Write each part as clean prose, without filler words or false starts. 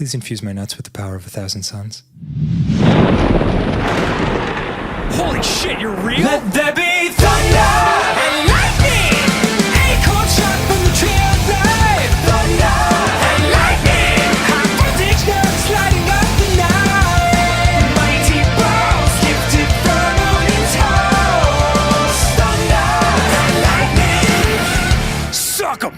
please infuse my nuts with the power of 1,000 suns? Holy shit, you're real? Let there be thunder and lightning. Acorn shot from the tree of life. Thunder and lightning. High voltage nerves lighting up the night. Mighty balls gifted from Odin's house. Thunder and lightning. Suck 'em!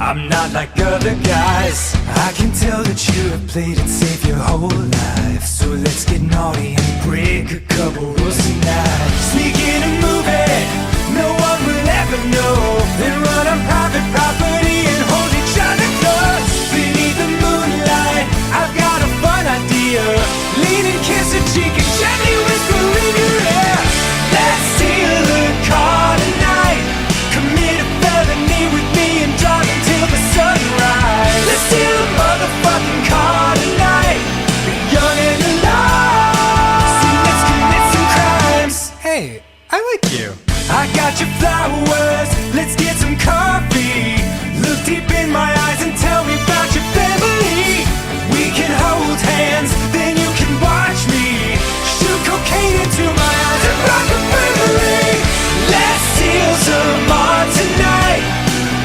I'm not like other guys. I can tell that you have played it safe your whole life. So let's get naughty and break a couple rules tonight. Sneak in and move it, no one will ever know. Then run on private property and hold each other close. Beneath the moonlight, I've got a fun idea. Lean and kiss a cheek and gently whisper in your ear. Let's steal a car tonight. Commit a felony with me and drive until the sunrise. Let's steal a motherfucking car tonight. Be young and alive. So let's commit some crimes. Hey, I like you. I got your flowers, let's get some coffee. Look deep in my eyes and tell me about your family. We can hold hands, then you can watch me shoot cocaine into my eyes and rock a memory. Let's steal some art tonight.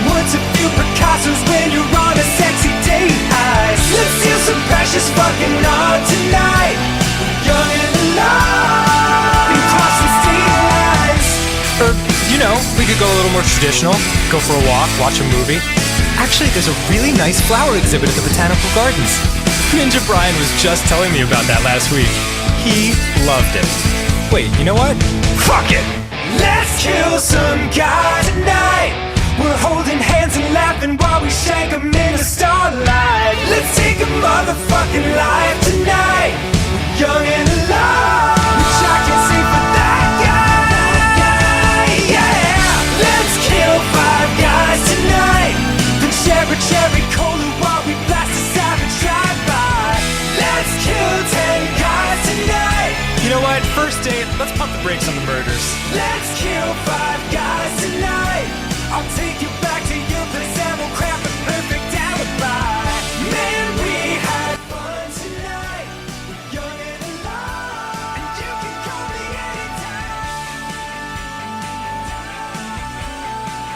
What's a few Picassos when you're on a sexy date heist? Let's steal some precious fucking art tonight. Young and alive, and cross some state lines. Or, you know, we could go a little more traditional. Go for a walk, watch a movie. Actually, there's a really nice flower exhibit at the Botanical Gardens. Ninja Brian was just telling me about that last week. He loved it. Wait, you know what? Fuck it! Let's kill some guy tonight. We're holding hands and laughing while we shank 'em in the starlight. Let's take a motherfucking life tonight. We're young and alive, which I can see for that guy. Yeah, let's kill 5 guys tonight. Then share a cherry cola while we blast a savage drive-by. Let's kill 10 guys tonight. You know what? First date, let's pump the brakes on the murders. Let's kill 5 guys tonight. I'll take you back to your place and we'll craft a perfect alibi. Man, we had fun tonight. We're young and alive, and you can call me anytime.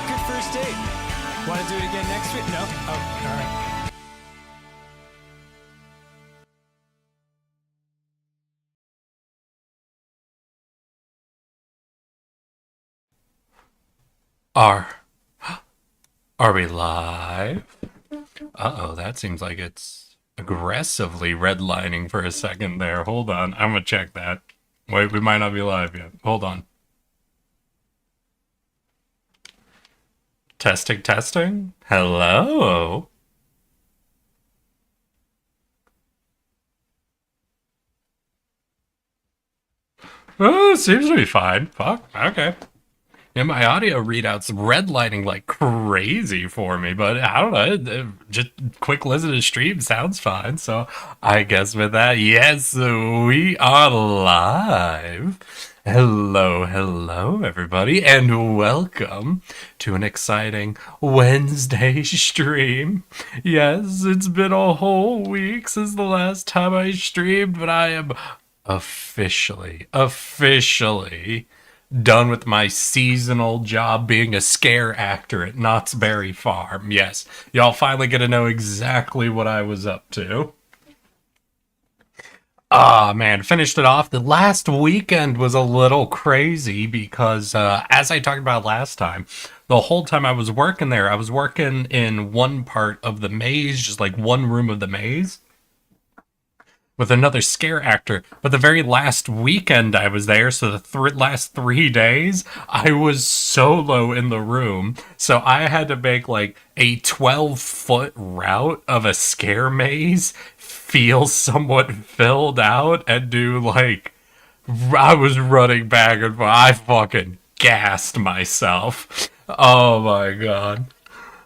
Good first date. Want to do it again next week? No? Oh, all right. Are we live? Uh-oh, that seems like it's aggressively redlining for a second there. Hold on, I'm gonna check that. Wait, we might not be live yet. Hold on. Testing, testing. Hello? Oh, seems to be fine. Fuck, okay. Yeah, my audio readout's redlining like crazy for me, but I don't know. Just quick listen to stream sounds fine. So I guess with that, yes, we are live. Hello, hello, everybody, and welcome to an exciting Wednesday stream. Yes, it's been a whole week since the last time I streamed, but I am officially done with my seasonal job being a scare actor at Knott's Berry Farm. Yes, y'all finally get to know exactly what I was up to. Ah, man, finished it off. The last weekend was a little crazy because, as I talked about last time, the whole time I was working there, I was working in one part of the maze, just like one room of the maze, with another scare actor. But the very last weekend I was there, so the last 3 days, I was solo in the room. So I had to make like a 12-foot route of a scare maze feel somewhat filled out and do like, I was running back and forth. I fucking gassed myself. Oh my god.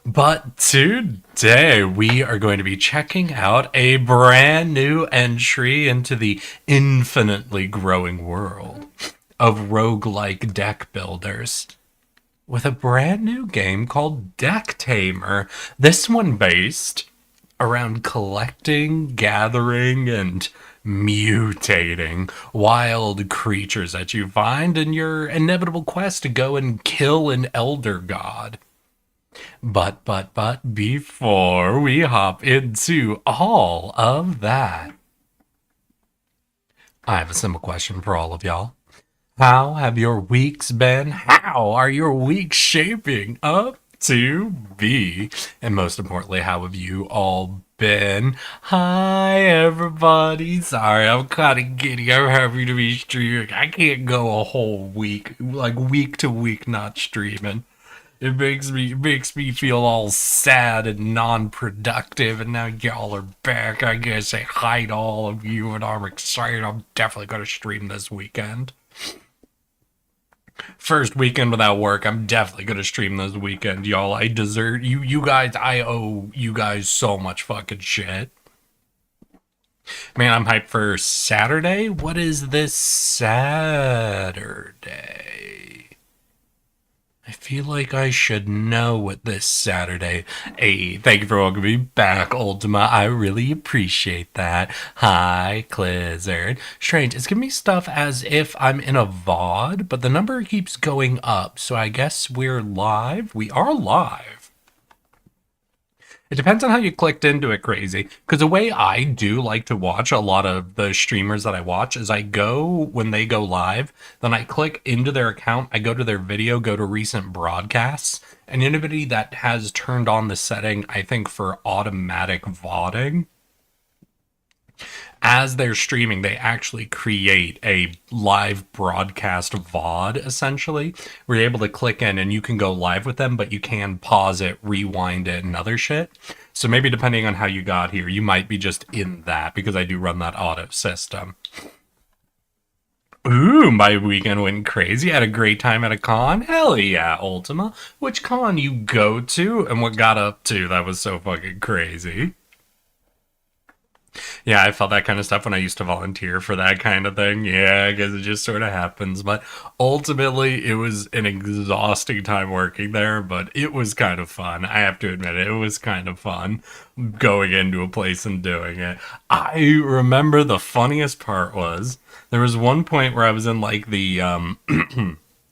But today we are going to be checking out a brand new entry into the infinitely growing world of roguelike deck builders with a brand new game called Deck-Tamer. This one based around collecting, gathering, and mutating wild creatures that you find in your inevitable quest to go and kill an elder god. But before we hop into all of that, I have a simple question for all of y'all. How have your weeks been? How are your weeks shaping up? to be. And most importantly, how have you all been? Hi, everybody. Sorry, I'm kind of giddy. I'm happy to be streaming. I can't go a whole week, like week to week, not streaming. It makes me feel all sad and non-productive, and now y'all are back. I gotta say hi to all of you, and I'm excited. I'm definitely gonna stream this weekend. First weekend without work. I'm definitely gonna stream this weekend, y'all. I deserve you guys. I owe you guys so much fucking shit. Man, I'm hyped for Saturday. What is this Saturday? I feel like I should know what this Saturday. Hey, thank you for welcoming me back, Ultima. I really appreciate that. Hi, Clizzard. Strange, it's giving me stuff as if I'm in a VOD, but the number keeps going up, so I guess we're live. We are live. It depends on how you clicked into it, crazy. Because the way I do like to watch a lot of the streamers that I watch is I go, when they go live, then I click into their account, I go to their video, go to recent broadcasts, and anybody that has turned on the setting, I think, for automatic VODing, as they're streaming, they actually create a live broadcast VOD, essentially, where you're able to click in and you can go live with them, but you can pause it, rewind it, and other shit. So maybe depending on how you got here, you might be just in that, because I do run that auto system. Ooh, my weekend went crazy. I had a great time at a con. Hell yeah, Ultima. Which con you go to and what got up to? That was so fucking crazy. Yeah, I felt that kind of stuff when I used to volunteer for that kind of thing. Yeah, I guess it just sort of happens. But ultimately, it was an exhausting time working there, but it was kind of fun. I have to admit it. It was kind of fun going into a place and doing it. I remember the funniest part was there was one point where I was in like the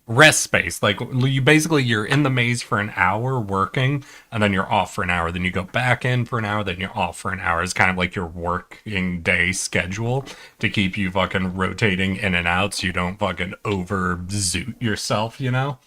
rest space. Like you're in the maze for an hour working, and then you're off for an hour. Then you go back in for an hour, then you're off for an hour. It's kind of like your working day schedule to keep you fucking rotating in and out so you don't fucking over-zoot yourself, you know?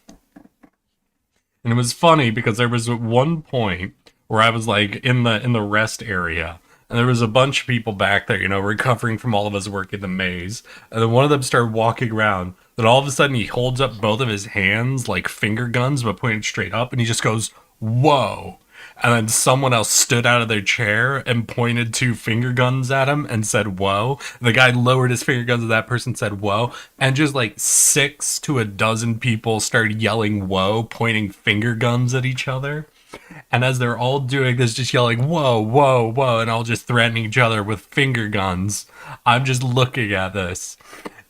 And it was funny because there was one point where I was like in the rest area, and there was a bunch of people back there, you know, recovering from all of us working the maze. And then one of them started walking around. Then all of a sudden he holds up both of his hands like finger guns, but pointed straight up, and he just goes, "Whoa." And then someone else stood out of their chair and pointed two finger guns at him and said, "Whoa." And the guy lowered his finger guns and that person said, "Whoa." And just like 6 to a dozen people started yelling, "Whoa," pointing finger guns at each other. And as they're all doing this, just yelling, "Whoa, whoa, whoa," and all just threatening each other with finger guns, I'm just looking at this.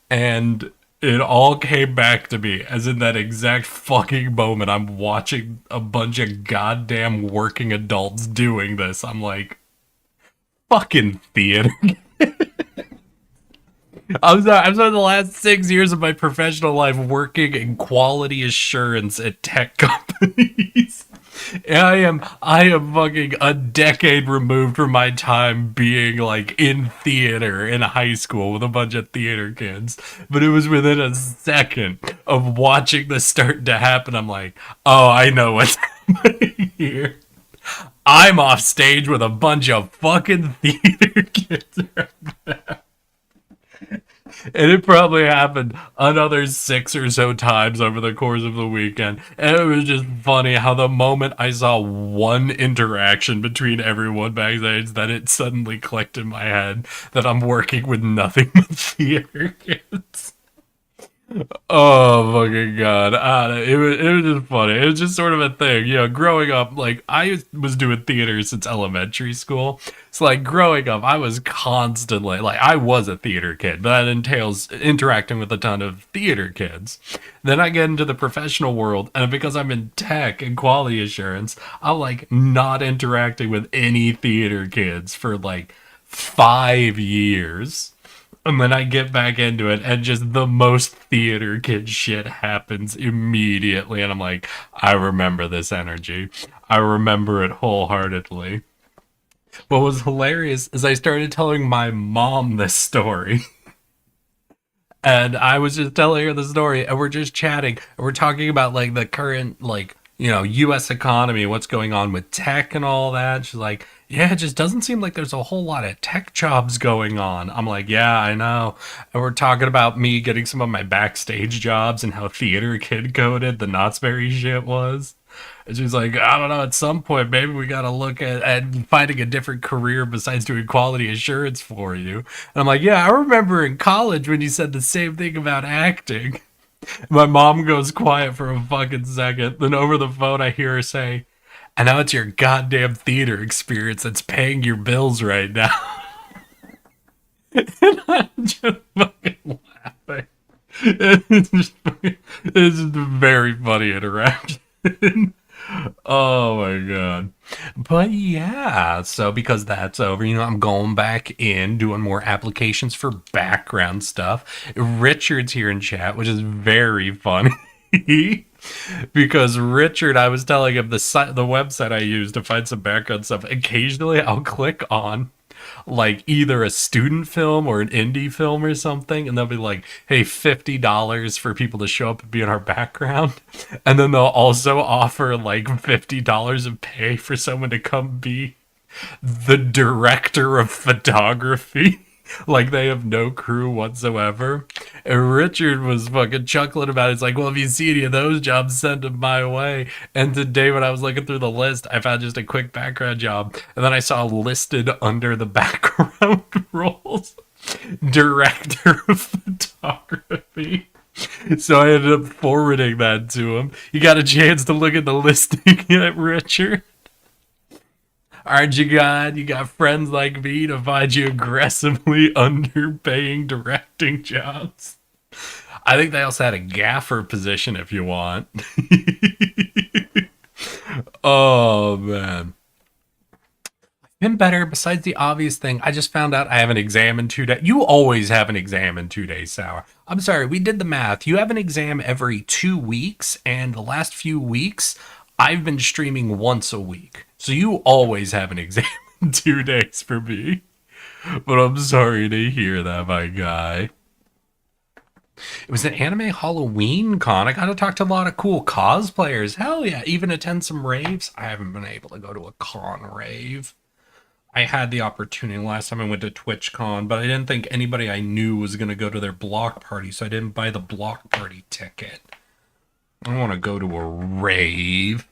And it all came back to me, as in that exact fucking moment I'm watching a bunch of goddamn working adults doing this. I'm like, fucking theater. I'm sorry, I've spent the last 6 years of my professional life working in quality assurance at tech companies. And I am fucking a decade removed from my time being like in theater in high school with a bunch of theater kids. But it was within a second of watching this start to happen. I'm like, oh, I know what's happening here. I'm off stage with a bunch of fucking theater kids right now. And it probably happened another 6 or so times over the course of the weekend. And it was just funny how the moment I saw one interaction between everyone backstage, that it suddenly clicked in my head that I'm working with nothing but theater kids. Oh fucking god! It was just funny. It was just sort of a thing, you know. Growing up, like I was doing theater since elementary school, so like growing up, I was constantly like I was a theater kid, but that entails interacting with a ton of theater kids. Then I get into the professional world, and because I'm in tech and quality assurance, I'm like not interacting with any theater kids for like 5 years. And then I get back into it, and just the most theater kid shit happens immediately. And I'm like, I remember this energy. I remember it wholeheartedly. What was hilarious is I started telling my mom this story. And I was just telling her the story, and we're just chatting. And we're talking about, like, the current, like, U.S. economy, what's going on with tech and all that. She's like, yeah, it just doesn't seem like there's a whole lot of tech jobs going on. I'm like, yeah, I know. And we're talking about me getting some of my backstage jobs and how theater kid coded the Knott's Berry shit was. And she's like, I don't know, at some point, maybe we got to look at finding a different career besides doing quality assurance for you. And I'm like, yeah, I remember in college when you said the same thing about acting. My mom goes quiet for a fucking second. Then over the phone, I hear her say, I know it's your goddamn theater experience that's paying your bills right now. And I'm just fucking laughing. It's just a very funny interaction. Oh my god. But yeah, so because that's over, I'm going back in doing more applications for background stuff. Richard's here in chat, which is very funny. Because Richard, I was telling him the website I use to find some background stuff. Occasionally I'll click on like either a student film or an indie film or something, and they'll be like, hey, $50 for people to show up and be in our background. And then they'll also offer like $50 of pay for someone to come be the director of photography. Like they have no crew whatsoever. And Richard was fucking chuckling about it. It's like, well, if you see any of those jobs, send them my way. And today when I was looking through the list, I found just a quick background job. And then I saw listed under the background roles, director of photography. So I ended up forwarding that to him. You got a chance to look at the listing yet, Richard? Aren't you glad you got friends like me to find you aggressively underpaying directing jobs? I think they also had a gaffer position if you want. Oh, man. I've been better. Besides the obvious thing, I just found out I have an exam in 2 days. You always have an exam in 2 days, Sour. I'm sorry, we did the math. You have an exam every 2 weeks, and the last few weeks, I've been streaming once a week. So you always have an exam in 2 days for me. But I'm sorry to hear that, my guy. It was an anime Halloween con. I got to talk to a lot of cool cosplayers. Hell yeah. Even attend some raves. I haven't been able to go to a con rave. I had the opportunity last time I went to TwitchCon, but I didn't think anybody I knew was going to go to their block party, so I didn't buy the block party ticket. I want to go to a rave.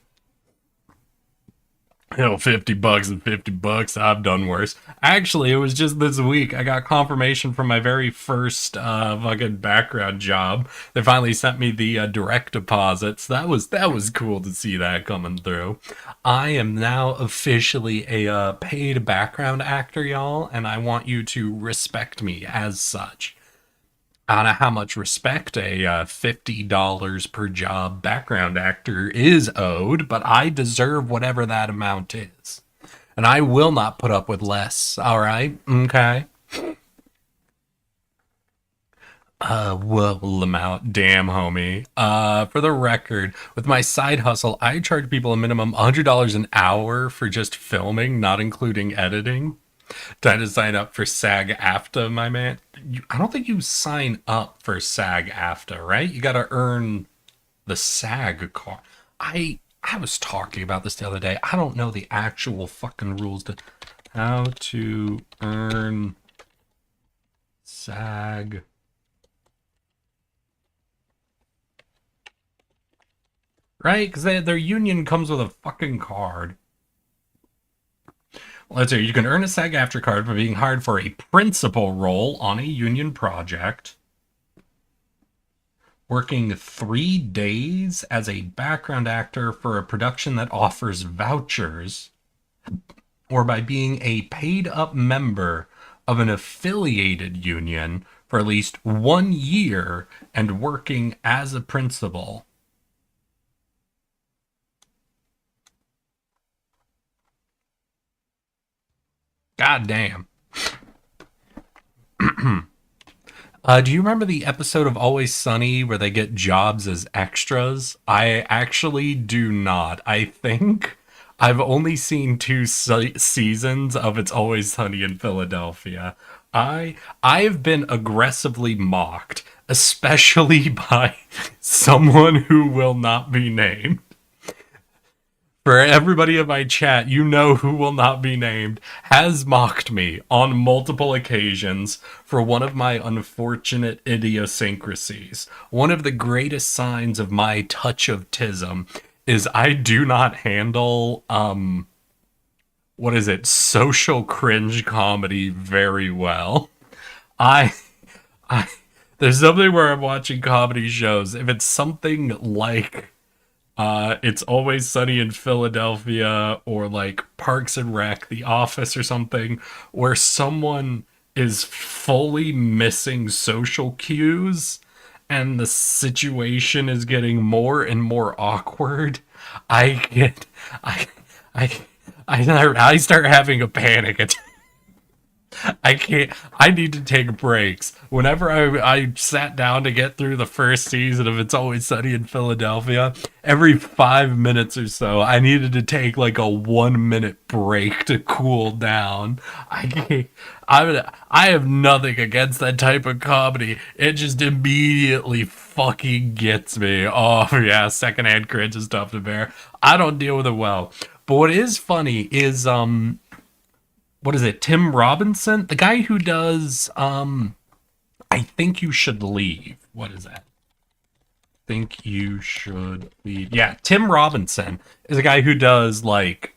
Hell, $50 and $50. I've done worse. Actually, it was just this week. I got confirmation from my very first fucking background job. They finally sent me the direct deposits. That was cool to see that coming through. I am now officially a paid background actor, y'all, and I want you to respect me as such. I don't know how much respect a $50 per job background actor is owed, but I deserve whatever that amount is. And I will not put up with less, alright? Okay? Well, amount, damn homie. For the record, with my side hustle, I charge people a minimum $100 an hour for just filming, not including editing. Time to sign up for SAG-AFTRA, my man. I don't think you sign up for SAG-AFTRA, right? You got to earn the SAG card. I was talking about this the other day. I don't know the actual fucking rules to how to earn SAG. Right? Because their union comes with a fucking card. Let's see, you can earn a SAG-AFTRA card for being hired for a principal role on a union project, working 3 days as a background actor for a production that offers vouchers, or by being a paid-up member of an affiliated union for at least 1 year and working as a principal. God damn. Do you remember the episode of Always Sunny where they get jobs as extras? I actually do not. I think I've only seen 2 seasons of It's Always Sunny in Philadelphia. I've been aggressively mocked, especially by someone who will not be named. for everybody in my chat, you know who will not be named, has mocked me on multiple occasions for one of my unfortunate idiosyncrasies. One of the greatest signs of my touch of tism is I do not handle, what is it, social cringe comedy very well. I there's something where I'm watching comedy shows. If it's something like It's Always Sunny in Philadelphia or like Parks and Rec, The Office or something, where someone is fully missing social cues and the situation is getting more and more awkward, I get I start having a panic attack. I can't. I need to take breaks. Whenever I sat down to get through the first season of It's Always Sunny in Philadelphia, every 5 minutes or so, I needed to take like a 1 minute break to cool down. I can't. I have nothing against that type of comedy. It just immediately fucking gets me. Oh yeah, secondhand cringe is tough to bear. I don't deal with it well. But what is funny is what is it? Tim Robinson, the guy who does I Think You Should Leave. What is that? Think You Should Leave. Yeah, Tim Robinson is a guy who does like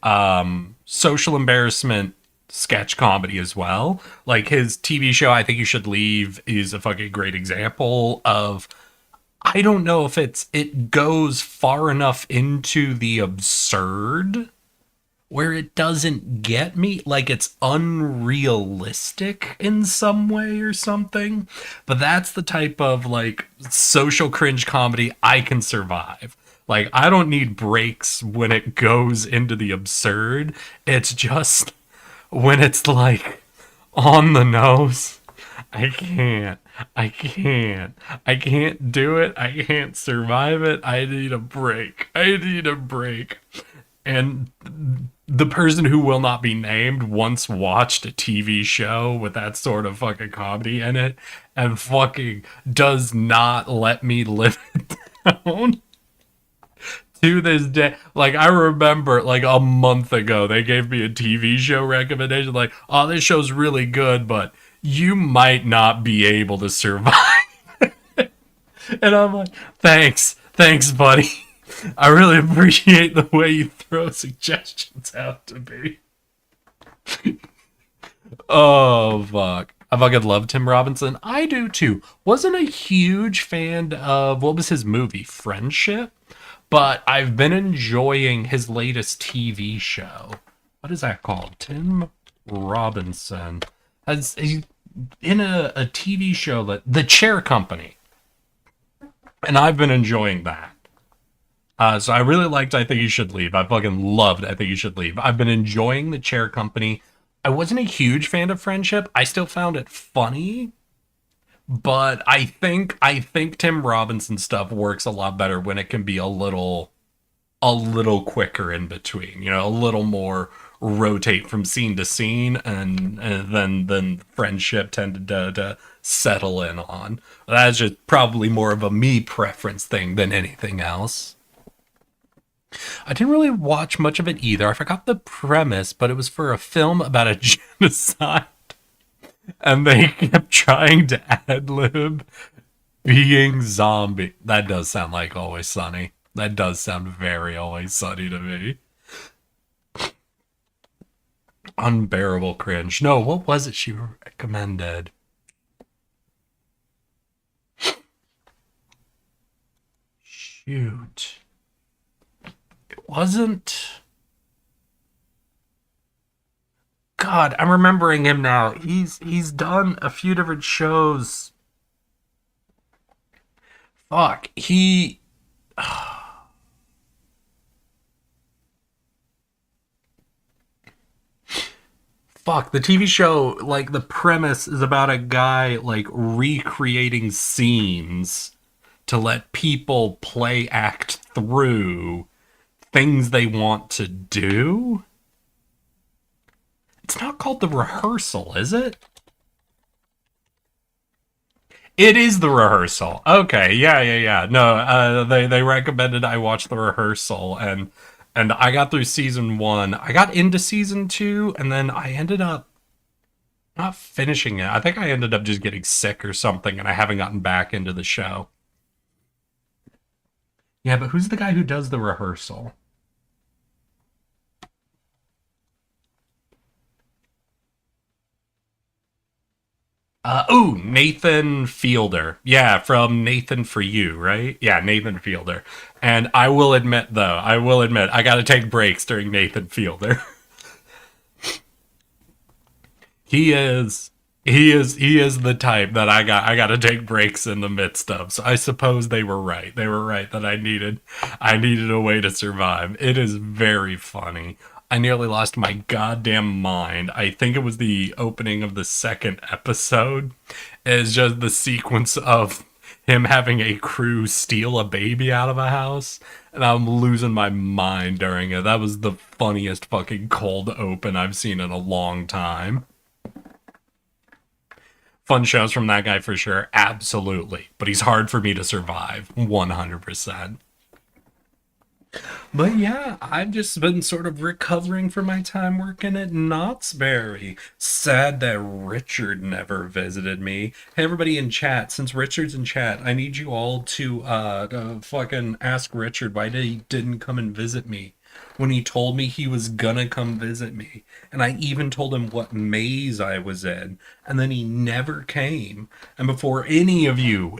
social embarrassment sketch comedy as well. Like his TV show I Think You Should Leave is a fucking great example of, I don't know if it goes far enough into the absurd where it doesn't get me, like it's unrealistic in some way or something. But that's the type of like social cringe comedy I can survive. Like I don't need breaks when it goes into the absurd. It's just when it's like on the nose. I can't do it. I can't survive it. I need a break. And the person who will not be named once watched a TV show with that sort of fucking comedy in it and fucking does not let me live it down. To this day, like I remember like a month ago, they gave me a TV show recommendation like, oh, this show's really good, but you might not be able to survive. And I'm like, thanks, buddy. I really appreciate the way you throw suggestions out to me. Oh, fuck. I fucking love Tim Robinson. I do too. Wasn't a huge fan of, what was his movie? Friendship? But I've been enjoying his latest TV show. What is that called? Tim Robinson. He's in a TV show, that The Chair Company. And I've been enjoying that. So I really liked I Think You Should Leave. I fucking loved I Think You Should Leave. I've been enjoying The Chair Company. I wasn't a huge fan of Friendship. I still found it funny. But I think Tim Robinson stuff works a lot better when it can be a little quicker in between. You know, a little more rotate from scene to scene, and then Friendship tended to settle in on. That's just probably more of a me preference thing than anything else. I didn't really watch much of it either. I forgot the premise, but it was for a film about a genocide. And they kept trying to ad-lib being zombie. That does sound like Always Sunny. That does sound very Always Sunny to me. Unbearable cringe. No, what was it she recommended? Shoot. It wasn't... God, I'm remembering him now. He's done a few different shows. Fuck, he... Fuck, the TV show, like, the premise is about a guy, like, recreating scenes to let people play act through things they want to do? It's not called The Rehearsal, is it? It is The Rehearsal. Okay, yeah. No, they recommended I watch The Rehearsal, and And I got through season 1. I got into season 2, and then I ended up not finishing it. I think I ended up just getting sick or something, and I haven't gotten back into the show. Yeah, but who's the guy who does the rehearsal? Nathan Fielder. Yeah, from Nathan For You, right? Yeah, Nathan Fielder. And I will admit, though, I gotta take breaks during Nathan Fielder. He is the type that I gotta take breaks in the midst of. So I suppose they were right. They were right that I needed a way to survive. It is very funny. I nearly lost my goddamn mind. I think it was the opening of the second episode. It's just the sequence of him having a crew steal a baby out of a house, and I'm losing my mind during it. That was the funniest fucking cold open I've seen in a long time. Fun shows from that guy for sure, absolutely. But he's hard for me to survive, 100%. But yeah, I've just been sort of recovering from my time working at Knott's Berry. Sad that Richard never visited me. Hey, everybody in chat, since Richard's in chat, I need you all to fucking ask Richard why he didn't come and visit me when he told me he was gonna come visit me. And I even told him what maze I was in, and then he never came. And before any of you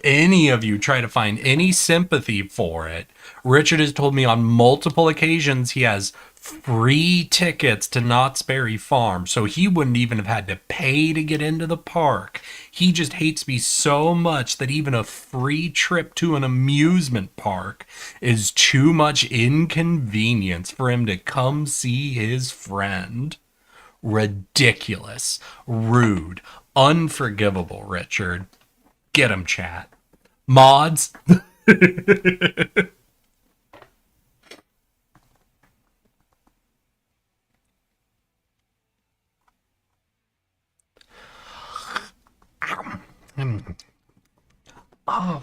try to find any sympathy for it, Richard has told me on multiple occasions he has free tickets to Knott's Berry Farm, so he wouldn't even have had to pay to get into the park. He just hates me so much that even a free trip to an amusement park is too much inconvenience for him to come see his friend. Ridiculous, rude, unforgivable, Richard. Get him, chat. Mods.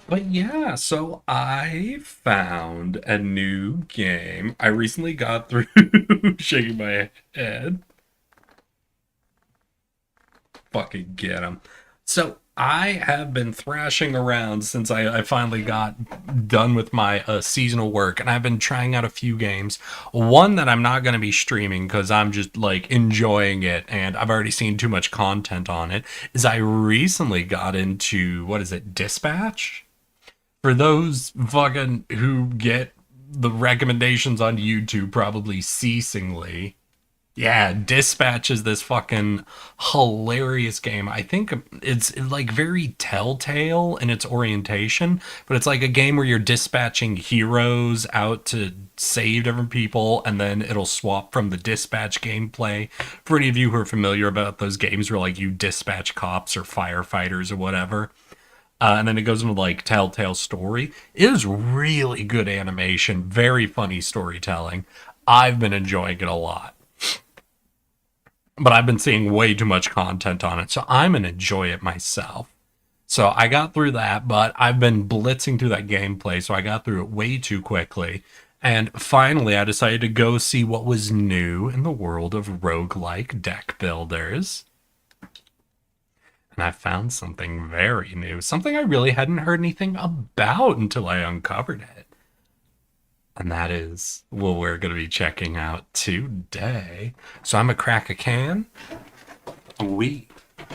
But yeah, so I found a new game. I recently got through shaking my head. Fucking get him. So I have been thrashing around since I finally got done with my seasonal work, and I've been trying out a few games. One that I'm not going to be streaming because I'm just like enjoying it, and I've already seen too much content on it, is I recently got into, what is it, Dispatch? For those fucking who get the recommendations on YouTube probably ceasingly. Yeah, Dispatch is this fucking hilarious game. I think it's like very Telltale in its orientation, but it's like a game where you're dispatching heroes out to save different people, and then it'll swap from the dispatch gameplay. For any of you who are familiar about those games where like you dispatch cops or firefighters or whatever, and then it goes into like Telltale story. It is really good animation, very funny storytelling. I've been enjoying it a lot. But I've been seeing way too much content on it, so I'm going to enjoy it myself. So I got through that, but I've been blitzing through that gameplay, so I got through it way too quickly. And finally, I decided to go see what was new in the world of roguelike deck builders. And I found something very new, something I really hadn't heard anything about until I uncovered it. And that is what we're going to be checking out today. So I'm going to crack a can. We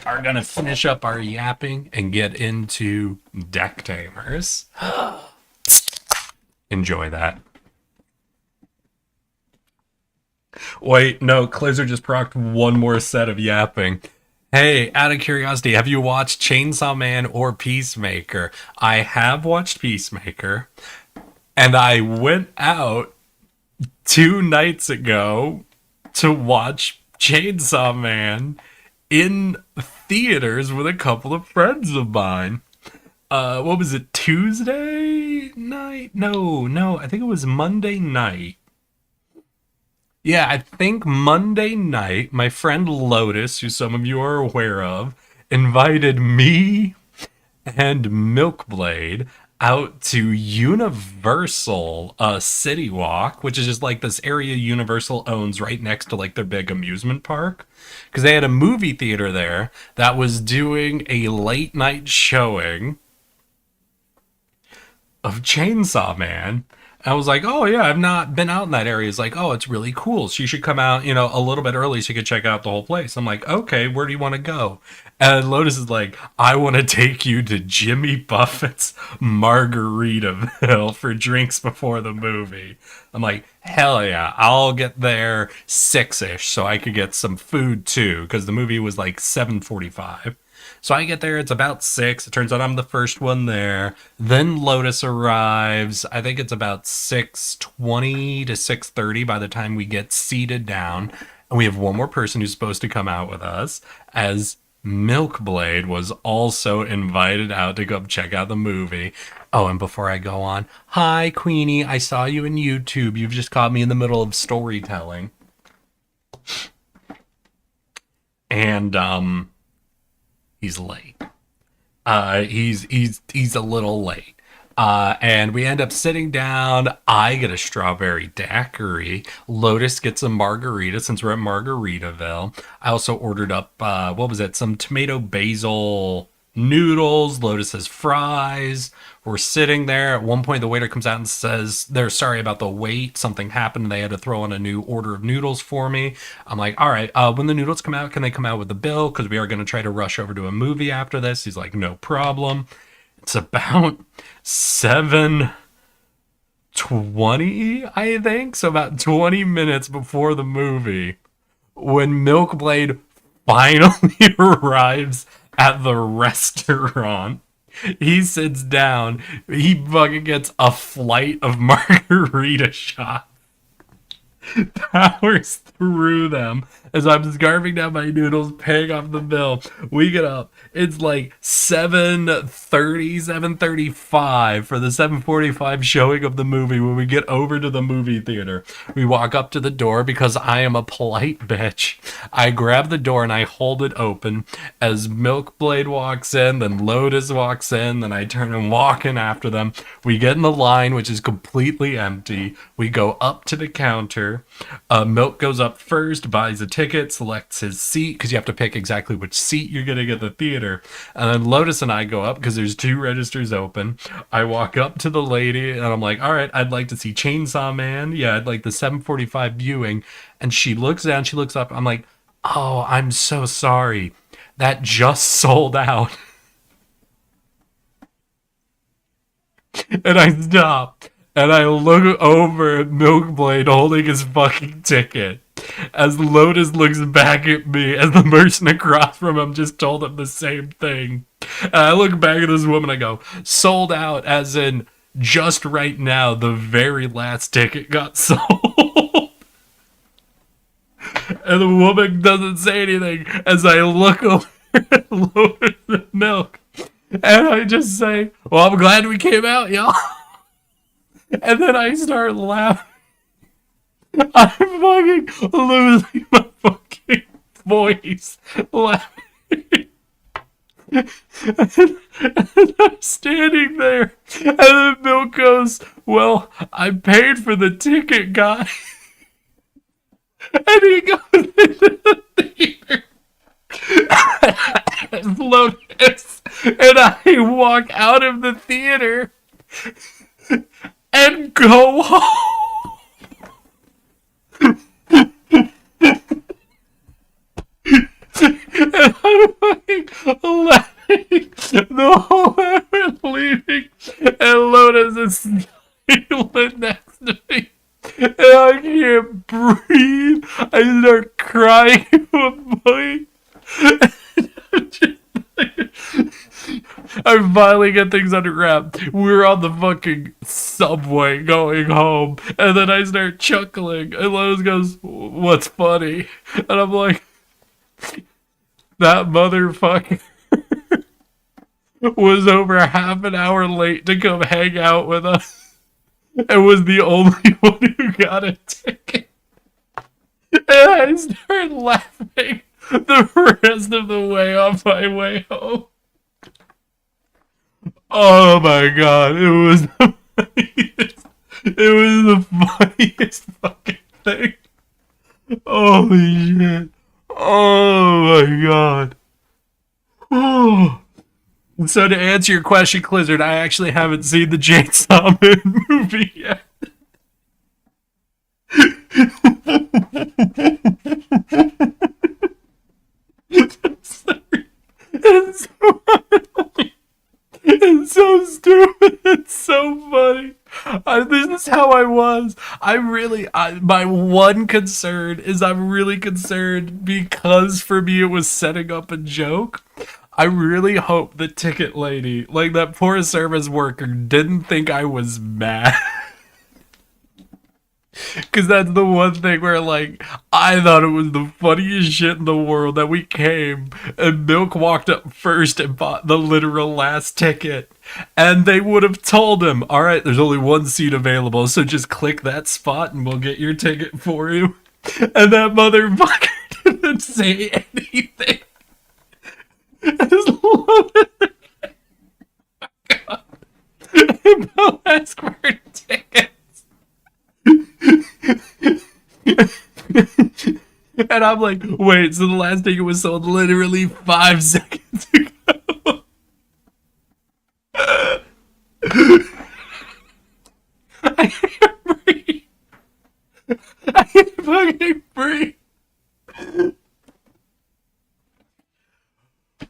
are going to finish up our yapping and get into deck tamers. Enjoy that. Wait, no, Clizzard just procced one more set of yapping. Hey, out of curiosity, have you watched Chainsaw Man or Peacemaker? I have watched Peacemaker. And I went out 2 nights ago to watch Chainsaw Man in theaters with a couple of friends of mine. What was it, Tuesday night? No, I think it was Monday night. Yeah, I think Monday night, my friend Lotus, who some of you are aware of, invited me and Milkblade out to Universal City Walk, which is just like this area Universal owns right next to like their big amusement park. Because they had a movie theater there that was doing a late night showing of Chainsaw Man. I was like, oh yeah, I've not been out in that area. It's like, oh, it's really cool. So you should come out, a little bit early so you could check out the whole place. I'm like, okay, where do you want to go? And Lotus is like, I want to take you to Jimmy Buffett's Margaritaville for drinks before the movie. I'm like, hell yeah, I'll get there 6-ish so I could get some food too, because the movie was like 7:45. So I get there, it's about 6. It turns out I'm the first one there. Then Lotus arrives. I think it's about 6:20 to 6:30 by the time we get seated down. And we have one more person who's supposed to come out with us, as Milkblade was also invited out to come check out the movie. Oh, and before I go on, hi, Queenie. I saw you in YouTube. You've just caught me in the middle of storytelling. And, he's late. He's a little late. And we end up sitting down. I get a strawberry daiquiri. Lotus gets a margarita since we're at Margaritaville. I also ordered up, some tomato basil noodles. Lotus has fries. We're sitting there. At one point, the waiter comes out and says they're sorry about the wait. Something happened. They had to throw on a new order of noodles for me. I'm like, all right, when the noodles come out, can they come out with the bill? Because we are going to try to rush over to a movie after this. He's like, no problem. It's about 7:20, I think. So about 20 minutes before the movie, when Milkblade finally arrives at the restaurant. He sits down. He fucking gets a flight of margarita shots. Powers through them as I'm scarfing down my noodles, paying off the bill. We get up. It's like 7:30, 7:35 for the 7:45 showing of the movie. When we get over to the movie theater, we walk up to the door because I am a polite bitch. I grab the door and I hold it open as Milkblade walks in, then Lotus walks in, then I turn and walk in after them. We get in the line, which is completely empty. We go up to the counter. Milk goes up first, buys a ticket, selects his seat, because you have to pick exactly which seat you're going to get at the theater. And then Lotus and I go up because there's 2 registers open. I walk up to the lady and I'm like, all right, I'd like to see Chainsaw Man. Yeah, I'd like the 7:45 viewing. And she looks down, she looks up. I'm like, oh, I'm so sorry. That just sold out. And I stop. And I look over at Milkblade holding his fucking ticket. As Lotus looks back at me, as the person across from him just told him the same thing. And I look back at this woman, I go, sold out, as in, just right now, the very last ticket got sold. And the woman doesn't say anything as I look over at Lotus and Milk. And I just say, well, I'm glad we came out, y'all. And then I start laughing. I'm fucking losing my fucking voice laughing. And I'm standing there. And then Bill goes, well, I paid for the ticket, guy. And he goes into the theater. Lotus. And I walk out of the theater and go home. And I'm fucking laughing the whole time we're leaving. And Lotus is silent next to me. And I can't breathe. I start crying to a point. I finally get things under wrap. We're on the fucking subway going home. And then I start chuckling. And Lotus goes, what's funny? And I'm like, that motherfucker was over half an hour late to come hang out with us. And was the only one who got a ticket. And I start laughing the rest of the way on my way home. Oh my god, it was the funniest. It was the funniest fucking thing. Holy shit. Oh my god. Oh. So to answer your question, Clizzard, I actually haven't seen the Chainsaw Man movie yet. It's so funny. It's so stupid. It's so funny. This is how I was. My one concern is I'm really concerned because for me it was setting up a joke. I really hope the ticket lady, like that poor service worker, didn't think I was mad. Because that's the one thing where, like, I thought it was the funniest shit in the world that we came and Milk walked up first and bought the literal last ticket. And they would have told him, all right, there's only one seat available, so just click that spot and we'll get your ticket for you. And that motherfucker didn't say anything. I just love it. God. They'll ask for a ticket. And I'm like, wait, so the last ticket was sold literally 5 seconds ago. I can't breathe. I can't fucking breathe.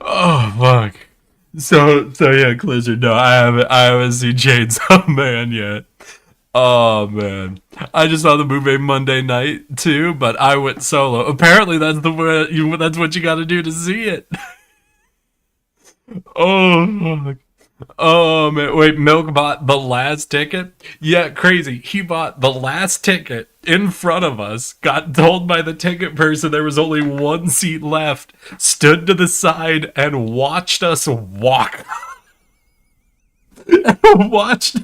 Oh fuck. So yeah, Clizzard, no, I haven't seen Chainsaw Man yet. Oh man, I just saw the movie Monday night too, but I went solo. Apparently, that's that's what you got to do to see it. Oh fuck. Oh man, wait, Milk bought the last ticket? Yeah, crazy. He bought the last ticket in front of us, got told by the ticket person there was only one seat left, stood to the side and watched us walk. watched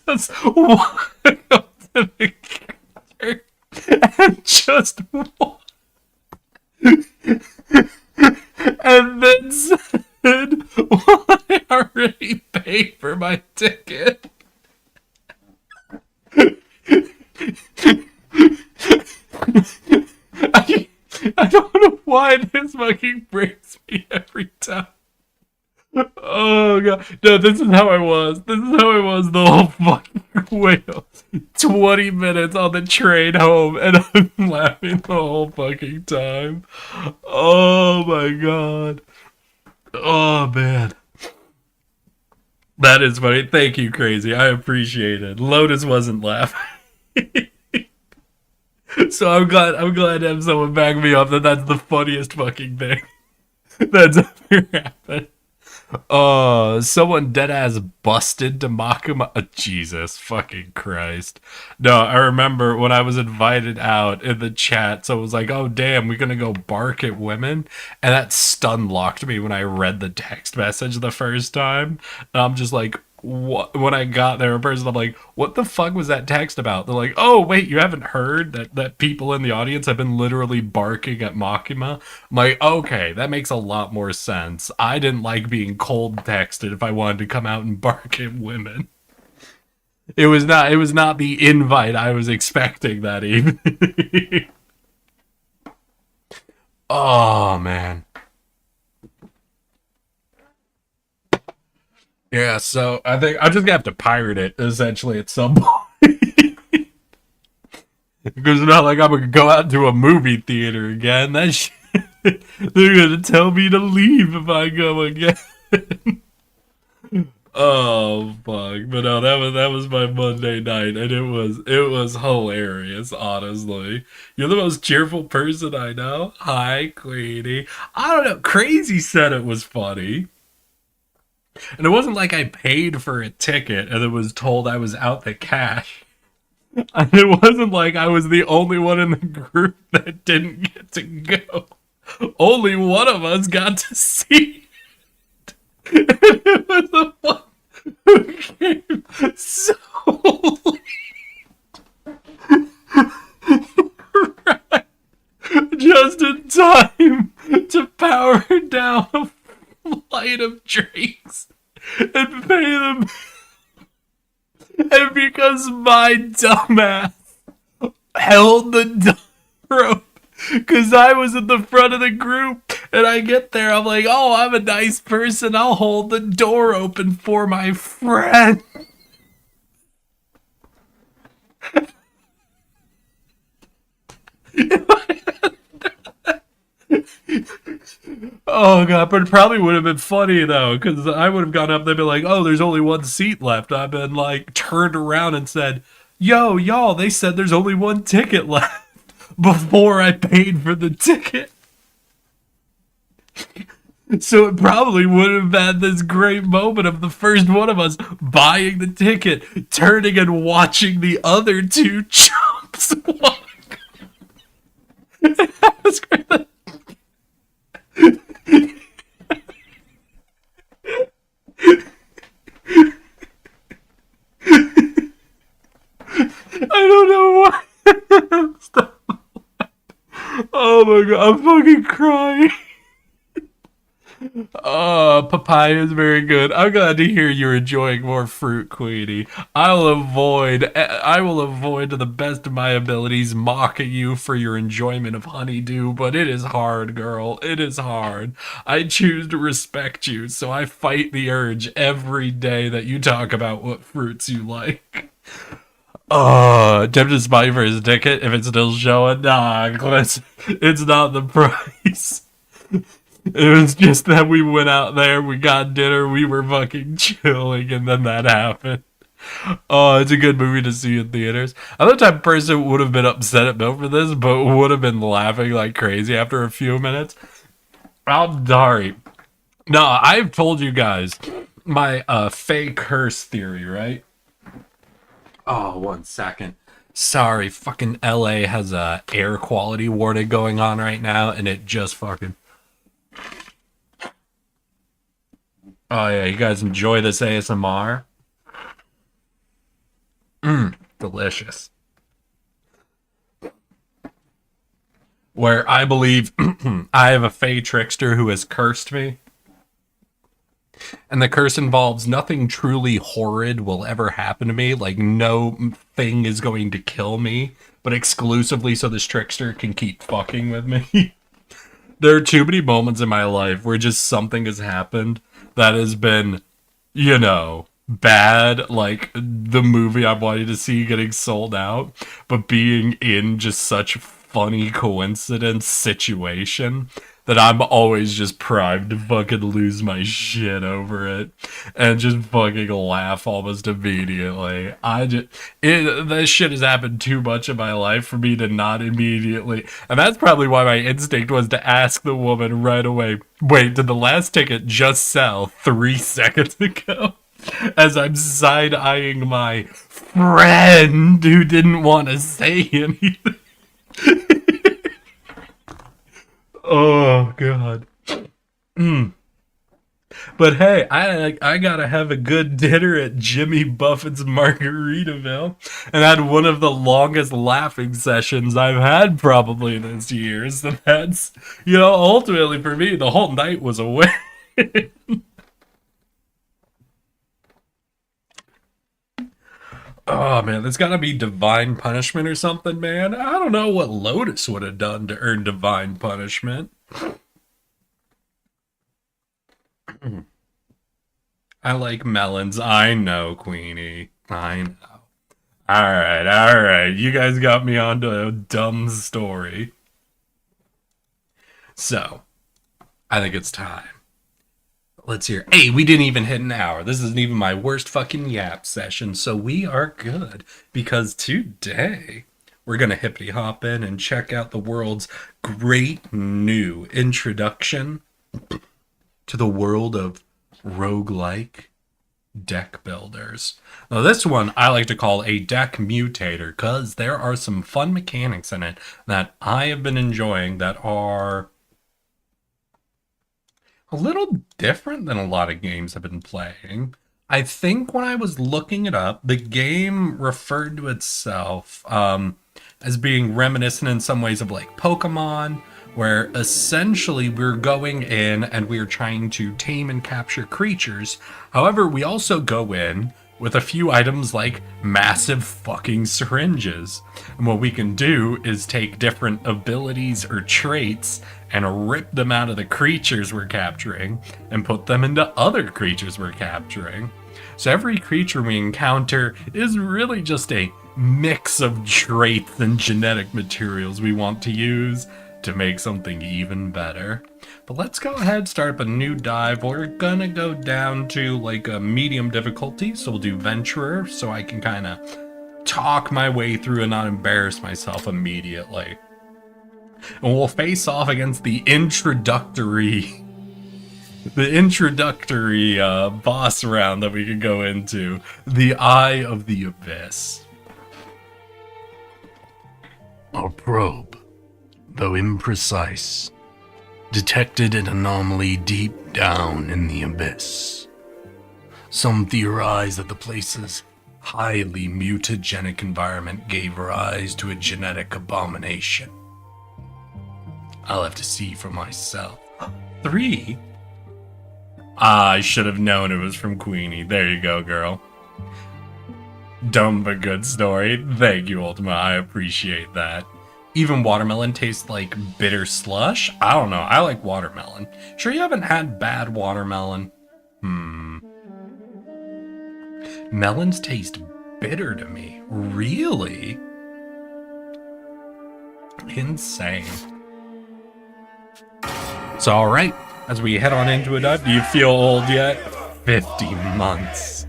us walk up to the counter and just walk. And then said, well, I already paid for my ticket. I don't know why this fucking breaks me every time. Oh god. No, this is how I was. This is how I was the whole fucking way. 20 minutes on the train home and I'm laughing the whole fucking time. Oh my god. Oh man. That is funny. Thank you, Crazy. I appreciate it. Lotus wasn't laughing. So I'm glad to have someone back me up that that's the funniest fucking thing that's ever happened. Someone deadass busted to mock him. Jesus fucking Christ. No, I remember when I was invited out in the chat, so it was like, oh damn, we're gonna go bark at women? And that stun locked me when I read the text message the first time. And I'm just like, what? When I got there in person, I'm like, what the fuck was that text about? They're like, oh wait, you haven't heard that people in the audience have been literally barking at Makima? I'm like, okay, that makes a lot more sense. I didn't like being cold texted if I wanted to come out and bark at women. It was not the invite I was expecting that evening. Oh man. Yeah, so I think I'm just gonna have to pirate it essentially at some point. Because it's not like I'm gonna go out to a movie theater again. That shit, they're gonna tell me to leave if I go again. Oh fuck! But no, that was my Monday night, and it was hilarious. Honestly, you're the most cheerful person I know. Hi, Queenie. I don't know. Crazy said it was funny. And it wasn't like I paid for a ticket and it was told I was out the cash. And it wasn't like I was the only one in the group that didn't get to go. Only one of us got to see it. And it was the one who came so late. Right. Just in time to power down a flight of drinks And because my dumbass held the door open, because I was at the front of the group, and I get there, I'm like, oh, I'm a nice person, I'll hold the door open for my friend. Oh god, but it probably would have been funny though, because I would have gone up there and been like, oh, there's only one seat left. I've been like turned around and said, yo, y'all, they said there's only one ticket left before I paid for the ticket. So it probably would have had this great moment of the first one of us buying the ticket, turning and watching the other two chumps walk. That's great. I don't know why. Stop. Oh my god, I'm fucking crying. Papaya is very good. I'm glad to hear you're enjoying more fruit, Queenie. I will avoid to the best of my abilities mocking you for your enjoyment of honeydew, but it is hard, girl. It is hard. I choose to respect you, so I fight the urge every day that you talk about what fruits you like. Tempted to buy for his ticket if it's still showing. Nah, it's not the price. It was just that we went out there, we got dinner, we were fucking chilling, and then that happened. Oh, it's a good movie to see in theaters. I'm the type of person who would have been upset at Bill for this, but would have been laughing like crazy after a few minutes. I'm sorry. No, I've told you guys my fake curse theory, right? Oh, 1 second. Sorry, fucking LA has a air quality warning going on right now, and it just fucking... Oh yeah, you guys enjoy this ASMR? Delicious. Where I believe I have a fey trickster who has cursed me. And the curse involves nothing truly horrid will ever happen to me. Like, no thing is going to kill me, but exclusively so this trickster can keep fucking with me. There are too many moments in my life where just something has happened that has been, you know, bad, like the movie I wanted to see getting sold out, but being in just such funny coincidence situation that I'm always just primed to fucking lose my shit over it and just fucking laugh almost immediately. This shit has happened too much in my life for me to not immediately. And that's probably why my instinct was to ask the woman right away, wait, did the last ticket just sell 3 seconds ago? As I'm side-eyeing my friend who didn't want to say anything. Oh god. But hey, I gotta have a good dinner at Jimmy Buffett's Margaritaville, and had one of the longest laughing sessions I've had probably this year. So that's, you know, ultimately for me, the whole night was a win. Oh man, there's gotta be divine punishment or something, man. I don't know what Lotus would have done to earn divine punishment. I like melons. I know, Queenie. I know. Alright. You guys got me onto a dumb story. So, I think it's time. Let's hear. Hey, we didn't even hit an hour. This isn't even my worst fucking yap session, so we are good. Because today, we're going to hippity hop in and check out the world's great new introduction to the world of roguelike deck builders. Now, this one I like to call a Deck-Mutator, because there are some fun mechanics in it that I have been enjoying that are a little different than a lot of games I've been playing. I think when I was looking it up, the game referred to itself as being reminiscent in some ways of like Pokemon, where essentially we're going in and we're trying to tame and capture creatures. However, we also go in with a few items like massive fucking syringes. And what we can do is take different abilities or traits and rip them out of the creatures we're capturing and put them into other creatures we're capturing. So every creature we encounter is really just a mix of traits and genetic materials we want to use to make something even better. But let's go ahead and start up a new dive. We're gonna go down to like a medium difficulty, so we'll do Venturer so I can kind of talk my way through and not embarrass myself immediately. And we'll face off against the introductory boss round that we could go into, the Eye of the Abyss. Our probe, though imprecise, detected an anomaly deep down in the abyss. Some theorize that the place's highly mutagenic environment gave rise to a genetic abomination. I'll have to see for myself. 3? I should have known it was from Queenie. There you go, girl. Dumb but good story. Thank you, Ultima. I appreciate that. Even watermelon tastes like bitter slush? I don't know. I like watermelon. Sure you haven't had bad watermelon? Melons taste bitter to me. Really? Insane. So, alright. As we head on into it, do you feel old yet? 50 months.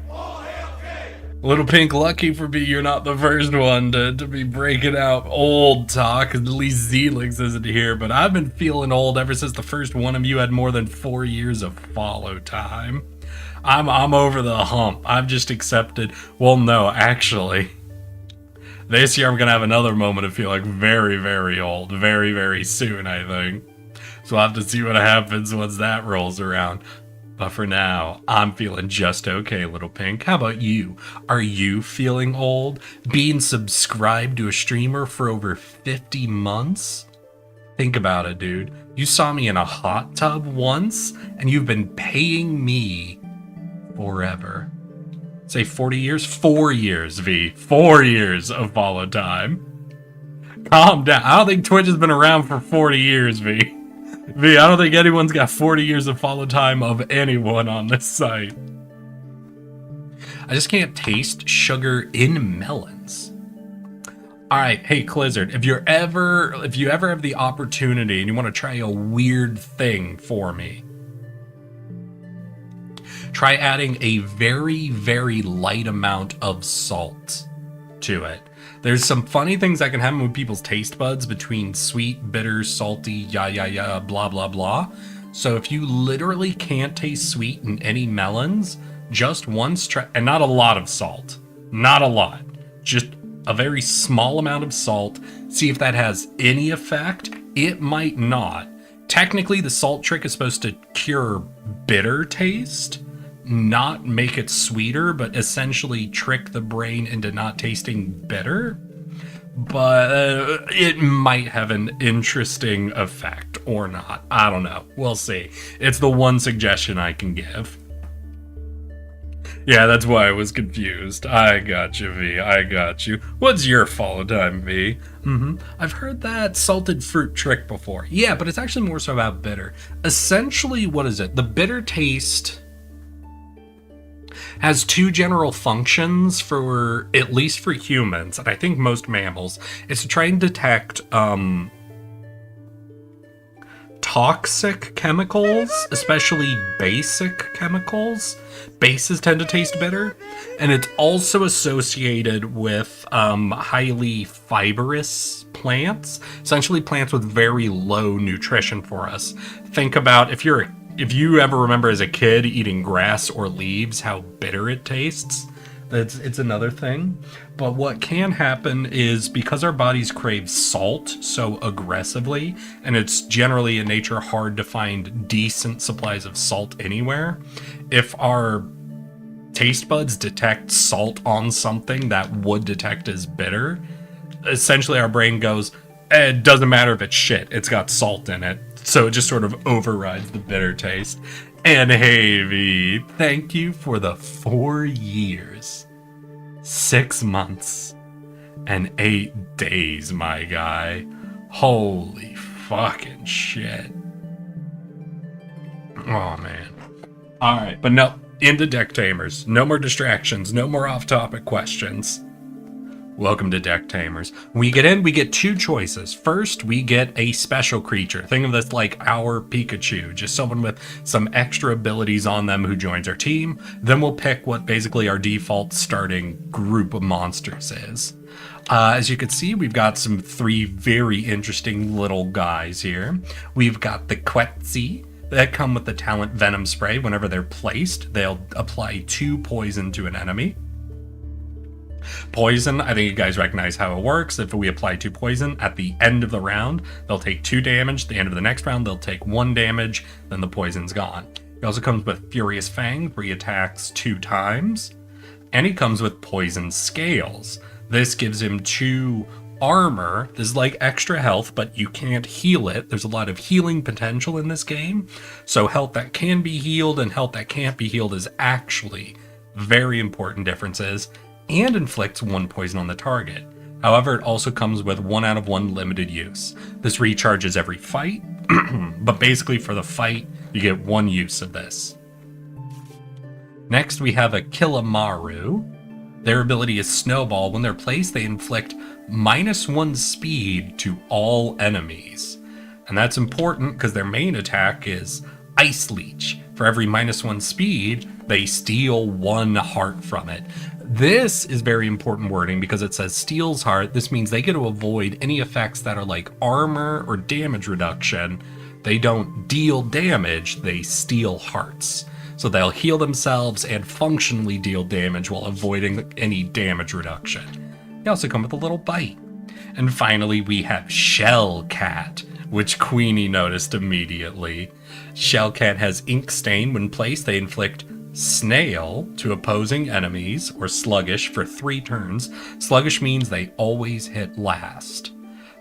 Little Pink, lucky for me, you're not the first one to be breaking out old talk. At least Zelix isn't here, but I've been feeling old ever since the first one of you had more than 4 years of follow time. I'm over the hump. I've just accepted. Well, no, actually, this year I'm gonna have another moment of feeling very, very old, very, very soon, I think. So I'll have to see what happens once that rolls around. But for now, I'm feeling just okay, Little Pink. How about you? Are you feeling old? Being subscribed to a streamer for over 50 months? Think about it, dude. You saw me in a hot tub once, and you've been paying me forever. Say 40 years? 4 years, V. 4 years of follow time. Calm down. I don't think Twitch has been around for 40 years, V. V, I don't think anyone's got 40 years of follow time of anyone on this site. I just can't taste sugar in melons. Alright, hey Clizzard, if you ever have the opportunity and you want to try a weird thing for me, try adding a very, very light amount of salt to it. There's some funny things that can happen with people's taste buds between sweet, bitter, salty, blah, blah, blah. So if you literally can't taste sweet in any melons, just once try, and not a lot of salt. Not a lot. Just a very small amount of salt. See if that has any effect. It might not. Technically, the salt trick is supposed to cure bitter taste, not make it sweeter, but essentially trick the brain into not tasting bitter. But it might have an interesting effect or not. I don't know. We'll see. It's the one suggestion I can give. Yeah, that's why I was confused. I got you, V. I got you. What's your follow time, V? I've heard that salted fruit trick before. Yeah, but it's actually more so about bitter. Essentially, what is it? The bitter taste has two general functions for, at least for humans, and I think most mammals. It's to try and detect toxic chemicals, especially basic chemicals. Bases tend to taste bitter, and it's also associated with highly fibrous plants, essentially plants with very low nutrition for us. Think about if you ever remember as a kid eating grass or leaves, how bitter it tastes. It's another thing. But what can happen is because our bodies crave salt so aggressively, and it's generally in nature hard to find decent supplies of salt anywhere, if our taste buds detect salt on something that would detect as bitter, essentially our brain goes, it doesn't matter if it's shit, it's got salt in it. So it just sort of overrides the bitter taste. And hey, V, thank you for the 4 years, 6 months, and 8 days, my guy. Holy fucking shit. Oh, man. All right, but no, into Deck Tamers. No more distractions, no more off-topic questions. Welcome to Deck Tamers. We get in, we get 2 choices. First, we get a special creature. Think of this like our Pikachu, just someone with some extra abilities on them who joins our team. Then we'll pick what basically our default starting group of monsters is. As you can see, we've got some 3 very interesting little guys here. We've got the Quetzal that come with the talent Venom Spray. Whenever they're placed, they'll apply 2 poison to an enemy. Poison, I think you guys recognize how it works. If we apply 2 poison at the end of the round, they'll take 2 damage. At the end of the next round, they'll take 1 damage, then the poison's gone. He also comes with Furious Fang, where he attacks 2 times. And he comes with Poison Scales. This gives him 2 armor. This is like extra health, but you can't heal it. There's a lot of healing potential in this game. So health that can be healed and health that can't be healed is actually very important differences, and inflicts 1 poison on the target. However, it also comes with 1 out of 1 limited use. This recharges every fight, but basically for the fight, you get 1 use of this. Next, we have a Kilamaru. Their ability is Snowball. When they're placed, they inflict -1 speed to all enemies. And that's important because their main attack is Ice Leech. For every -1 speed, they steal 1 heart from it. This is very important wording because it says steals heart. This means they get to avoid any effects that are like armor or damage reduction. They don't deal damage, they steal hearts. So they'll heal themselves and functionally deal damage while avoiding any damage reduction. They also come with a little bite. And finally, we have Shellcat, which Queenie noticed immediately. Shellcat has Ink Stain. When placed, they inflict Snail to opposing enemies, or Sluggish, for 3 turns. Sluggish means they always hit last.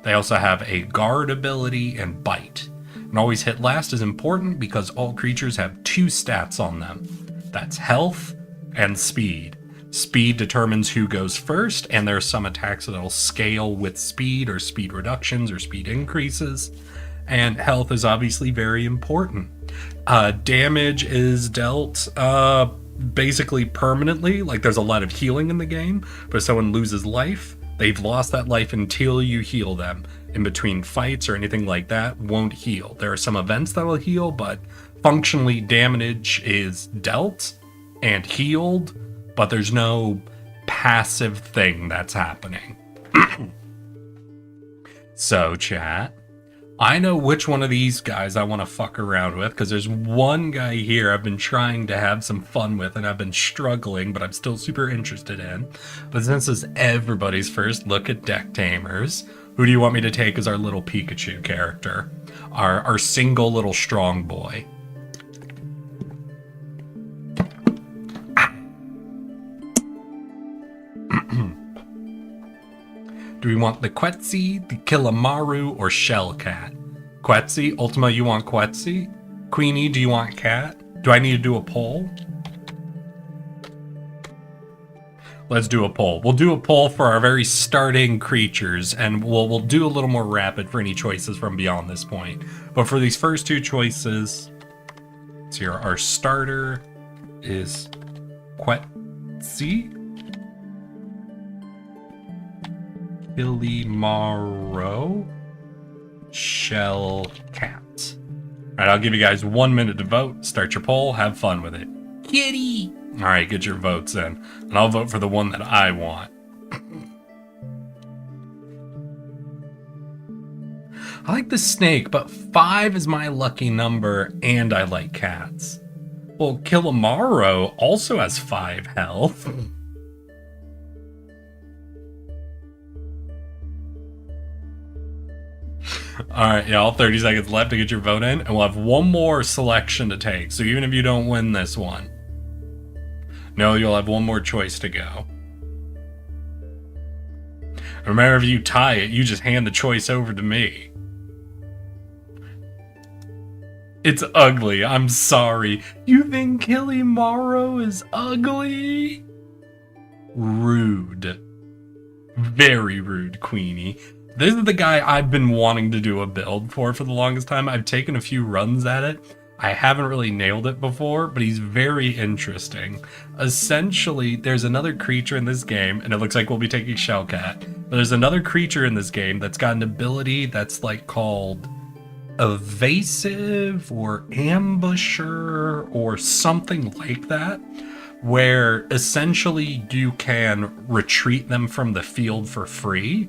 They also have a Guard ability and Bite. And always hit last is important because all creatures have 2 stats on them. That's health and speed. Speed determines who goes first, and there are some attacks that'll scale with speed, or speed reductions, or speed increases. And health is obviously very important. Damage is dealt basically permanently. Like, there's a lot of healing in the game, but if someone loses life, they've lost that life until you heal them. In between fights or anything like that, won't heal. There are some events that will heal, but functionally damage is dealt and healed, but there's no passive thing that's happening. So, chat, I know which one of these guys I want to fuck around with, because there's one guy here I've been trying to have some fun with, and I've been struggling, but I'm still super interested in. But since this is everybody's first look at Deck Tamers, who do you want me to take as our little Pikachu character? Our single little strong boy. Do we want the Quetzal, the Kilamaru, or Shellcat? Quetzal, Ultima, you want Quetzal? Queenie, do you want Cat? Do I need to do a poll? Let's do a poll. We'll do a poll for our very starting creatures, and we'll do a little more rapid for any choices from beyond this point. But for these first 2 choices, let's see, our starter is Quetzal. Kilamaru, Shellcat. Alright, I'll give you guys 1 minute to vote. Start your poll, have fun with it. Kitty! Alright, get your votes in. And I'll vote for the one that I want. I like the snake, but 5 is my lucky number, and I like cats. Well, Kilamaru also has 5 health. Alright, y'all, 30 seconds left to get your vote in, and we'll have 1 more selection to take. So even if you don't win this one, no, you'll have 1 more choice to go. Remember, if you tie it, you just hand the choice over to me. It's ugly. I'm sorry. You think Killimaro is ugly? Rude. Very rude, Queenie. This is the guy I've been wanting to do a build for the longest time. I've taken a few runs at it. I haven't really nailed it before, but he's very interesting. Essentially, there's another creature in this game, and it looks like we'll be taking Shellcat. But there's another creature in this game that's got an ability that's like called Evasive or Ambusher or something like that, where essentially you can retreat them from the field for free,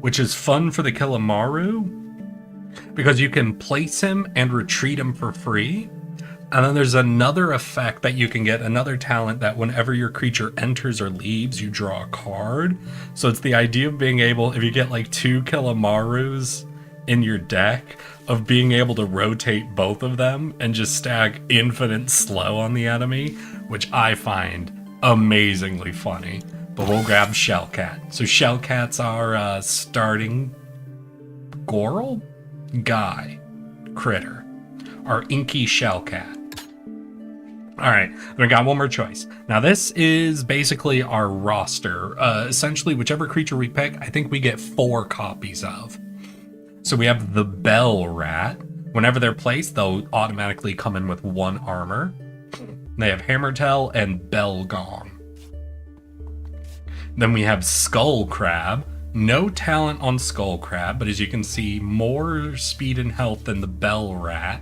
which is fun for the Killimaru, because you can place him and retreat him for free. And then there's another effect that you can get, another talent, that whenever your creature enters or leaves, you draw a card. So it's the idea of being able, if you get like 2 Killimarus in your deck, of being able to rotate both of them and just stack infinite slow on the enemy, which I find amazingly funny. But we'll grab Shellcat. So Shellcat's our starting Goral guy critter, our inky Shellcat. Alright, we got one more choice. Now this is basically our roster. Essentially, whichever creature we pick, I think we get 4 copies of. So we have the Bell Rat. Whenever they're placed, they'll automatically come in with 1 armor. They have Hammertail and Bell Gong. Then we have Skull Crab. No talent on Skull Crab, but as you can see, more speed and health than the Bell Rat.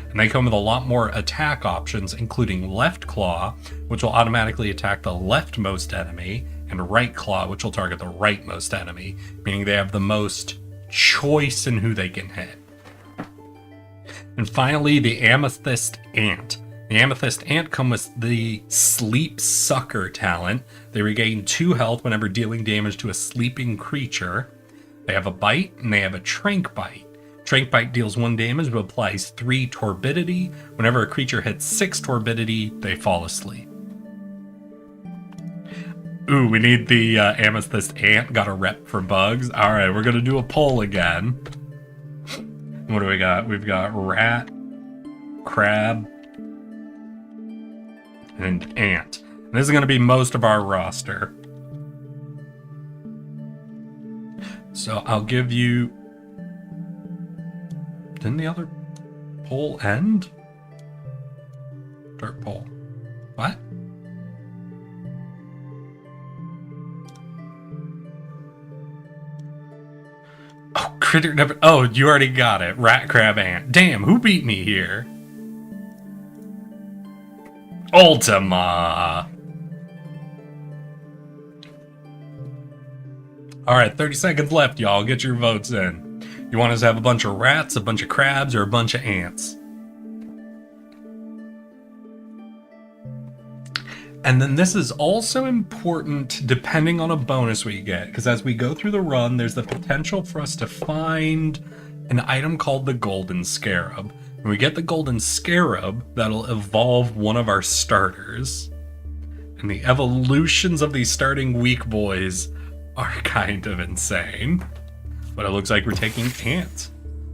And they come with a lot more attack options, including Left Claw, which will automatically attack the leftmost enemy, and Right Claw, which will target the rightmost enemy, meaning they have the most choice in who they can hit. And finally, the Amethyst Ant. The Amethyst Ant come with the Sleep Sucker talent. They regain 2 health whenever dealing damage to a sleeping creature. They have a bite, and they have a Trank Bite. Trank Bite deals 1 damage but applies 3 Torbidity. Whenever a creature hits 6 Torbidity, they fall asleep. Ooh, we need the Amethyst Ant. Got a rep for bugs. Alright, we're gonna do a poll again. What do we got? We've got Rat, Crab, and Ant. And this is gonna be most of our roster. So I'll give you... Didn't the other poll end? Start poll. What? Oh, critter never... Oh, you already got it. Rat, Crab, Ant. Damn, who beat me here? Ultima. Alright, 30 seconds left, y'all. Get your votes in. You want us to have a bunch of rats, a bunch of crabs, or a bunch of ants? And then this is also important depending on a bonus we get, because as we go through the run, there's the potential for us to find an item called the Golden Scarab. When we get the Golden Scarab, that'll evolve one of our starters. And the evolutions of these starting weak boys are kind of insane. But it looks like we're taking ants.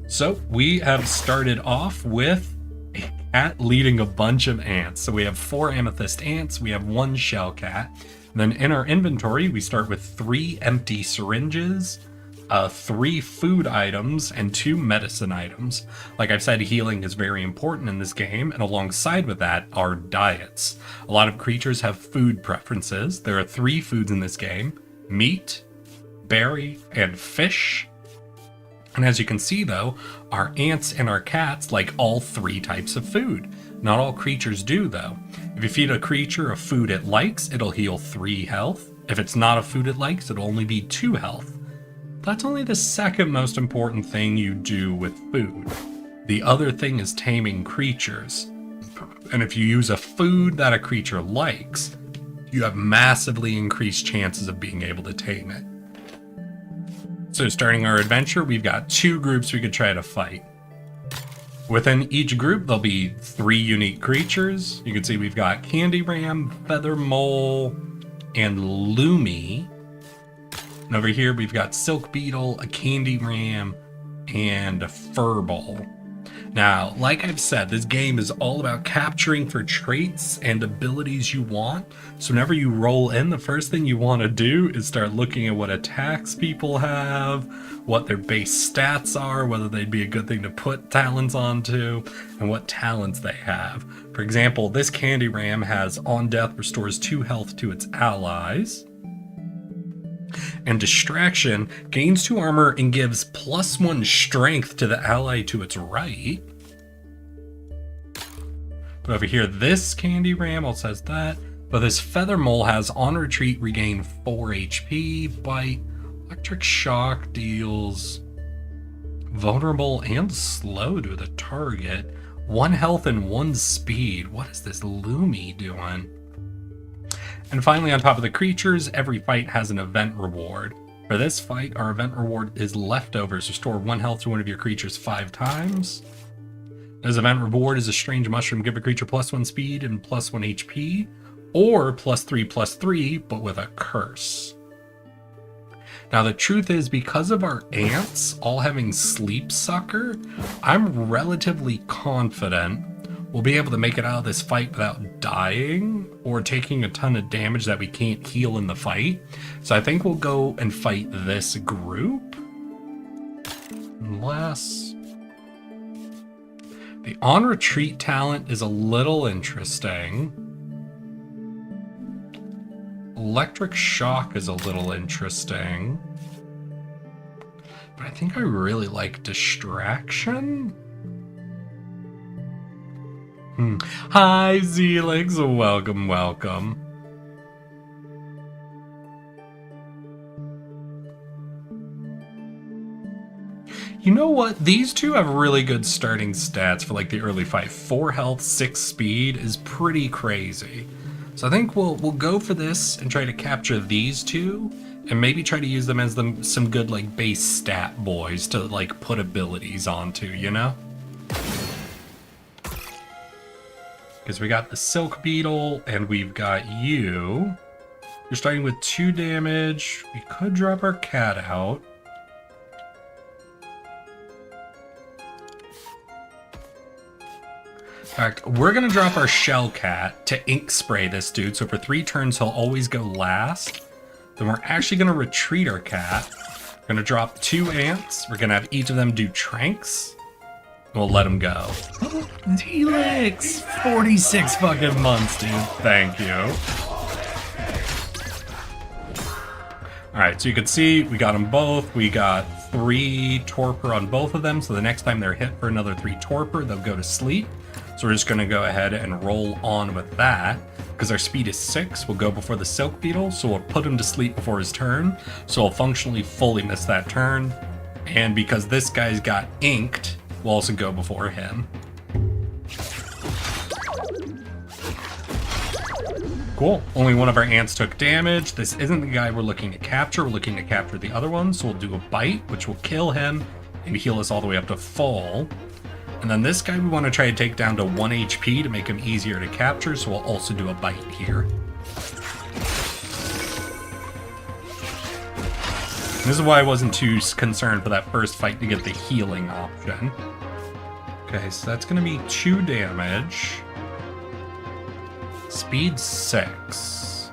So we have started off with a cat leading a bunch of ants. So we have 4 amethyst ants, we have 1 shell cat. And then in our inventory, we start with 3 empty syringes, 3 food items, and 2 medicine items. Like I've said, healing is very important in this game, and alongside with that are diets. A lot of creatures have food preferences. There are 3 foods in this game: meat, berry, and fish. And as you can see though, our ants and our cats like all 3 types of food. Not all creatures do though. If you feed a creature a food it likes, it'll heal 3 health. If it's not a food it likes, it'll only be 2 health. That's only the second most important thing you do with food. The other thing is taming creatures. And if you use a food that a creature likes, you have massively increased chances of being able to tame it. So starting our adventure, we've got 2 groups we could try to fight. Within each group, there'll be 3 unique creatures. You can see we've got Candy Ram, Feather Mole, and Loomy. And over here, we've got Silk Beetle, a Candy Ram, and a Furball. Now, like I've said, this game is all about capturing for traits and abilities you want. So whenever you roll in, the first thing you want to do is start looking at what attacks people have, what their base stats are, whether they'd be a good thing to put talents onto, and what talents they have. For example, this Candy Ram has on death restores 2 health to its allies. And Distraction gains 2 armor and gives +1 strength to the ally to its right. But over here, this Candy Ram also has that. But this Feather Mole has on retreat regain 4 HP, bite, electric shock deals vulnerable and slow to the target, 1 health and 1 speed. What is this Lumi doing? And finally, on top of the creatures, every fight has an event reward. For this fight, our event reward is leftovers. Restore 1 health to one of your creatures 5 times. This event reward is a strange mushroom. Give a creature +1 speed and +1 HP, or +3/+3, but with a curse. Now, the truth is, because of our ants all having Sleep Sucker, I'm relatively confident we'll be able to make it out of this fight without dying or taking a ton of damage that we can't heal in the fight. So I think we'll go and fight this group. Unless the on retreat talent is a little interesting. Electric shock is a little interesting. But I think I really like distraction. Hi, Zelix. Welcome, welcome. You know what? These two have really good starting stats for like the early fight. 4 health, 6 speed is pretty crazy. So I think we'll go for this and try to capture these two, and maybe try to use them as some good like base stat boys to like put abilities onto, you know? Because we got the Silk Beetle, and we've got you. You're starting with 2 damage. We could drop our cat out. In fact, we're going to drop our Shell Cat to ink spray this dude, so for 3 turns he'll always go last. Then we're actually going to retreat our cat. We're going to drop 2 ants. We're going to have each of them do tranks. We'll let him go. Helix! 46 fucking months, dude. Thank you. Alright, so you can see we got them both. We got 3 torpor on both of them, so the next time they're hit for another 3 torpor, they'll go to sleep. So we're just going to go ahead and roll on with that. Because our speed is 6, we'll go before the Silk Beetle, so we'll put him to sleep before his turn. So we'll functionally fully miss that turn. And because this guy's got inked, we'll also go before him. Cool. Only one of our ants took damage. This isn't the guy we're looking to capture. We're looking to capture the other one. So we'll do a bite, which will kill him and heal us all the way up to full. And then this guy we want to try to take down to 1 HP to make him easier to capture. So we'll also do a bite here. This is why I wasn't too concerned for that first fight to get the healing option. Okay, so that's going to be 2 damage. Speed 6.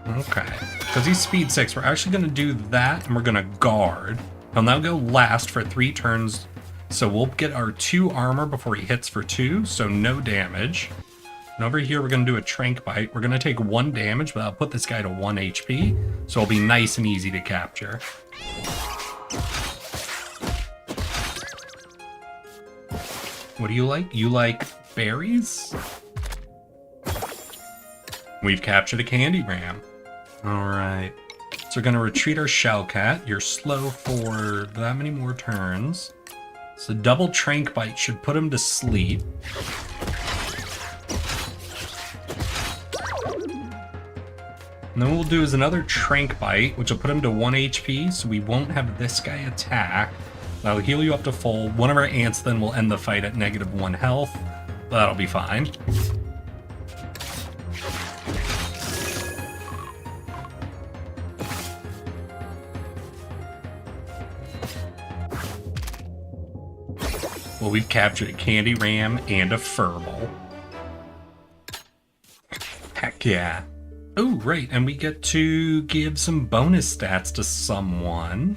Okay. Because he's speed 6, we're actually going to do that, and we're going to guard. He'll now go last for 3 turns, so we'll get our 2 armor before he hits for 2, so no damage. And over here, we're going to do a Trank Bite. We're going to take 1 damage, but I'll put this guy to 1 HP, so it'll be nice and easy to capture. What do you like? You like berries? We've captured a Candy Ram. All right. So we're going to retreat our Shell Cat. You're slow for that many more turns. So double Trank Bite should put him to sleep. And then what we'll do is another Trank Bite, which will put him to 1 HP, so we won't have this guy attack. That'll heal you up to full. One of our ants then will end the fight at -1 health. That'll be fine. Well, we've captured a Candy Ram and a Furball. Heck yeah. Oh, right, and we get to give some bonus stats to someone.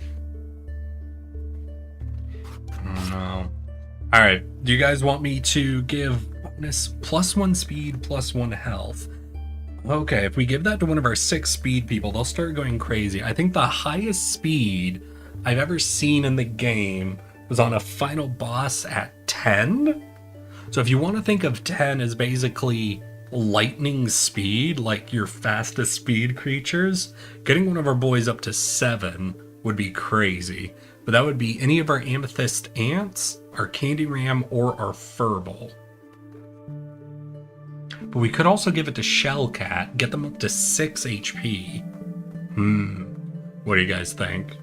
Oh, no. Alright, do you guys want me to give bonus +1 speed, +1 health? Okay, if we give that to one of our 6 speed people, they'll start going crazy. I think the highest speed I've ever seen in the game was on a final boss at 10. So if you want to think of 10 as basically lightning speed, like your fastest speed creatures, getting one of our boys up to 7 would be crazy. But that would be any of our amethyst ants, our candy ram, or our furball. But we could also give it to Shellcat, get them up to 6 HP. What do you guys think?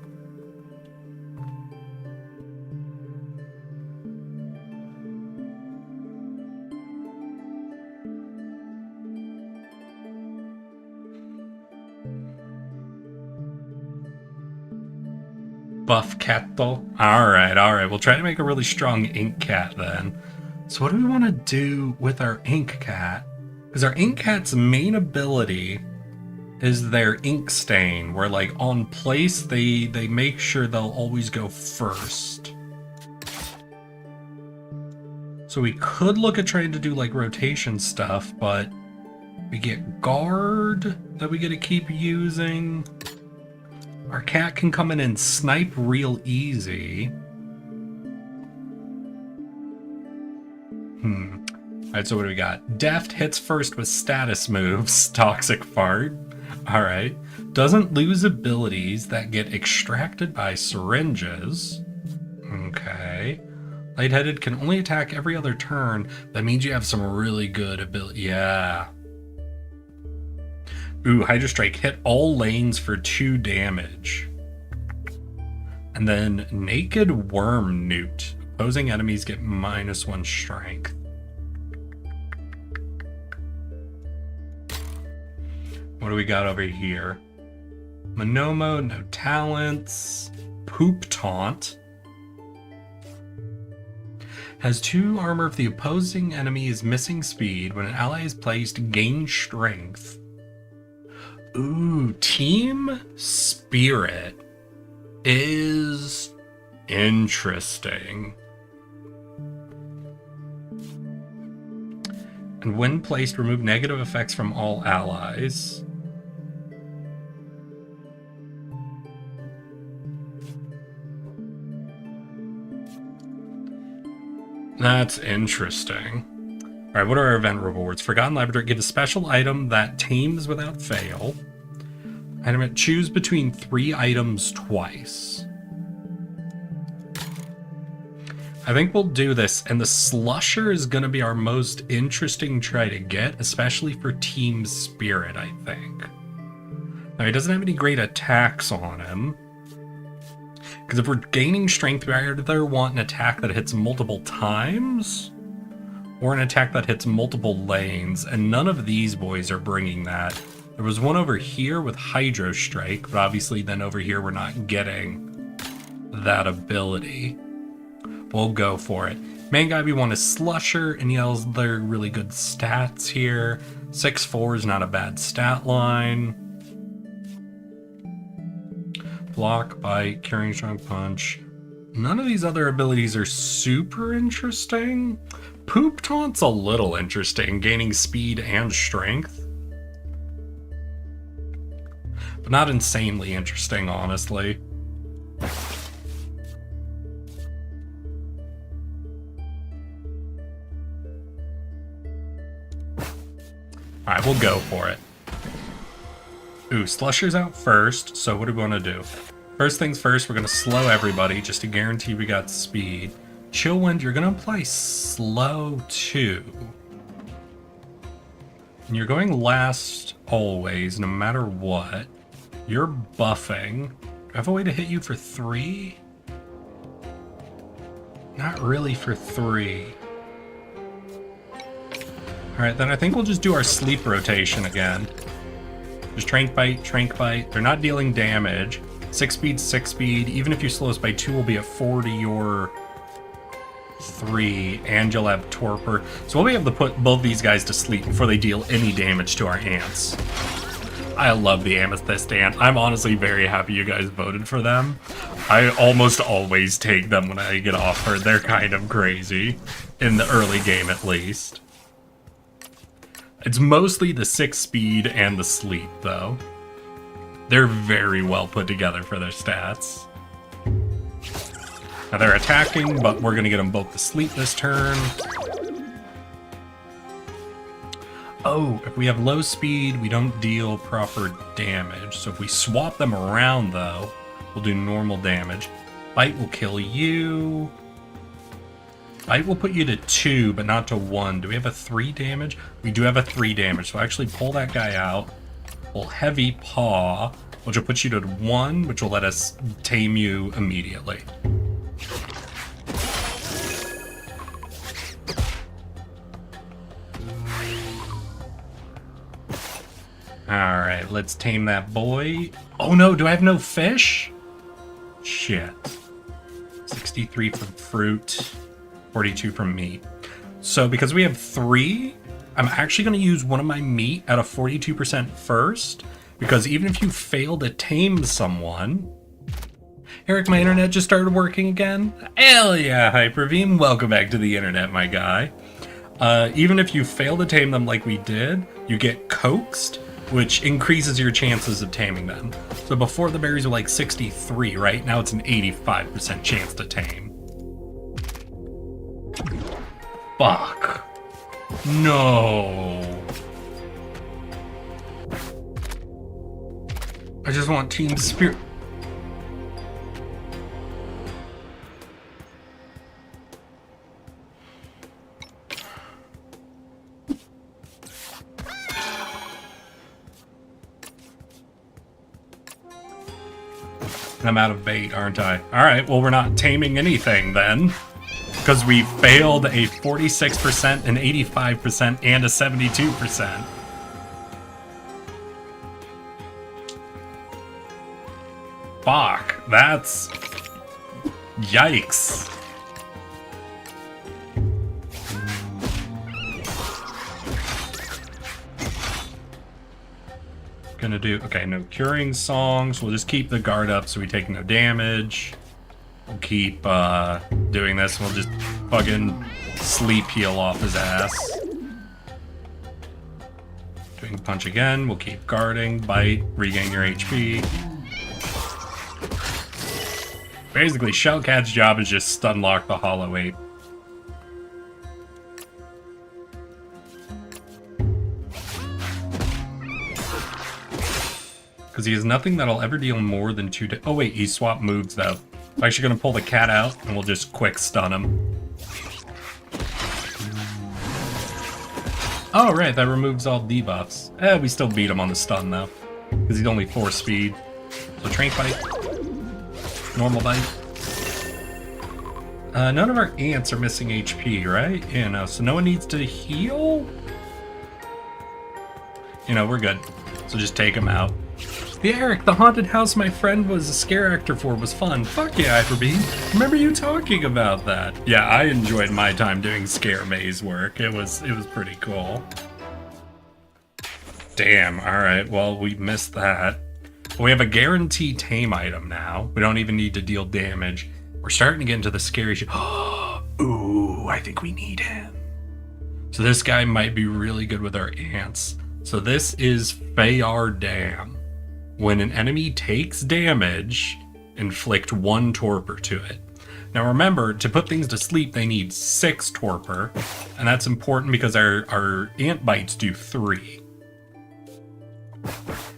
Buff Cattle. Alright. We'll try to make a really strong ink cat then. So what do we want to do with our ink cat? Because our ink cat's main ability is their ink stain, where like on place they make sure they'll always go first. So we could look at trying to do like rotation stuff, but we get guard that we get to keep using. Our cat can come in and snipe real easy. Alright, so what do we got? Deft hits first with status moves. Toxic Fart. Alright. Doesn't lose abilities that get extracted by syringes. Okay. Lightheaded can only attack every other turn. That means you have some really good ability. Yeah. Ooh, Hydra Strike hit all lanes for 2 damage. And then Naked Worm Newt. Opposing enemies get -1 strength. What do we got over here? Monomo, no talents. Poop Taunt. Has 2 armor if the opposing enemy is missing speed. When an ally is placed, gain strength. Ooh, Team Spirit is interesting. And when placed, remove negative effects from all allies. That's interesting. Alright, what are our event rewards? Forgotten Laboratory, give a special item that tames without fail. Item, choose between 3 items twice. I think we'll do this, and the Slusher is going to be our most interesting try to get, especially for Team Spirit, I think. Now, he doesn't have any great attacks on him. Because if we're gaining strength, we either want an attack that hits multiple times, or an attack that hits multiple lanes, and none of these boys are bringing that. There was one over here with Hydro Strike, but obviously then over here we're not getting that ability. We'll go for it. Main guy we want is Slusher, and he has other really good stats here. 6'4" is not a bad stat line. Block, bite, carrying strong punch. None of these other abilities are super interesting. Poop Taunt's a little interesting, gaining speed and strength. But not insanely interesting, honestly. Alright, we'll go for it. Ooh, Slusher's out first, so what do we want to do? First things first, we're going to slow everybody just to guarantee we got speed. Chillwind, you're going to apply slow 2. And you're going last always, no matter what. You're buffing. Do I have a way to hit you for 3? Not really for 3. Alright, then I think we'll just do our sleep rotation again. Just Trank Bite, Trank Bite. They're not dealing damage. 6 speed, 6 speed. Even if you slow us by 2, we'll be at 4 to your 3, and you'll have torpor. So we'll be able to put both these guys to sleep before they deal any damage to our ants. I love the Amethyst Ant. I'm honestly very happy you guys voted for them. I almost always take them when I get offered. They're kind of crazy, in the early game at least. It's mostly the 6 speed and the sleep, though. They're very well put together for their stats. Now they're attacking, but we're going to get them both to sleep this turn. Oh, if we have low speed, we don't deal proper damage. So if we swap them around, though, we'll do normal damage. Bite will kill you. Bite will put you to 2, but not to 1. Do we have a 3 damage? We do have a 3 damage, so actually pull that guy out. Pull Heavy Paw, which will put you to 1, which will let us tame you immediately. Alright, let's tame that boy. Oh no, do I have no fish? Shit. 63 from fruit, 42 from meat. So because we have 3, I'm actually going to use one of my meat at a 42% first, because even if you fail to tame someone... Eric, my internet just started working again? Hell yeah, Hyperbeam. Welcome back to the internet, my guy. Even if you fail to tame them like we did, you get coaxed, which increases your chances of taming them. So before the berries were like 63, right? Now it's an 85% chance to tame. Fuck. No. I just want Team Spirit. I'm out of bait, aren't I? Alright, well we're not taming anything then. Because we failed a 46%, an 85%, and a 72%. Fuck, that's... Yikes. Gonna do, okay, no curing songs. We'll just keep the guard up so we take no damage. We'll keep doing this. We'll just fucking sleep heal off his ass. Doing punch again. We'll keep guarding. Bite. Regain your HP. Basically, Shellcat's job is just stun lock the Hollow Ape. Because he has nothing that'll ever deal more than 2 oh wait, he swapped moves though. I'm actually going to pull the cat out and we'll just quick stun him. Oh right, that removes all debuffs. We still beat him on the stun though. Because he's only 4 speed. So Trank Bite. Normal Bite. None of our ants are missing HP, right? Yeah, no, so no one needs to heal? You know, we're good. So just take him out. Yeah, Eric, the haunted house my friend was a scare actor for was fun. Fuck yeah, Hyperbeam. Remember you talking about that? Yeah, I enjoyed my time doing scare maze work. It was pretty cool. Damn, alright, well, we missed that. We have a guaranteed tame item now. We don't even need to deal damage. We're starting to get into the scary shit. Ooh, I think we need him. So this guy might be really good with our ants. So this is Fayar Dam. When an enemy takes damage, inflict 1 torpor to it. Now remember, to put things to sleep, they need 6 torpor, and that's important because our ant bites do 3.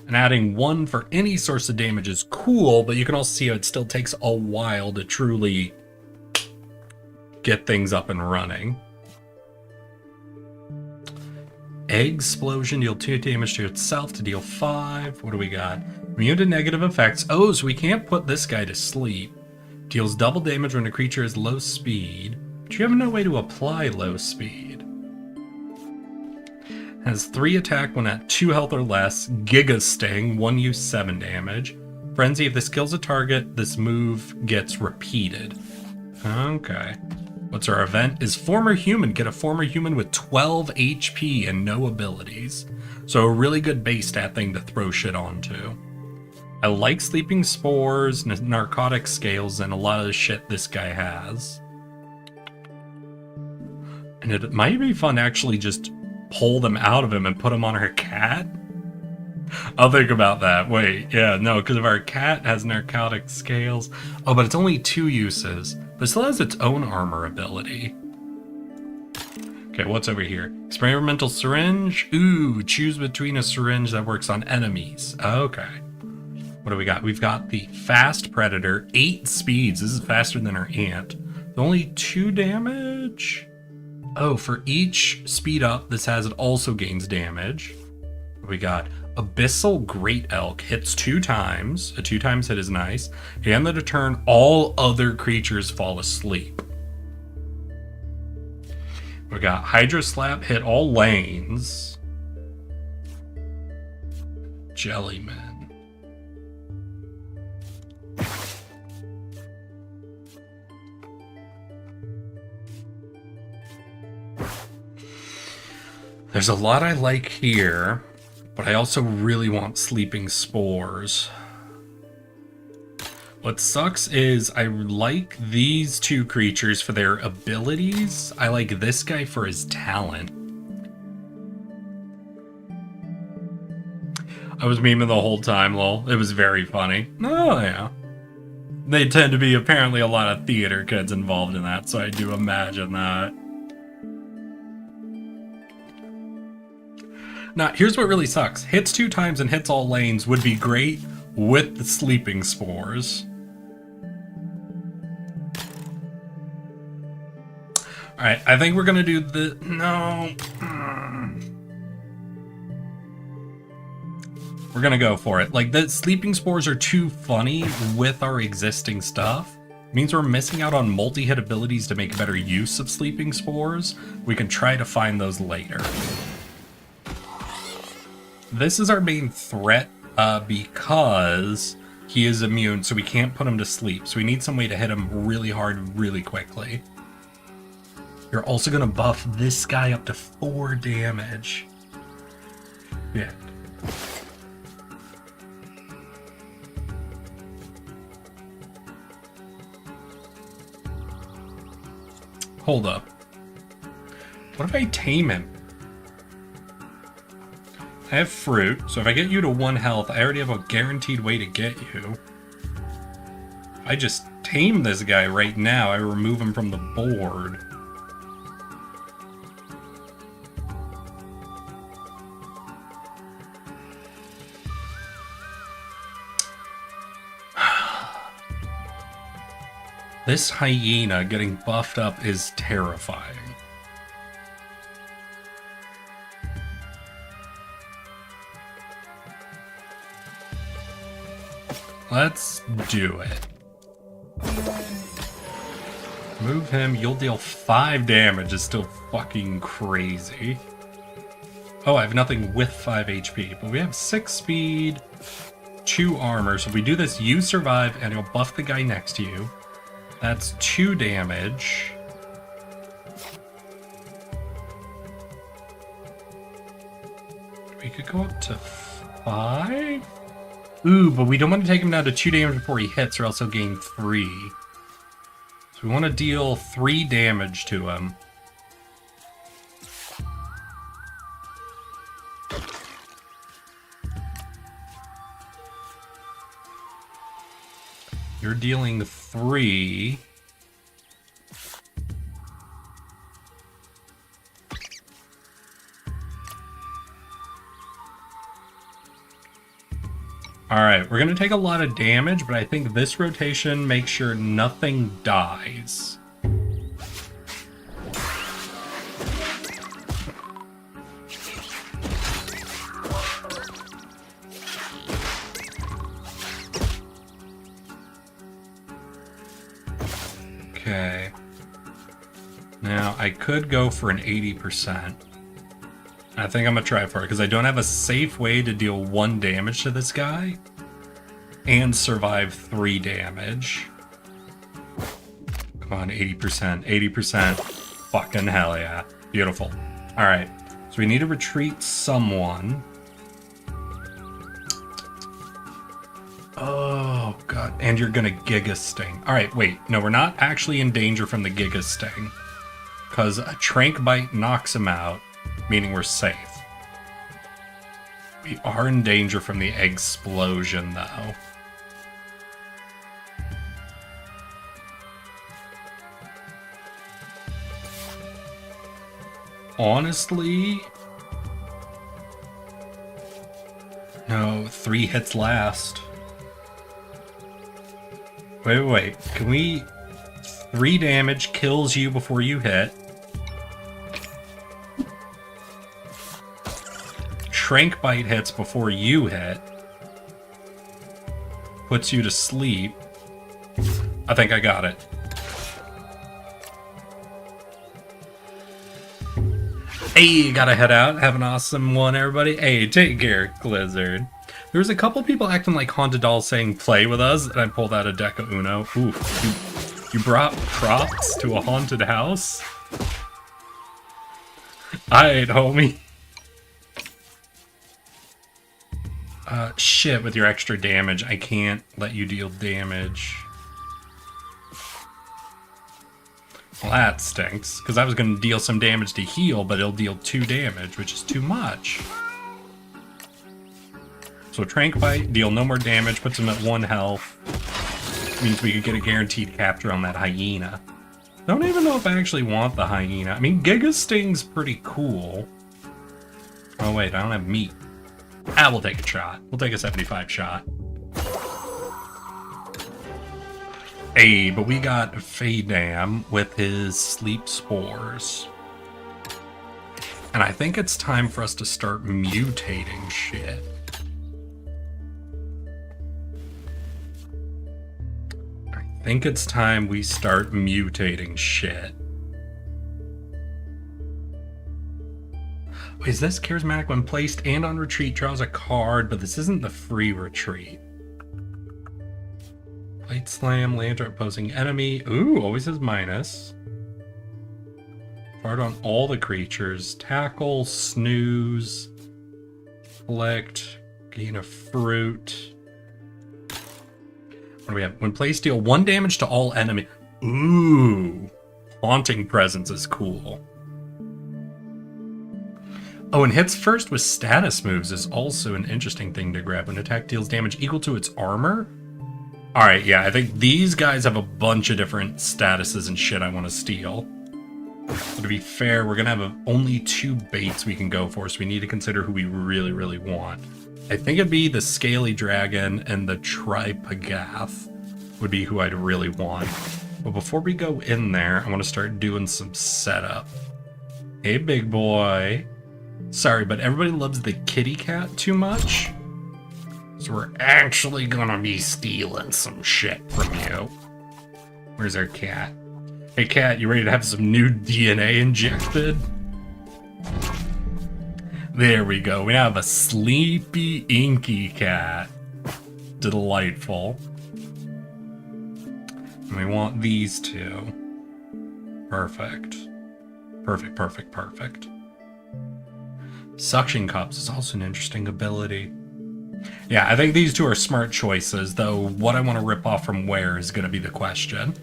And adding 1 for any source of damage is cool, but you can also see how it still takes a while to truly get things up and running. Explosion, deal 2 damage to itself to deal 5. What do we got? Immune to negative effects. Oh, so we can't put this guy to sleep. Deals double damage when a creature is low speed. But you have no way to apply low speed. Has 3 attack when at 2 health or less. Giga Sting, 1 use 7 damage. Frenzy, if this kills a target, this move gets repeated. Okay. What's our event? Is former human. Get a former human with 12 HP and no abilities. So a really good base stat thing to throw shit onto. I like sleeping spores, narcotic scales, and a lot of the shit this guy has. And it might be fun to actually just pull them out of him and put them on our cat. I'll think about that. Wait, yeah, no, because if our cat has narcotic scales... Oh, but it's only 2 uses. But it still has its own armor ability. Okay, what's over here? Experimental syringe. Ooh, choose between a syringe that works on enemies. Okay. What do we got? We've got the fast predator, 8 speeds. This is faster than our ant. Only 2 damage. Oh, for each speed up, this has it also gains damage. We got Abyssal Great Elk, hits 2 times. A 2 times hit is nice. And the turn, all other creatures fall asleep. We got Hydra Slap, hit all lanes. Jellyman. There's a lot I like here, but I also really want Sleeping Spores. What sucks is I like these 2 creatures for their abilities. I like this guy for his talent. I was memeing the whole time, lol. It was very funny. Oh, yeah. They tend to be apparently a lot of theater kids involved in that, so I do imagine that. Now, here's what really sucks. Hits 2 times and hits all lanes would be great with the Sleeping Spores. Alright, I think we're gonna do the... No. We're gonna go for it. Like, the Sleeping Spores are too funny with our existing stuff. It means we're missing out on multi-hit abilities to make better use of Sleeping Spores. We can try to find those later. This is our main threat because he is immune, so we can't put him to sleep. So we need some way to hit him really hard, really quickly. You're also going to buff this guy up to 4 damage. Yeah. Hold up. What if I tame him? I have fruit, so if I get you to 1 health, I already have a guaranteed way to get you. If I just tame this guy right now, I remove him from the board. This hyena getting buffed up is terrifying. Let's do it. Move him, you'll deal 5 damage, is still fucking crazy. Oh, I have nothing with 5 HP, but we have 6 speed, 2 armor. So if we do this, you survive and you'll buff the guy next to you. That's 2 damage. We could go up to 5? Ooh, but we don't want to take him down to 2 damage before he hits, or else he'll gain 3. So we want to deal 3 damage to him. You're dealing 3. Alright, we're going to take a lot of damage, but I think this rotation makes sure nothing dies. Okay. Now, I could go for an 80%. I think I'm gonna try for it, because I don't have a safe way to deal 1 damage to this guy and survive 3 damage. Come on, 80%. 80%. Fucking hell yeah. Beautiful. Alright. So we need to retreat someone. Oh, God. And you're gonna Giga Sting. Alright, wait. No, we're not actually in danger from the Giga Sting. Because a Trank Bite knocks him out, meaning we're safe. We are in danger from the Explosion, though. Honestly... No, 3 hits last. Wait. Can we... 3 damage kills you before you hit. Trank Bite hits before you hit. Puts you to sleep. I think I got it. Hey, gotta head out. Have an awesome one, everybody. Hey, take care, Blizzard. There was a couple people acting like Haunted Dolls saying play with us, and I pulled out a deck of Uno. Ooh, you brought props to a haunted house? Alright, homie. Shit, with your extra damage, I can't let you deal damage. Well, that stinks, because I was going to deal some damage to heal, but it'll deal 2 damage, which is too much. So Trank Bite, deal no more damage, puts him at 1 health. Means we could get a guaranteed capture on that hyena. Don't even know if I actually want the hyena. I mean, Giga Sting's pretty cool. Oh wait, I don't have meat. Ah, we'll take a shot. We'll take a 75 shot. Hey, but we got Faydam with his sleep spores. And I think it's time for us to start mutating shit. I think it's time we start mutating shit. Wait, is this charismatic when placed and on retreat draws a card, but this isn't the free retreat. Plate Slam, land opposing enemy. Ooh, always has minus. Fart on all the creatures. Tackle, snooze, collect, gain a fruit. What do we have? When placed, deal 1 damage to all enemy. Ooh, Haunting Presence is cool. Oh, and hits first with status moves is also an interesting thing to grab. When attack deals damage equal to its armor. Alright, yeah, I think these guys have a bunch of different statuses and shit I want to steal. But to be fair, we're going to have only 2 baits we can go for, so we need to consider who we really, really want. I think it'd be the Scaly Dragon and the Tripagath would be who I'd really want. But before we go in there, I want to start doing some setup. Hey, big boy. Sorry, but everybody loves the kitty cat too much. So we're actually gonna be stealing some shit from you. Where's our cat? Hey cat, you ready to have some new DNA injected? There we go. We have a sleepy, inky cat. Delightful. And we want these 2. Perfect. Perfect. Suction Cups is also an interesting ability. Yeah, I think these 2 are smart choices, though what I want to rip off from where is going to be the question.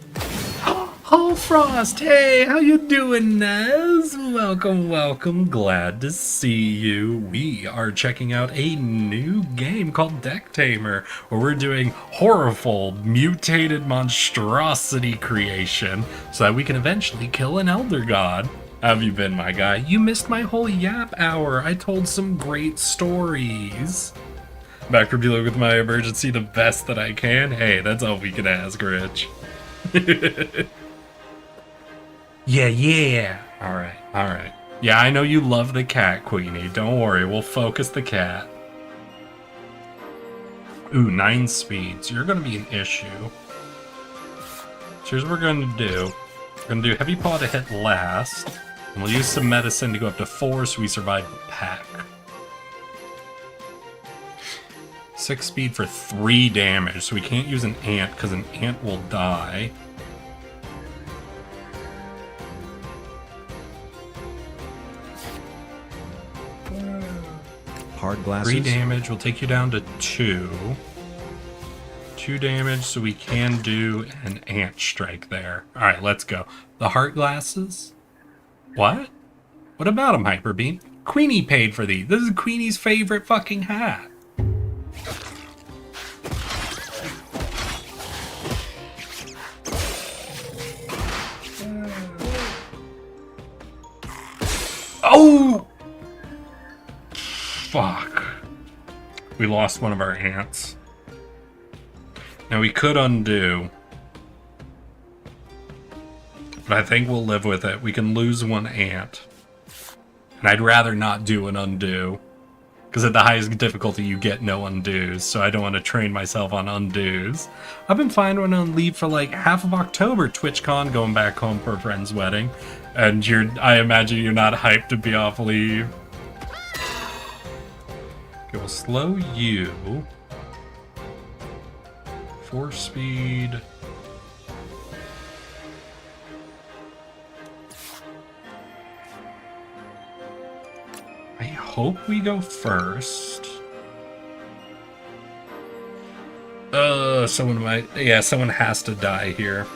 Oh, Frost! Hey, how you doing, Nez? Welcome. Glad to see you. We are checking out a new game called Deck-Tamer, where we're doing horrible, mutated monstrosity creation so that we can eventually kill an Elder God. How have you been, my guy? You missed my whole yap hour. I told some great stories. Back from dealing with my emergency the best that I can. Hey, that's all we can ask, Rich. Yeah. Alright. Yeah, I know you love the cat, Queenie. Don't worry, we'll focus the cat. Ooh, 9 speeds. You're gonna be an issue. So here's what we're gonna do. We're gonna do Heavy Paw to hit last. And we'll use some medicine to go up to 4 so we survive the pack. 6 speed for 3 damage, so we can't use an ant because an ant will die. hard glasses. 3 damage will take you down to 2. 2 damage, so we can do an ant strike there. Alright, let's go. The heart glasses? What? What about them, Hyperbeam? Queenie paid for these. This is Queenie's favorite fucking hat. Oh! Fuck. We lost one of our ants. Now we could undo. But I think we'll live with it. We can lose one ant. And I'd rather not do an undo. Because at the highest difficulty you get no undos. So I don't want to train myself on undos. I've been fine when on leave for like half of October. TwitchCon, going back home for a friend's wedding. And I imagine you're not hyped to be off leave. Okay, we'll slow you. 4 speed. I hope we go first. Someone has to die here.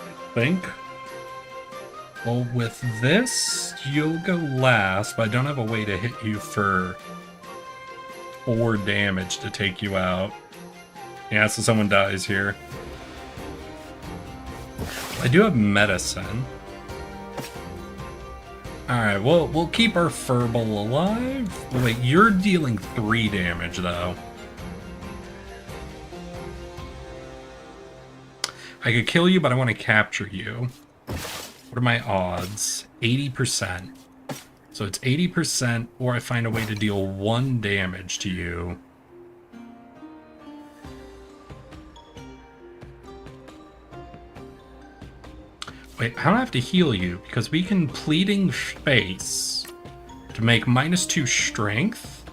I think. Well, with this, you'll go last, but I don't have a way to hit you for 4 damage to take you out. Yeah, so someone dies here. I do have medicine. Alright, we'll keep our furball alive. Wait, you're dealing 3 damage, though. I could kill you, but I want to capture you. What are my odds? 80%. So it's 80%, or I find a way to deal 1 damage to you. Wait, I don't have to heal you, because we can Pleading Face to make -2 strength,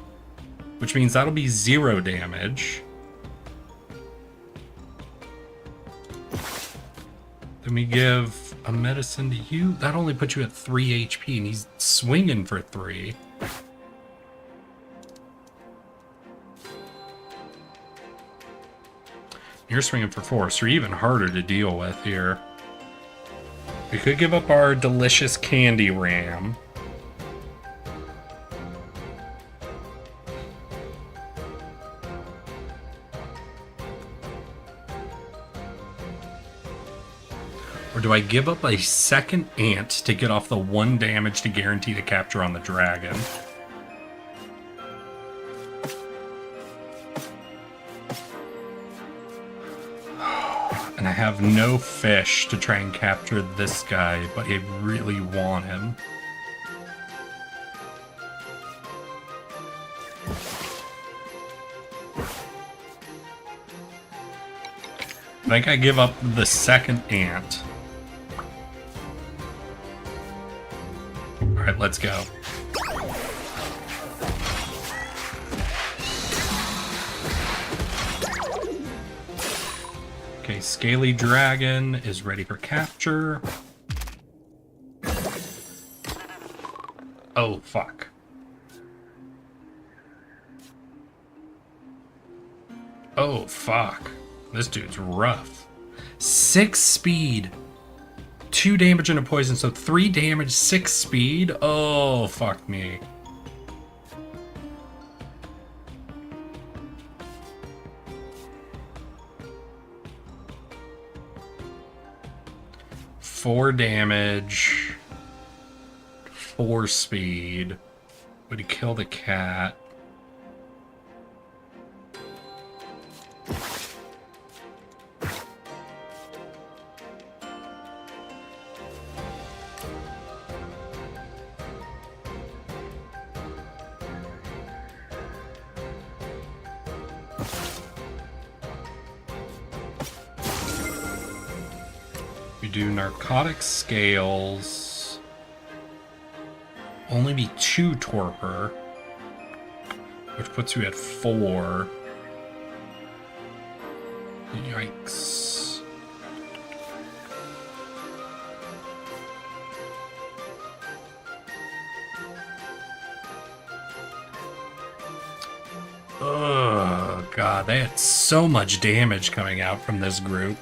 which means that'll be 0 damage. Then we give a medicine to you. That only puts you at 3 HP, and he's swinging for 3. You're swinging for 4, so you're even harder to deal with here. We could give up our delicious candy ram. Or do I give up a second ant to get off the 1 damage to guarantee the capture on the dragon? And I have no fish to try and capture this guy, but I really want him. I think I give up the second ant. Alright, let's go. Okay, Scaly Dragon is ready for capture. Oh, fuck. Oh, fuck. This dude's rough. 6 speed. 2 damage and a poison, so 3 damage, 6 speed? Oh, fuck me. Four damage, 4 speed. Would he kill the cat? We do narcotic scales. Only be 2 torpor, which puts you at 4. Yikes. God, they had so much damage coming out from this group.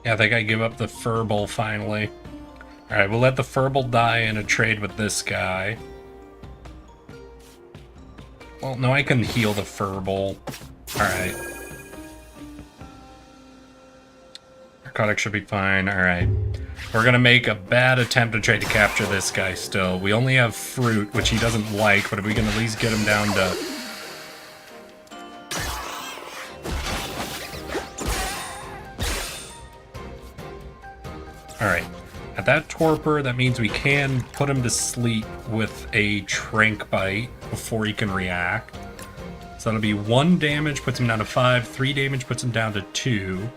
Yeah, I think I give up the Furble finally. Alright, we'll let the Furble die in a trade with this guy. Well, no, I can heal the Furble. Alright. Narcotic should be fine. Alright. We're gonna make a bad attempt to try to capture this guy still. We only have fruit, which he doesn't like, but if we can at least get him down to... Alright. At that torpor, that means we can put him to sleep with a Trank Bite before he can react. So that'll be 1 damage, puts him down to 5, 3 damage, puts him down to 2.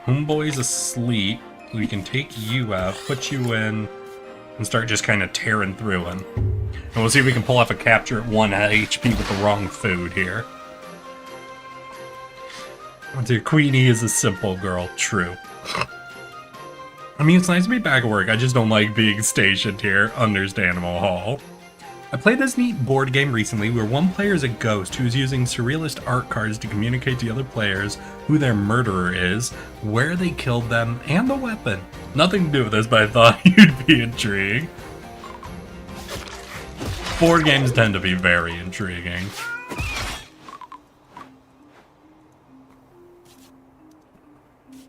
Homeboy's asleep. We can take you out, put you in, and start just kind of tearing through him. And we'll see if we can pull off a capture at 1 HP with the wrong food here. Dear Queenie is a simple girl, true. I mean, it's nice to be back at work, I just don't like being stationed here, understandable Hall. I played this neat board game recently where one player is a ghost who is using surrealist art cards to communicate to other players who their murderer is, where they killed them, and the weapon. Nothing to do with this, but I thought you'd be intrigued. Board games tend to be very intriguing.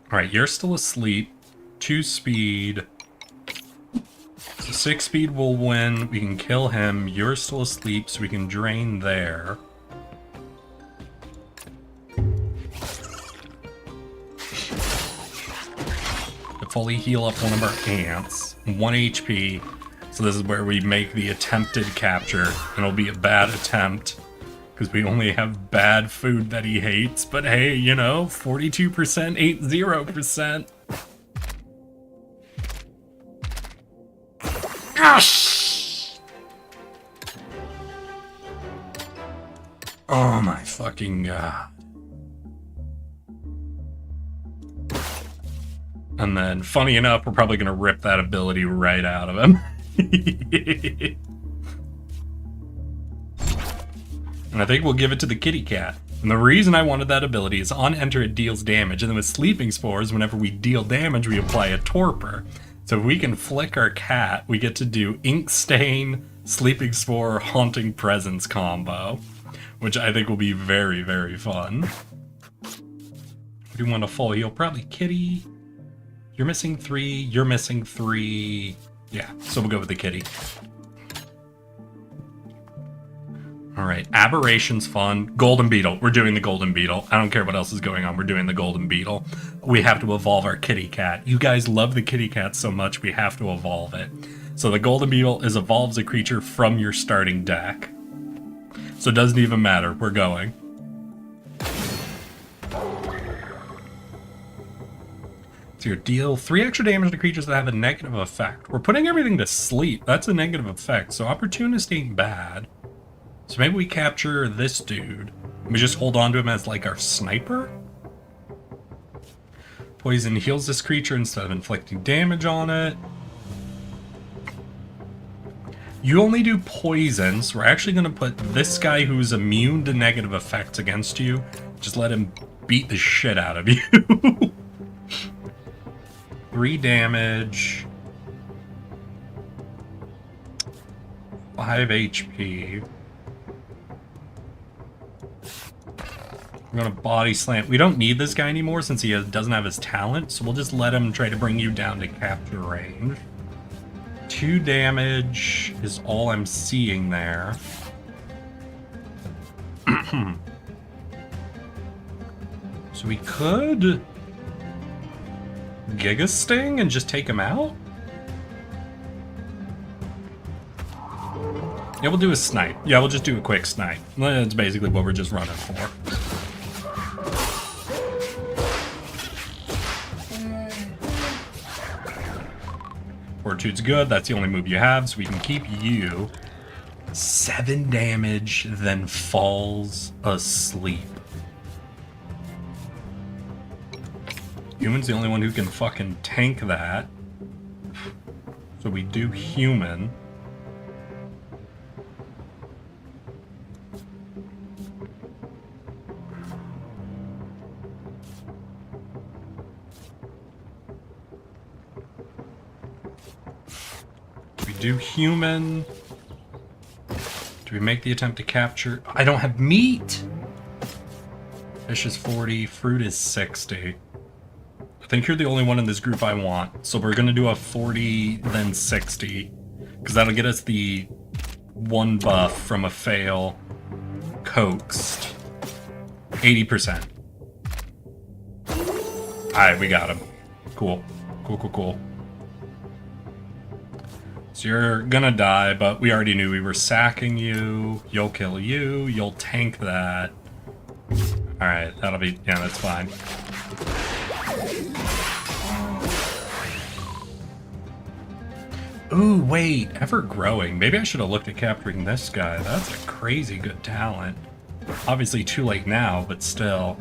Alright, you're still asleep. 2 speed. So 6 speed will win. We can kill him. You're still asleep, so we can drain there. To fully heal up one of our ants. 1 HP. So this is where we make the attempted capture. And it'll be a bad attempt. Because we only have bad food that he hates. But hey, you know, 42%, 80%. Oh my fucking god. And then, funny enough, we're probably gonna rip that ability right out of him. And I think we'll give it to the kitty cat. And the reason I wanted that ability is on enter it deals damage, and then with sleeping spores, whenever we deal damage, we apply a torpor. So if we can flick our cat, we get to do Ink Stain, Sleeping Spore, Haunting Presence combo, which I think will be very, very fun. If you want a full heal, probably Kitty. You're missing 3, you're missing 3. Yeah, so we'll go with the Kitty. Alright, Aberration's fun. Golden Beetle. We're doing the Golden Beetle. I don't care what else is going on. We're doing the Golden Beetle. We have to evolve our kitty cat. You guys love the kitty cat so much, we have to evolve it. So the Golden Beetle is evolves a creature from your starting deck. So it doesn't even matter. We're going. So you deal 3 extra damage to creatures that have a negative effect. We're putting everything to sleep. That's a negative effect. So Opportunist ain't bad. So maybe we capture this dude. We just hold on to him as like our sniper. Poison heals this creature instead of inflicting damage on it. You only do poison, so we're actually going to put this guy who's immune to negative effects against you. Just let him beat the shit out of you. 3 damage. 5 HP. We're gonna body slam. We don't need this guy anymore since he doesn't have his talent, so we'll just let him try to bring you down to capture range. 2 damage is all I'm seeing there. So we could Giga Sting and just take him out? Yeah, we'll do a snipe. Yeah, we'll just do a quick snipe. That's basically what we're just running for. Fortitude's good. That's the only move you have, so we can keep you. 7 damage, then falls asleep. Human's the only one who can fucking tank that. So we do human. We do human. Do we make the attempt to capture? I don't have meat! Fish is 40, fruit is 60. I think you're the only one in this group I want. So we're gonna do a 40, then 60. Because that'll get us the 1 buff from a fail coaxed. 80%. Alright, we got him. Cool. Cool. So you're gonna die, but we already knew we were sacking you. You'll kill you. You'll tank that. Alright, that'll be... yeah, that's fine. Ooh, wait. Ever-growing. Maybe I should have looked at capturing this guy. That's a crazy good talent. Obviously too late now, but still.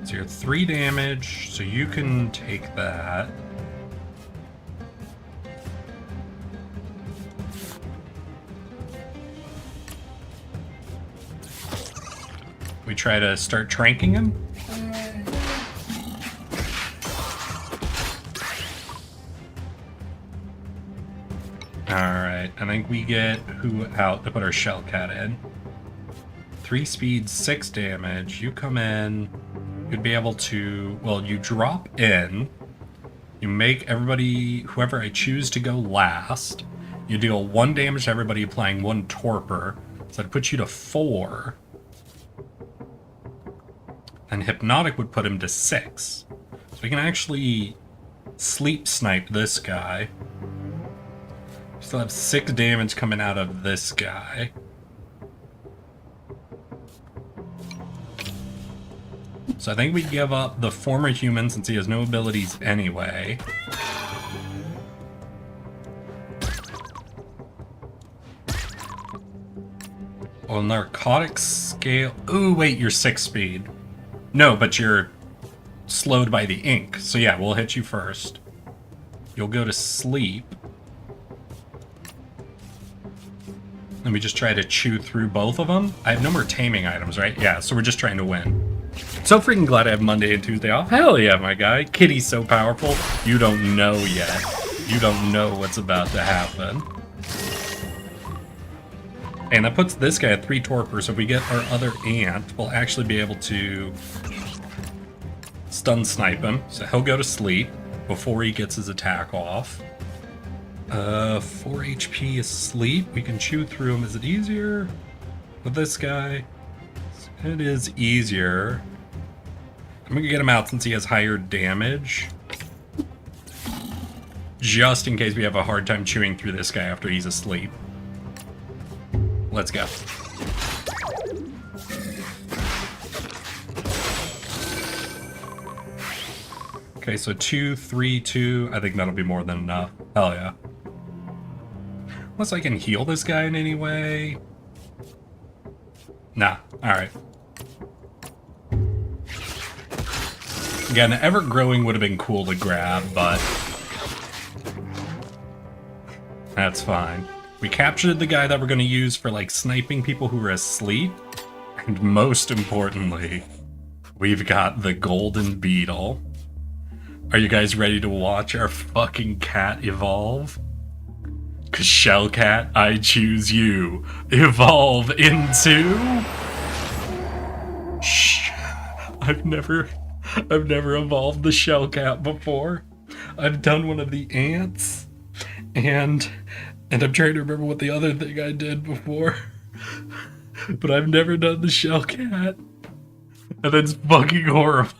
So you're 3 damage, so you can take that. We try to start tranking him? Alright, I think we get who out to put our shell cat in. 3 speed, 6 damage. You come in. You'd be able to, well, you drop in. You make everybody, whoever I choose to go last. You deal 1 damage to everybody applying 1 torpor. So that puts you to 4. And Hypnotic would put him to 6. So we can actually sleep snipe this guy. Still have 6 damage coming out of this guy. So I think we give up the former human since he has no abilities anyway. Well, narcotics scale... ooh, wait, you're 6 speed. No, but you're slowed by the ink. So yeah, we'll hit you first. You'll go to sleep. And we just try to chew through both of them. I have no more taming items, right? Yeah, so we're just trying to win. So freaking glad I have Monday and Tuesday off. Hell yeah, my guy. Kitty's so powerful. You don't know yet. You don't know what's about to happen. And that puts this guy at 3 torpor, so if we get our other ant, we'll actually be able to stun snipe him. So he'll go to sleep before he gets his attack off. 4 HP asleep. We can chew through him. Is it easier with this guy? It is easier. I'm gonna get him out since he has higher damage. Just in case we have a hard time chewing through this guy after he's asleep. Let's go. Okay, so 2, 3, 2. I think that'll be more than enough. Hell yeah. Unless I can heal this guy in any way. Nah, alright. Again, ever-growing would have been cool to grab, but that's fine. We captured the guy that we're going to use for, like, sniping people who are asleep. And most importantly, we've got the golden beetle. Are you guys ready to watch our fucking cat evolve? 'Cause Shellcat, I choose you. Evolve into... Shh. I've never evolved the Shellcat before. I've done one of the ants, and I'm trying to remember what the other thing I did before. But I've never done the Shellcat, and it's fucking horrible.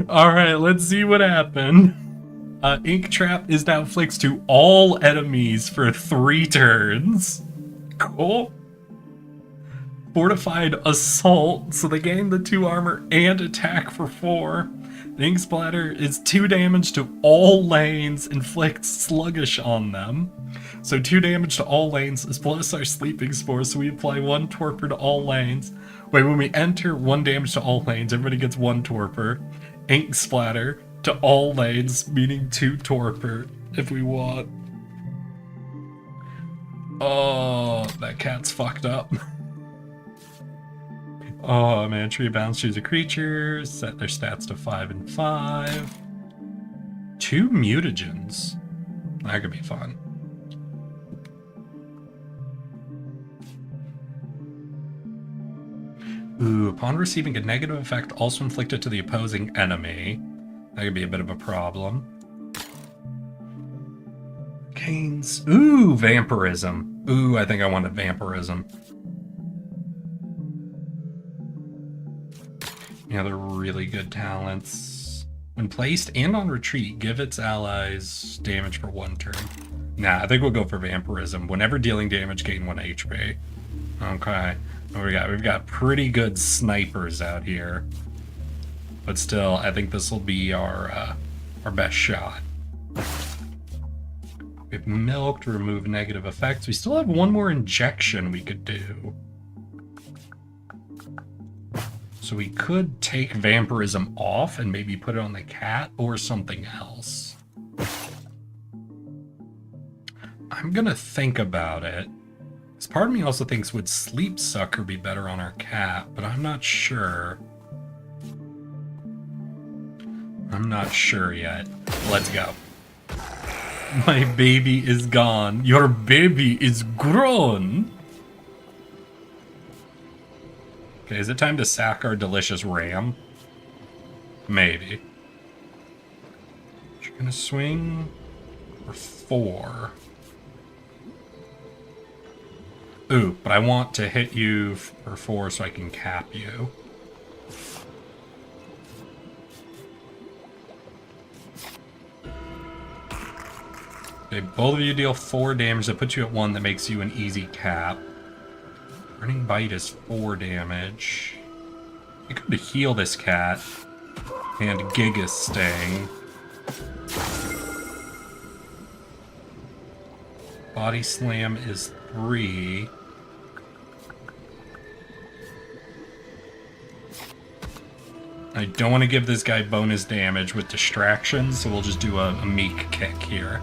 Alright, let's see what happened. Ink Trap is now flicks to all enemies for 3 turns. Cool. Fortified Assault, so they gain the 2 armor and attack for 4. The Ink Splatter is 2 damage to all lanes, inflicts Sluggish on them. So 2 damage to all lanes is plus our Sleeping Spore, so we apply 1 Torpor to all lanes. Wait, when we enter, 1 damage to all lanes, everybody gets 1 Torpor. Ink Splatter to all lanes, meaning 2 Torpor, if we want. Oh, that cat's fucked up. Oh man, Tree of Bounce, choose a creature, set their stats to 5 and 5. 2 mutagens. That could be fun. Ooh, upon receiving a negative effect also inflicted to the opposing enemy. That could be a bit of a problem. Canes. Ooh, Vampirism. Ooh, I think I wanted Vampirism. Yeah, they're really good talents. When placed and on retreat, give its allies damage for 1 turn. Nah, I think we'll go for Vampirism. Whenever dealing damage, gain 1 HP. Okay. What we got? We've got pretty good snipers out here. But still, I think this will be our best shot. We've milked, remove negative effects. We still have 1 more injection we could do. So we could take Vampirism off and maybe put it on the cat or something else. I'm gonna think about it. This part of me also thinks would Sleep Sucker be better on our cat, but I'm not sure. I'm not sure yet. Let's go. My baby is gone. Your baby is grown. Okay, is it time to sack our delicious ram? Maybe. You're gonna swing for 4. Ooh, but I want to hit you for 4 so I can cap you. Okay, both of you deal 4 damage. That puts you at 1. That makes you an easy cap. Burning Bite is 4 damage. I could heal this cat. And Giga Sting. Body Slam is 3. I don't want to give this guy bonus damage with distractions, so we'll just do a meek kick here.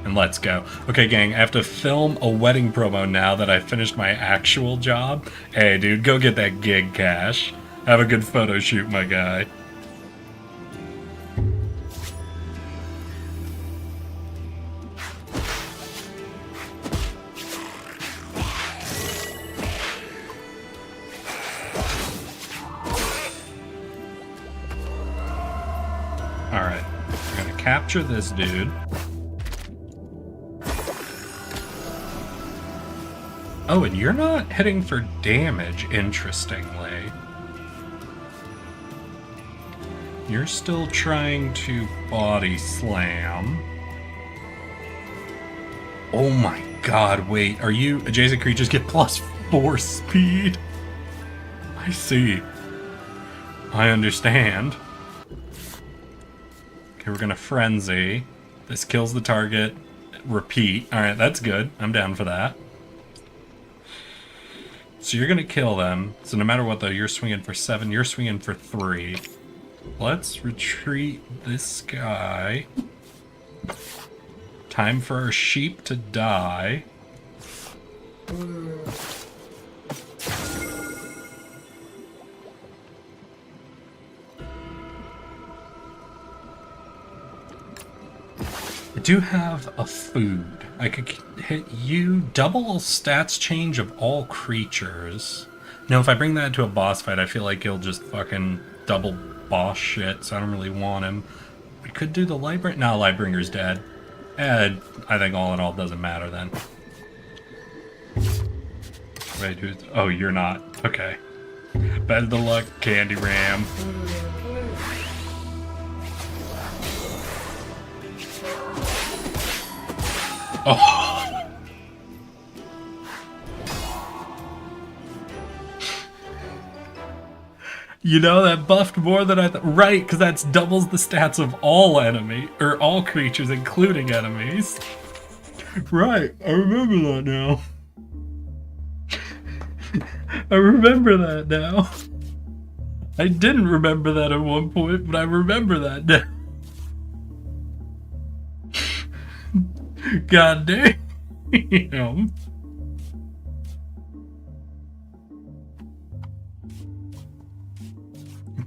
And let's go. Okay, gang, I have to film a wedding promo now that I finished my actual job. Hey, dude, go get that gig cash. Have a good photo shoot, my guy. Alright, we're gonna capture this dude. Oh, and you're not hitting for damage, interestingly. You're still trying to body slam. Oh my god, wait, are you... Adjacent creatures get +4 speed? I see. I understand. Okay, we're gonna Frenzy. This kills the target. Repeat. Alright, that's good. I'm down for that. So you're gonna kill them. So no matter what though, you're swinging for 7, you're swinging for 3. Let's retreat this guy. Time for our sheep to die. I do have a food. I could hit you. Double stats change of all creatures. No, if I bring that to a boss fight, I feel like he'll just fucking double boss shit, so I don't really want him. We could do the Lightbringer. No, Lightbringer's dead. I think all in all, it doesn't matter then. Wait, who's... Oh, you're not. Okay. Best of luck, Candy Ram. Oh. You know, that buffed more than I thought. Right, because that's doubles the stats of all enemy, or all creatures, including enemies. Right, I remember that now. I remember that now. I didn't remember that at one point, but I remember that now. God damn.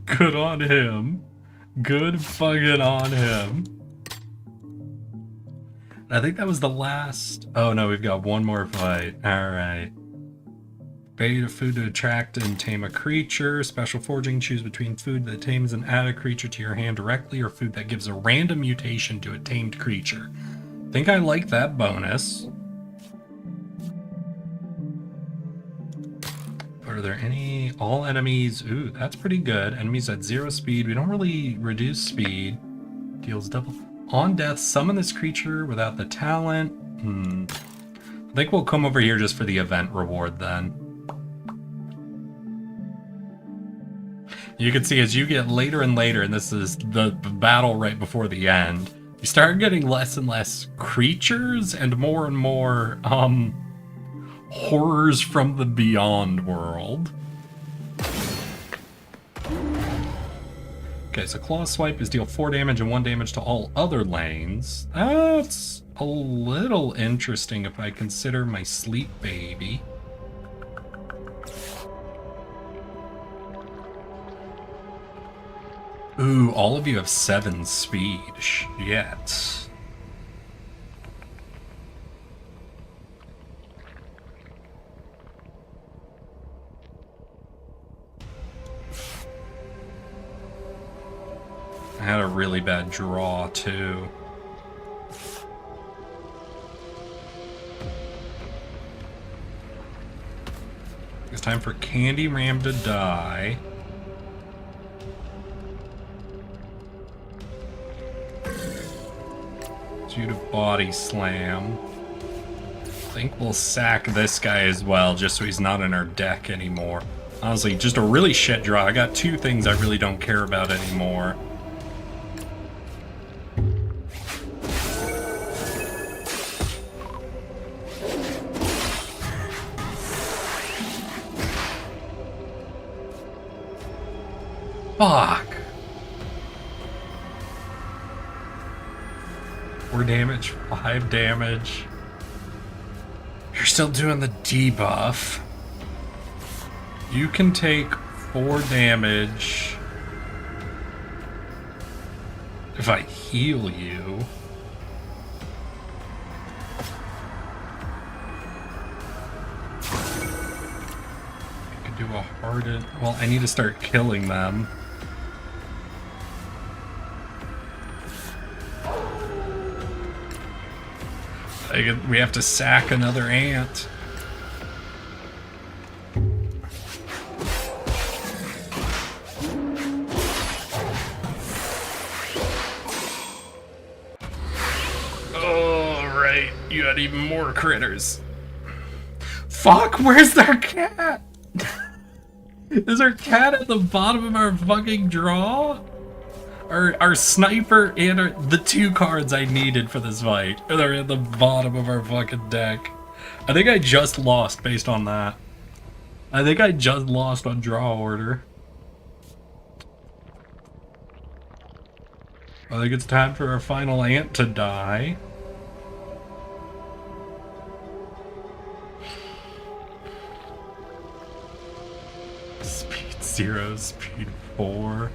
Good on him. Good fucking on him. I think that was the last... Oh no, we've got one more fight. Alright. Bait a food to attract and tame a creature. Special foraging. Choose between food that tames and add a creature to your hand directly or food that gives a random mutation to a tamed creature. I think I like that bonus. Are there any... All enemies... Ooh, that's pretty good. Enemies at 0 speed. We don't really reduce speed. Deals double... On death, summon this creature without the talent. I think we'll come over here just for the event reward then. You can see as you get later and later, and this is the battle right before the end, you start getting less and less creatures and more horrors from the beyond world. Okay, so Claw Swipe is deal 4 damage and 1 damage to all other lanes. That's a little interesting if I consider my Sleep Baby. Ooh, all of you have 7 speed. Shit. I had a really bad draw, too. It's time for Candy Ram to die. Due to Body Slam. I think we'll sack this guy as well, just so he's not in our deck anymore. Honestly, just a really shit draw. I got 2 things I really don't care about anymore. Fuck! 4 damage, 5 damage. You're still doing the debuff. You can take 4 damage if I heal you. I could do a hardened... Well, I need to start killing them. We have to sack another ant. Oh, right. You had even more critters. Fuck, where's their cat? Is our cat at the bottom of our fucking draw? Our sniper and the 2 cards I needed for this fight are at the bottom of our fucking deck. I think I just lost based on that. I think I just lost on draw order. I think it's time for our final ant to die. Speed 0, speed 4.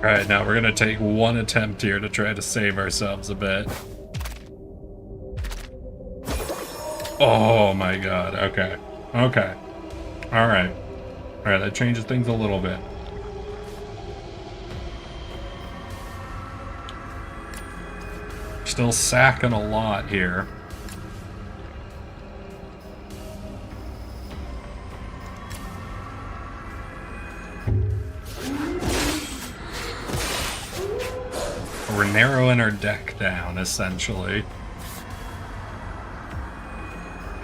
Alright, now we're gonna take 1 attempt here to try to save ourselves a bit. Oh my god. Okay. Okay. Alright. Alright, that changes things a little bit. Still sacking a lot here. We're narrowing our deck down, essentially.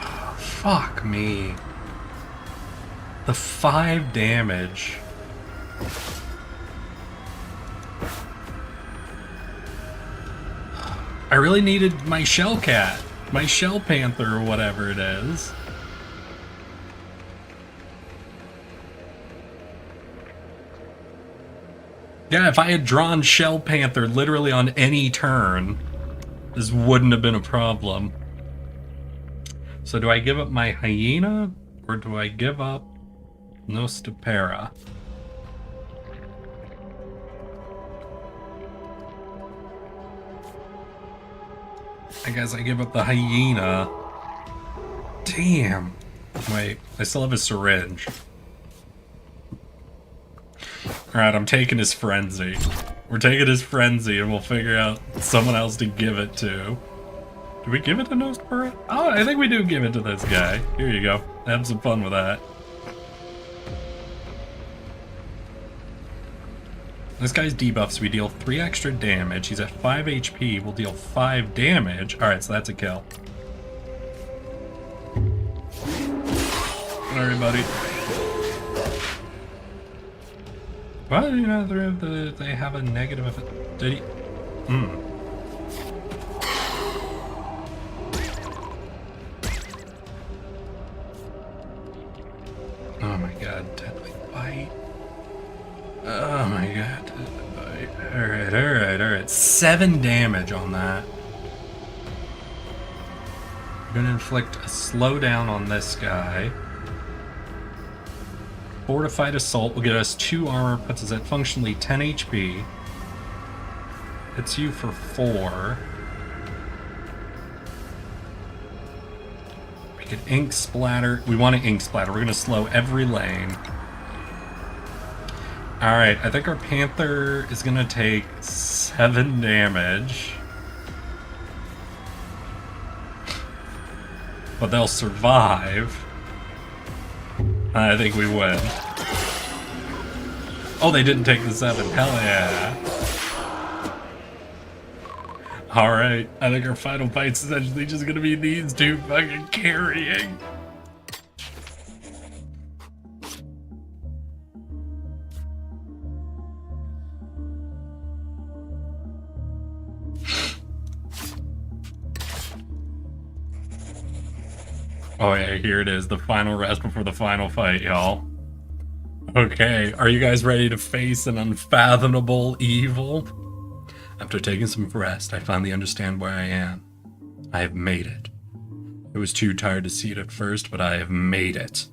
Oh, fuck me. The 5 damage. I really needed my Shell Cat. My Shell Panther or whatever it is. Yeah, if I had drawn Shell Panther literally on any turn, this wouldn't have been a problem. So do I give up my Hyena, or do I give up Nostopera? I guess I give up the Hyena. Damn. Wait, I still have a syringe. Alright, I'm taking his Frenzy. We're taking his Frenzy and we'll figure out someone else to give it to. Do we give it to Nostopera? Oh, I think we do give it to this guy. Here you go. Have some fun with that. This guy's debuffs, we deal 3 extra damage. He's at 5 HP. We'll deal 5 damage. Alright, so that's a kill. Alright, buddy. Well, you know, they have a negative effect. Did he? Oh my god, deadly bite. Oh my god, deadly bite. Alright, alright, alright. 7 damage on that. We're gonna inflict a slowdown on this guy. Fortified Assault will get us 2 armor, puts us at functionally 10 HP. Hits you for 4. We could Ink Splatter. We want to Ink Splatter. We're going to slow every lane. Alright, I think our Panther is going to take 7 damage. But they'll survive. I think we win. Oh, they didn't take the 7. Hell yeah. Alright, I think our final fight's essentially just gonna be these two fucking carrying. Oh yeah, here it is, the final rest before the final fight, y'all. Okay, are you guys ready to face an unfathomable evil? After taking some rest, I finally understand where I am. I have made it. I was too tired to see it at first, but I have made it.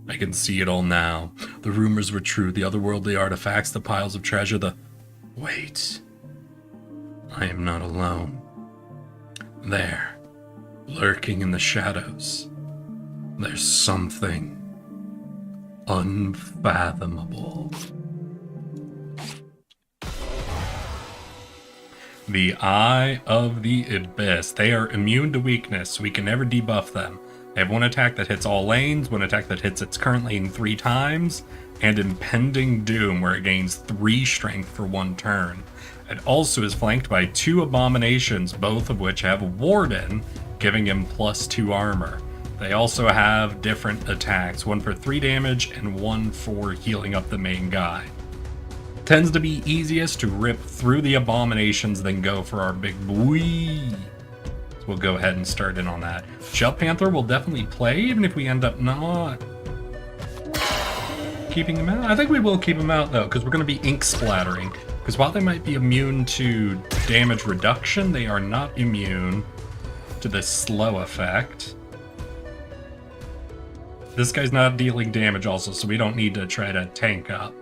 I can see it all now. The rumors were true, the otherworldly artifacts, the piles of treasure, the... Wait. I am not alone. There, lurking in the shadows. There's something unfathomable. The Eye of the Abyss. They are immune to weakness, so we can never debuff them. They have 1 attack that hits all lanes, 1 attack that hits its current lane 3 times, and Impending Doom, where it gains 3 strength for 1 turn. It also is flanked by 2 abominations, both of which have Warden, giving him +2 armor. They also have different attacks, 1 for 3 damage and 1 for healing up the main guy. Tends to be easiest to rip through the abominations than go for our big boy. So we'll go ahead and start in on that. Shell Panther will definitely play, even if we end up not keeping him out. I think we will keep him out though, because we're going to be ink splattering. Because while they might be immune to damage reduction, they are not immune to the slow effect. This guy's not dealing damage also, so we don't need to try to tank up.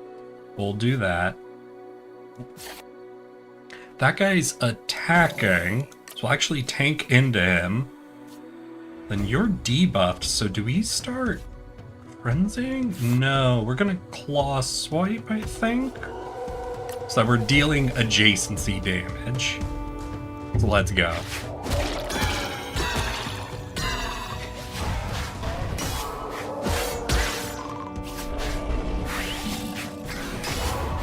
We'll do that. That guy's attacking, so we'll actually tank into him. Then you're debuffed, so do we start frenzying? No, we're gonna claw swipe, I think. So that we're dealing adjacency damage. So let's go.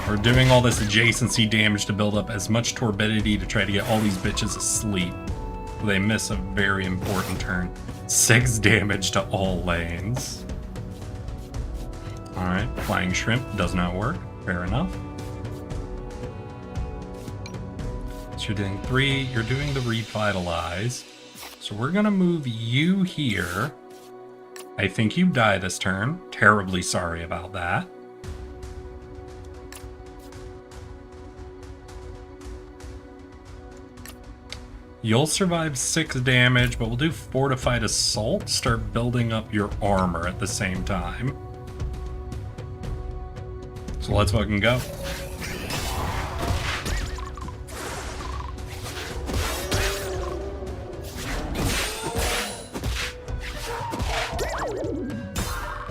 We're doing all this adjacency damage to build up as much turbidity to try to get all these bitches asleep. They miss a very important turn. 6 damage to all lanes. Alright, Flying Shrimp does not work. Fair enough. So you're doing 3, you're doing the Revitalize. So we're gonna move you here. I think you die this turn. Terribly sorry about that. You'll survive 6 damage, but we'll do Fortified Assault. Start building up your armor at the same time. So let's fucking go.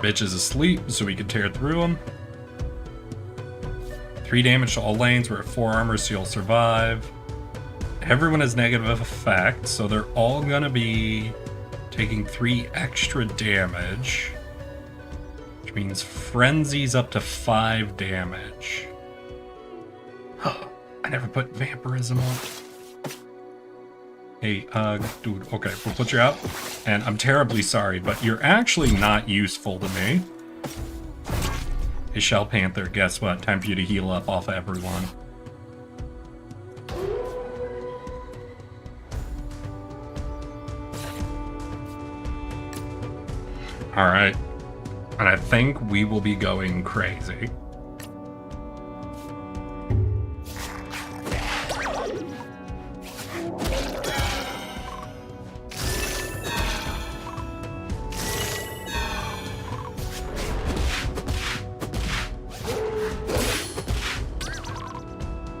Bitch is asleep, so we can tear through him. 3 damage to all lanes. We're at 4 armor, so you'll survive. Everyone has negative effect, so they're all gonna be taking 3 extra damage, which means Frenzy's up to 5 damage. I never put Vampirism on. Hey, dude, okay, we'll put you out, and I'm terribly sorry, but you're actually not useful to me. Hey, Shell Panther, guess what? Time for you to heal up off everyone. Alright, and I think we will be going crazy.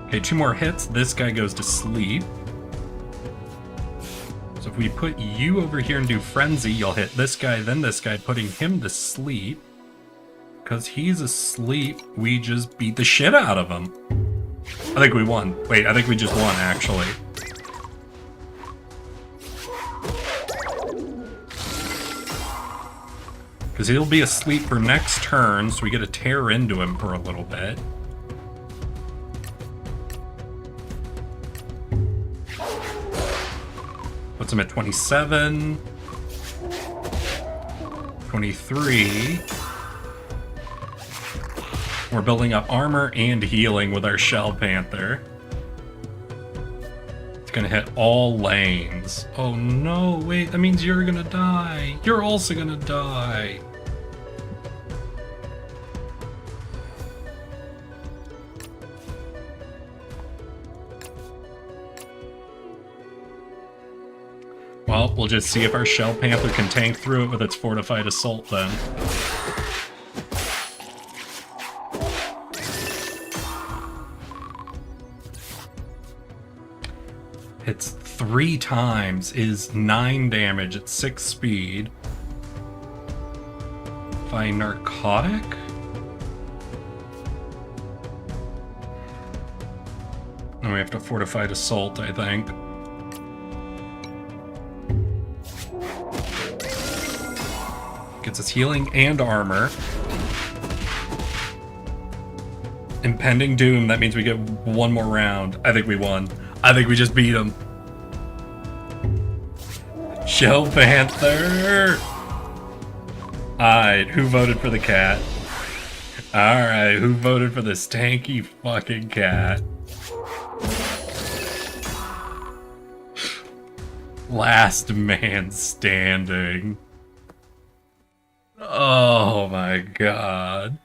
Okay, 2 more hits, this guy goes to sleep. So if we put you over here and do Frenzy, you'll hit this guy, then this guy, putting him to sleep. Because he's asleep, we just beat the shit out of him. I think we won. Wait, I think we just won, actually. Because he'll be asleep for next turn, so we get to tear into him for a little bit. Puts him at 27, 23. We're building up armor and healing with our Shell Panther. It's gonna hit all lanes. Oh no, wait, that means you're gonna die. You're also gonna die. Well, we'll just see if our Shell Panther can tank through it with its Fortified Assault then. Hits 3 times, is 9 damage at 6 speed. By Narcotic? And we have to Fortified Assault, I think. Gets us healing and armor. Impending Doom, that means we get 1 more round. I think we won. I think we just beat him. Shell Panther! Alright, who voted for the cat? Alright, who voted for this tanky fucking cat? Last man standing. Oh my god.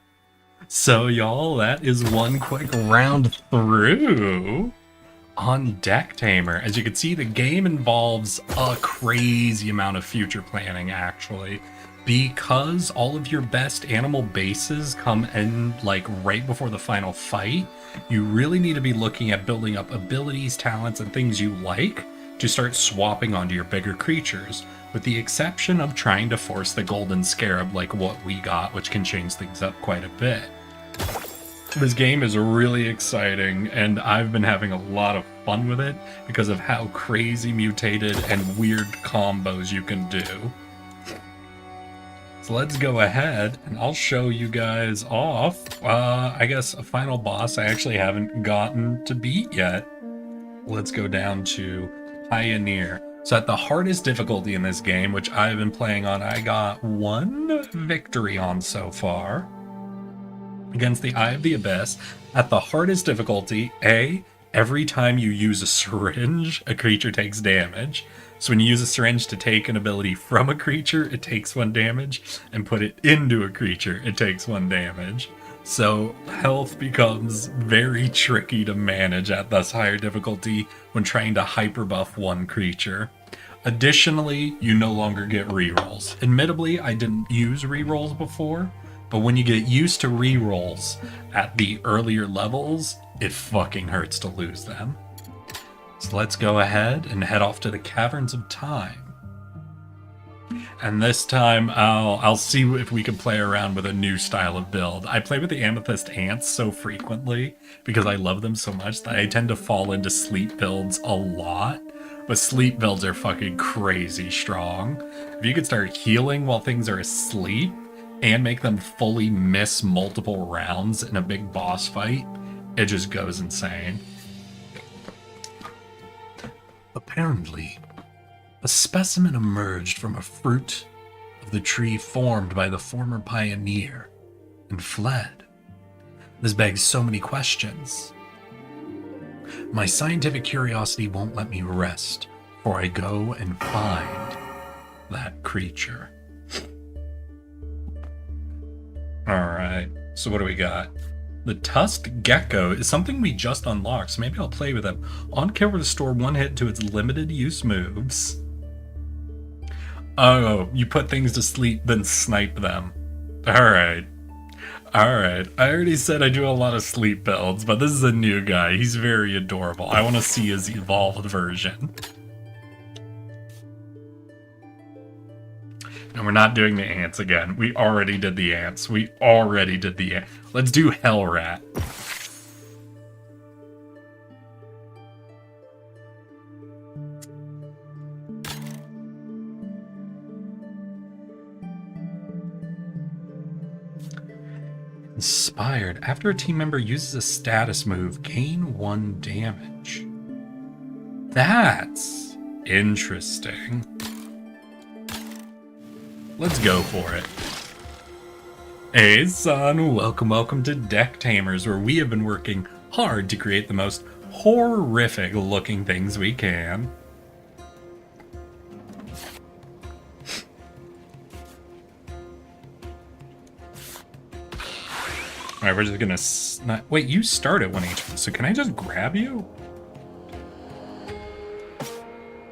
So y'all, that is one quick round through on Deck-Tamer. As you can see, the game involves a crazy amount of future planning, actually. Because all of your best animal bases come in, like, right before the final fight, you really need to be looking at building up abilities, talents, and things you like to start swapping onto your bigger creatures, with the exception of trying to force the golden scarab like what we got, which can change things up quite a bit. This game is really exciting, and I've been having a lot of fun with it because of how crazy mutated and weird combos you can do. So let's go ahead and I'll show you guys off, I guess, a final boss I actually haven't gotten to beat yet. Let's go down to Pioneer. So at the hardest difficulty in this game, which I've been playing on, I got 1 victory on so far. Against the Eye of the Abyss. At the hardest difficulty, every time you use a syringe, a creature takes damage. So when you use a syringe to take an ability from a creature, it takes 1 damage, and put it into a creature, it takes 1 damage. So health becomes very tricky to manage at this higher difficulty when trying to hyper buff 1 creature. Additionally, you no longer get rerolls. Admittedly, I didn't use rerolls before, but when you get used to rerolls at the earlier levels, it fucking hurts to lose them. So let's go ahead and head off to the Caverns of Time. And this time I'll see if we can play around with a new style of build. I play with the Amethyst Ants so frequently because I love them so much that I tend to fall into sleep builds a lot. But sleep builds are fucking crazy strong. If you could start healing while things are asleep, and make them fully miss multiple rounds in a big boss fight, it just goes insane. Apparently, a specimen emerged from a fruit of the tree formed by the former pioneer and fled. This begs so many questions. My scientific curiosity won't let me rest, for I go and find that creature. Alright, so what do we got? The Tusked Gecko is something we just unlocked, so maybe I'll play with him. On camera, restore 1 hit to its limited use moves. Oh, you put things to sleep, then snipe them. Alright. Alright, I already said I do a lot of sleep builds, but this is a new guy. He's very adorable. I want to see his evolved version. And we're not doing the ants again. We already did the ants. Let's do Hell Rat. Inspired. After a team member uses a status move, gain 1 damage. That's interesting. Let's go for it. Hey son, welcome to Deck-Tamers, where we have been working hard to create the most horrific looking things we can. Alright, we're just gonna wait, you start at 1 HP, so can I just grab you?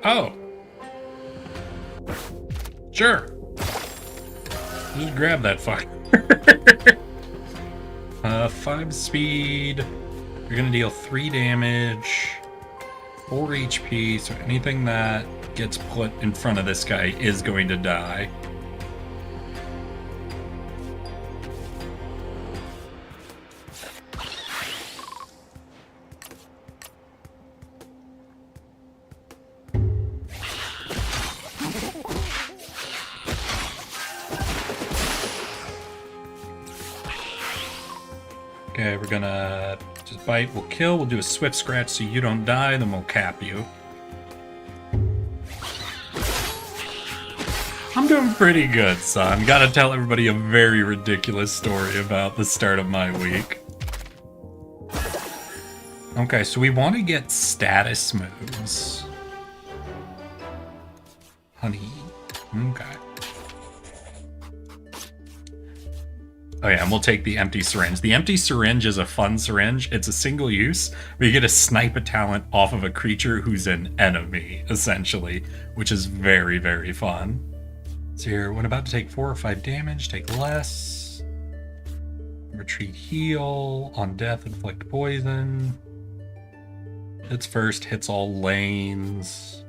Oh. Sure. Just grab that fucker. 5 speed. You're gonna deal 3 damage, 4 HP, so anything that gets put in front of this guy is going to die. Okay, we're gonna just bite, we'll kill, we'll do a swift scratch so you don't die, then we'll cap you. I'm doing pretty good, son. Gotta tell everybody a very ridiculous story about the start of my week. Okay, so we want to get status moves. Honey. Okay. Oh yeah, and we'll take the empty syringe. The empty syringe is a fun syringe. It's a single use, but you get to snipe a talent off of a creature who's an enemy, essentially, which is very, very fun. So here, when about to take 4 or 5 damage, take less. Retreat heal. On death, inflict poison. Hits first, hits all lanes.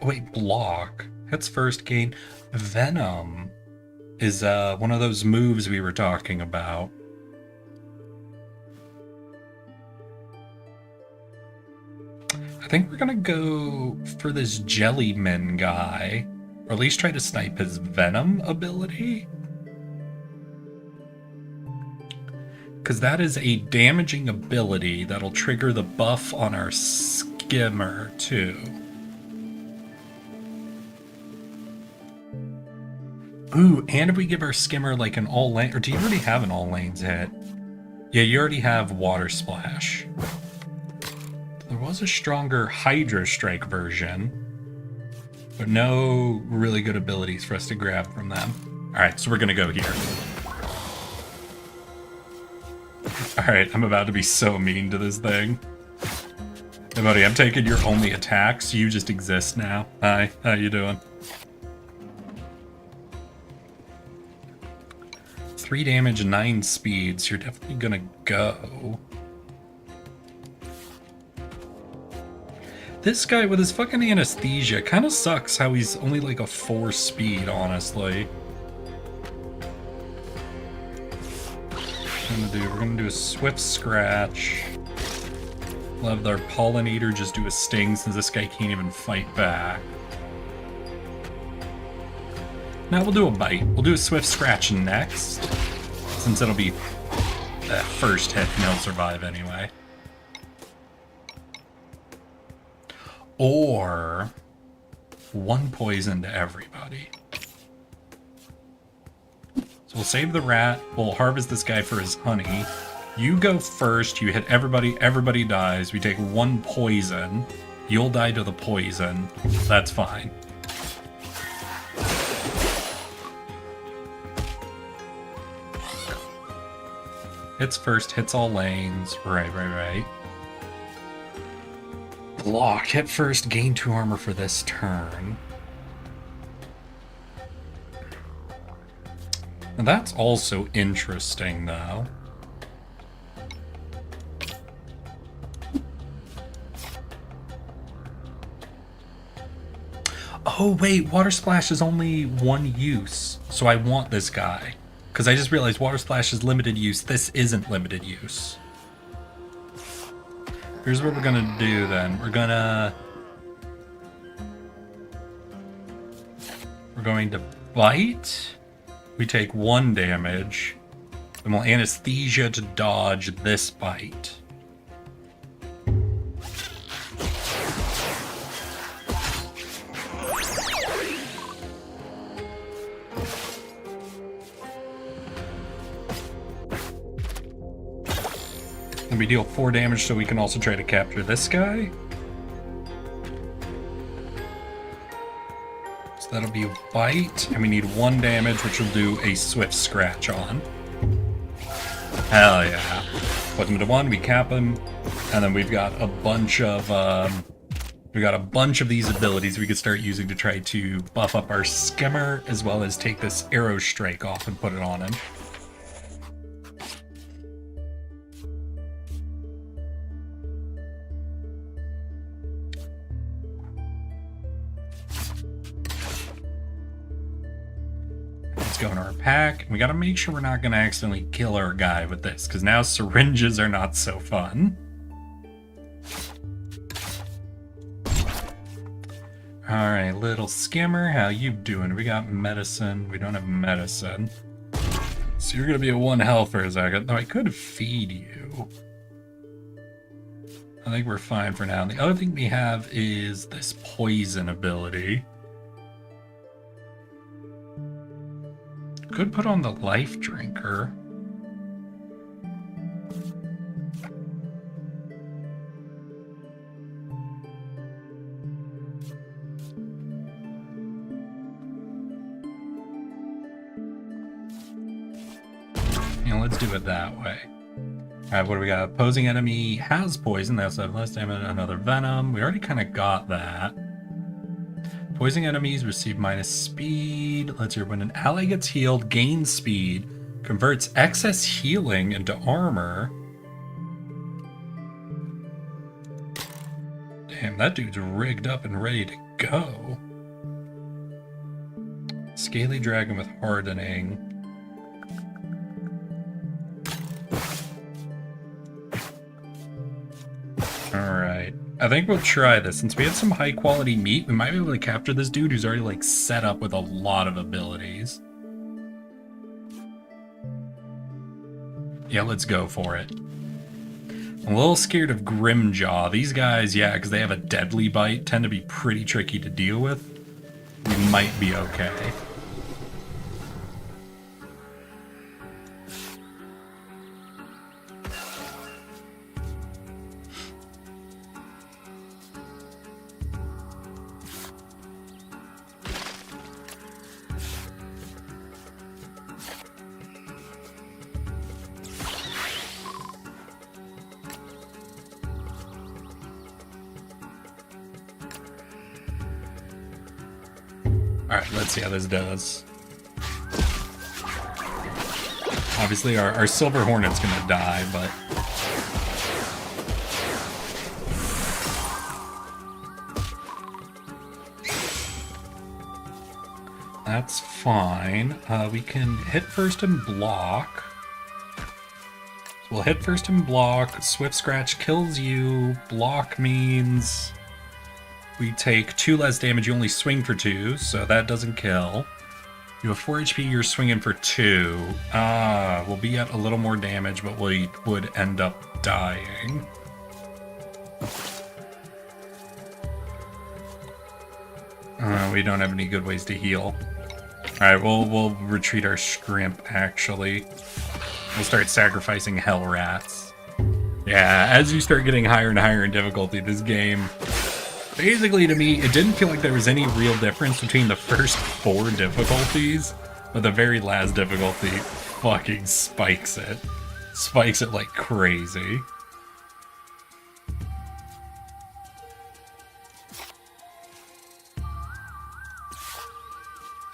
wait, block. Hits first, gain. Venom is one of those moves we were talking about. I think we're gonna go for this Jellyman guy, or at least try to snipe his Venom ability. Because that is a damaging ability that'll trigger the buff on our Skimmer too. Ooh, and if we give our Skimmer like an all lane, or do you already have an all lanes hit? Yeah, you already have Water Splash. There was a stronger Hydro Strike version, but no really good abilities for us to grab from them. Alright, so we're gonna go here. Alright, I'm about to be so mean to this thing. Hey buddy, I'm taking your only attacks, you just exist now. Hi, how you doing? 3 damage, 9 speeds, you're definitely gonna go. This guy with his fucking anesthesia kind of sucks how he's only like a 4 speed, honestly. We're gonna do a swift scratch. We'll have our pollinator just do a sting since this guy can't even fight back. Now we'll do a bite. We'll do a swift scratch next, since it'll be that first hit and he'll survive anyway. Or 1 poison to everybody. So we'll save the rat, we'll harvest this guy for his honey. You go first, you hit everybody, everybody dies. We take 1 poison. You'll die to the poison. That's fine. Hits first, hits all lanes. Right. Block, hit first, gain 2 armor for this turn. Now that's also interesting, though. Oh, wait, Water Splash is only 1 use, so I want this guy. Because I just realized Water Splash is limited use. This isn't limited use. Here's what we're gonna do then. We're going to bite. We take 1 damage. And we'll anesthesia to dodge this bite. And we deal 4 damage, so we can also try to capture this guy. So that'll be a bite, and we need 1 damage, which will do a swift scratch on. Hell yeah. Put him to 1, we cap him, and then we've got a bunch of these abilities we could start using to try to buff up our Skimmer, as well as take this Arrow Strike off and put it on him. Let's go in our pack. We gotta make sure we're not gonna accidentally kill our guy with this, because now syringes are not so fun. Alright, little Skimmer, how you doing? We got medicine. We don't have medicine. So you're gonna be a 1 health for a second. Though I could feed you. I think we're fine for now. The other thing we have is this poison ability. Could put on the life drinker. Yeah, let's do it that way. Alright, what do we got? Opposing enemy has poison. They also have less damage, another venom. We already kind of got that. Poison enemies receive minus speed. Let's hear when an ally gets healed, gains speed, converts excess healing into armor. Damn, that dude's rigged up and ready to go. Scaly dragon with hardening. Alright. I think we'll try this. Since we have some high quality meat, we might be able to capture this dude who's already like set up with a lot of abilities. Yeah, let's go for it. I'm a little scared of Grimjaw. These guys, yeah, because they have a deadly bite, tend to be pretty tricky to deal with. We might be okay. Alright, let's see how this does. Obviously, our Silver Hornet's gonna die, but... that's fine. We can hit first and block. So we'll hit first and block. Swift Scratch kills you. Block means... we take 2 less damage, you only swing for 2, so that doesn't kill. You have 4 HP, you're swinging for 2. We'll be at a little more damage, but we would end up dying. We don't have any good ways to heal. Alright, we'll retreat our Scrimp, actually. We'll start sacrificing Hell Rats. Yeah, as you start getting higher and higher in difficulty, this game... basically, to me, it didn't feel like there was any real difference between the first 4 difficulties, but the very last difficulty fucking spikes it. Spikes it like crazy.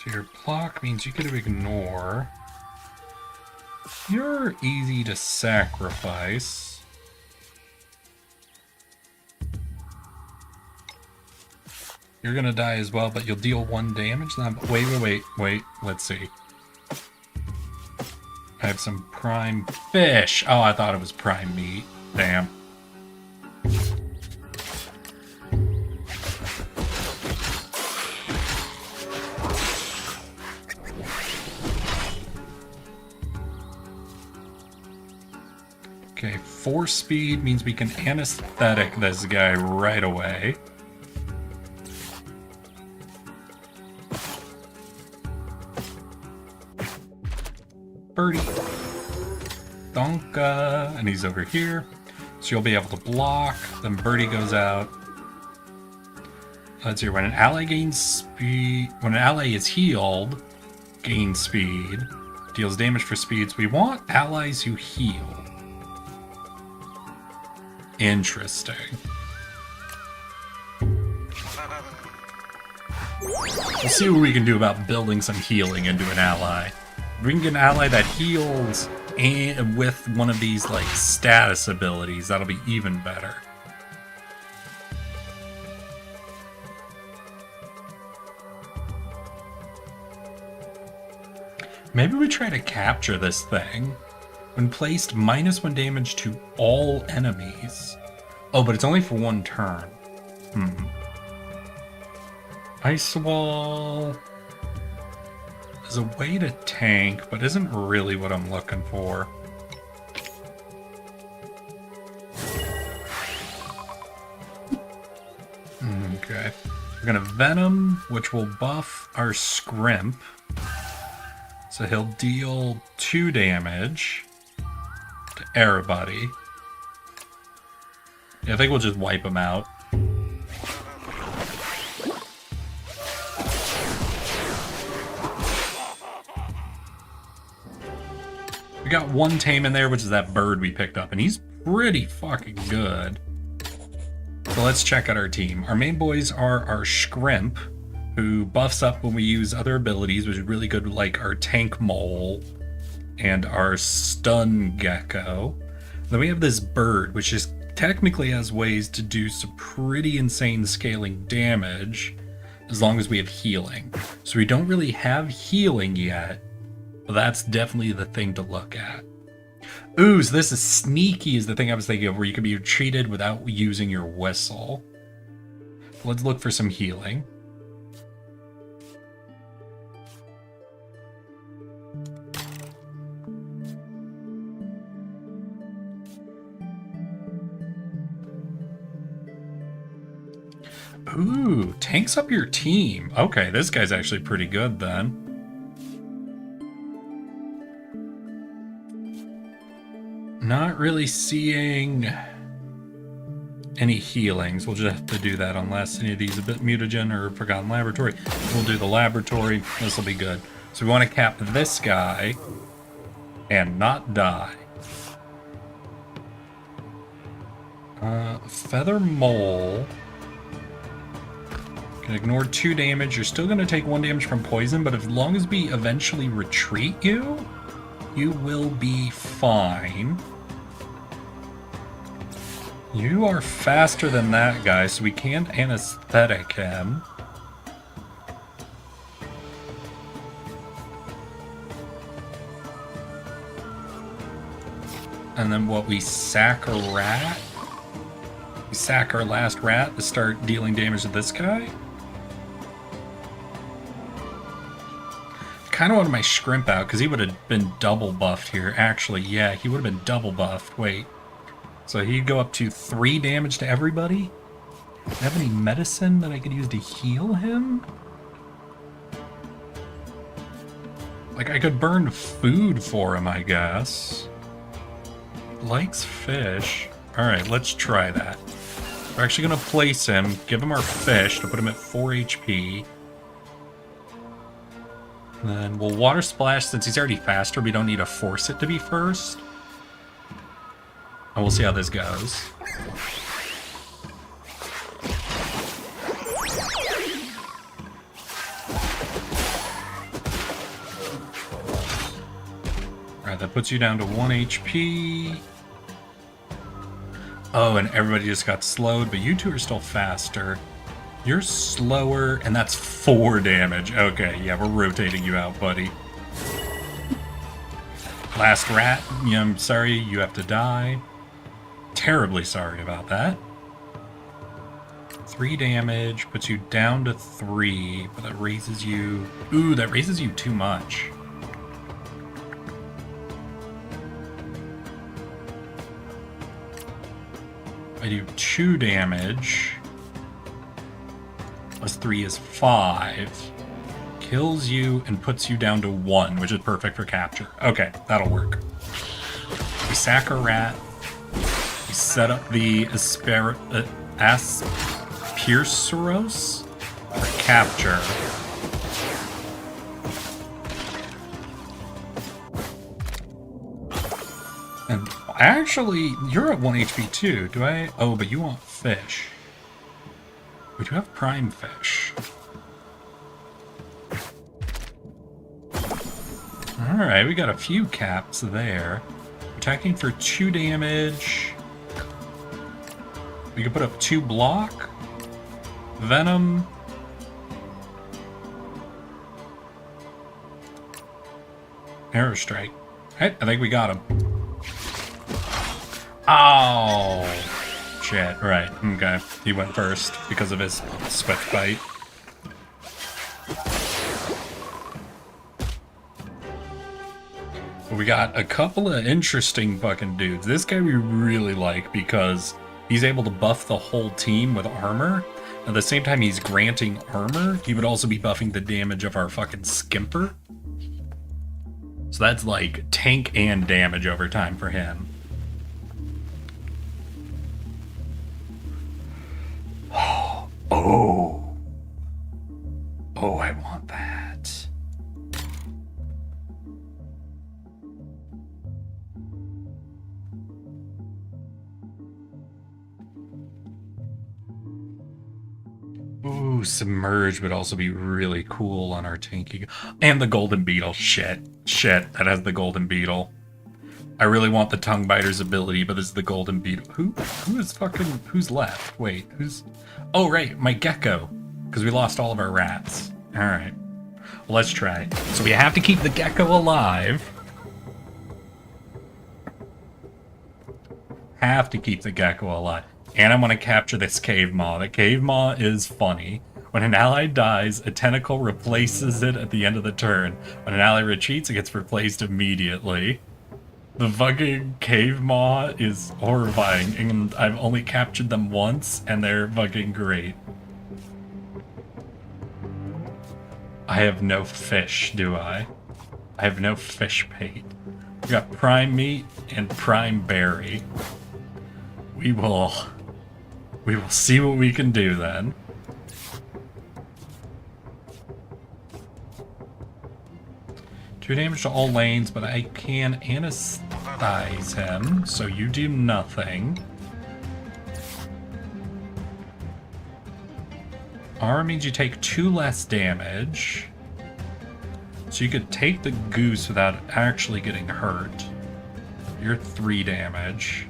So your block means you get to ignore. You're easy to sacrifice. You're gonna die as well, but you'll deal 1 damage. Wait. Let's see. I have some prime fish. Oh, I thought it was prime meat. Damn. Okay, 4 speed means we can anesthetic this guy right away. Birdie. Donka. And he's over here. So you'll be able to block. Then Birdie goes out. Let's see. When an ally gains speed... when an ally is healed, gains speed. Deals damage for speeds. We want allies who heal. Interesting. We'll see what we can do about building some healing into an ally. If we can get an ally that heals and with one of these like status abilities, that'll be even better. Maybe we try to capture this thing. When placed, -1 damage to all enemies. Oh, but it's only for 1 turn. Ice Wall is a way to tank, but isn't really what I'm looking for. Okay. We're gonna Venom, which will buff our Scrimp. So he'll deal 2 damage to everybody. Yeah, I think we'll just wipe him out. We got 1 tame in there, which is that bird we picked up, and he's pretty fucking good. So let's check out our team. Our main boys are our Scrimp, who buffs up when we use other abilities, which is really good, like our Tank Mole and our Stun Gecko. Then we have this bird, which just technically has ways to do some pretty insane scaling damage as long as we have healing. So we don't really have healing yet, but that's definitely the thing to look at. Ooh, so this is sneaky is the thing I was thinking of, where you can be treated without using your whistle. Let's look for some healing. Ooh, tanks up your team. Okay, this guy's actually pretty good then. Not really seeing any healings. We'll just have to do that unless any of these a bit mutagen or Forgotten Laboratory. We'll do the laboratory. This will be good. So we want to cap this guy and not die. Feather Mole. Can ignore 2 damage. You're still going to take 1 damage from poison, but as long as we eventually retreat you, you will be fine. You are faster than that guy, so we can't anesthetic him. And then what, we sack a rat? We sack our last rat to start dealing damage to this guy? Kind of wanted my Shrimp out, because he would have been double buffed here. Actually, yeah, he would have been double buffed. Wait. So he'd go up to 3 damage to everybody? Do I have any medicine that I could use to heal him? Like, I could burn food for him, I guess. Likes fish. Alright, let's try that. We're actually going to place him, give him our fish to put him at 4 HP. And then we'll Water Splash. Since he's already faster, we don't need to force it to be first. And we'll see how this goes. Alright, that puts you down to 1 HP. Oh, and everybody just got slowed, but you two are still faster. You're slower, and that's 4 damage. Okay, yeah, we're rotating you out, buddy. Last rat, yeah, I'm sorry, you have to die. Terribly sorry about that. 3 damage, puts you down to 3, but that raises you... Ooh, that raises you too much. I do 2 damage. Plus 3 is 5. Kills you and puts you down to 1, which is perfect for capture. Okay, that'll work. We sack a rat. We set up the Asperceros for capture. And actually, you're at 1 HP too. Do I? Oh, but you want fish. We do have prime fish. Alright, we got a few caps there. Attacking for 2 damage. We can put up 2 block. Venom. Arrow Strike. Hey, I think we got him. Oh, shit. Right, okay. He went first because of his Swift Bite. We got a couple of interesting fucking dudes. This guy we really like because he's able to buff the whole team with armor. At the same time he's granting armor, he would also be buffing the damage of our fucking Skimper. So that's like tank and damage over time for him. Oh. Oh, I want that. Ooh, Submerge would also be really cool on our tanky. And the Golden Beetle. Shit. That has the Golden Beetle. I really want the tongue biter's ability, but this is the golden beetle. Who's left? Wait, who's... Oh, right, my gecko. Because we lost all of our rats. Alright. Well, let's try. So we have to keep the gecko alive. Have to keep the gecko alive. And I want to capture this cave maw. The cave maw is funny. When an ally dies, a tentacle replaces it at the end of the turn. When an ally retreats, it gets replaced immediately. The fucking cave maw is horrifying, and I've only captured them once, and they're fucking great. I have no fish, do I? I have no fish bait. We got prime meat and prime berry. We will see what we can do then. Two damage to all lanes, but I can anesthetize him, so you do nothing. R means you take 2 less damage. So you could take the goose without actually getting hurt. You're 3 damage.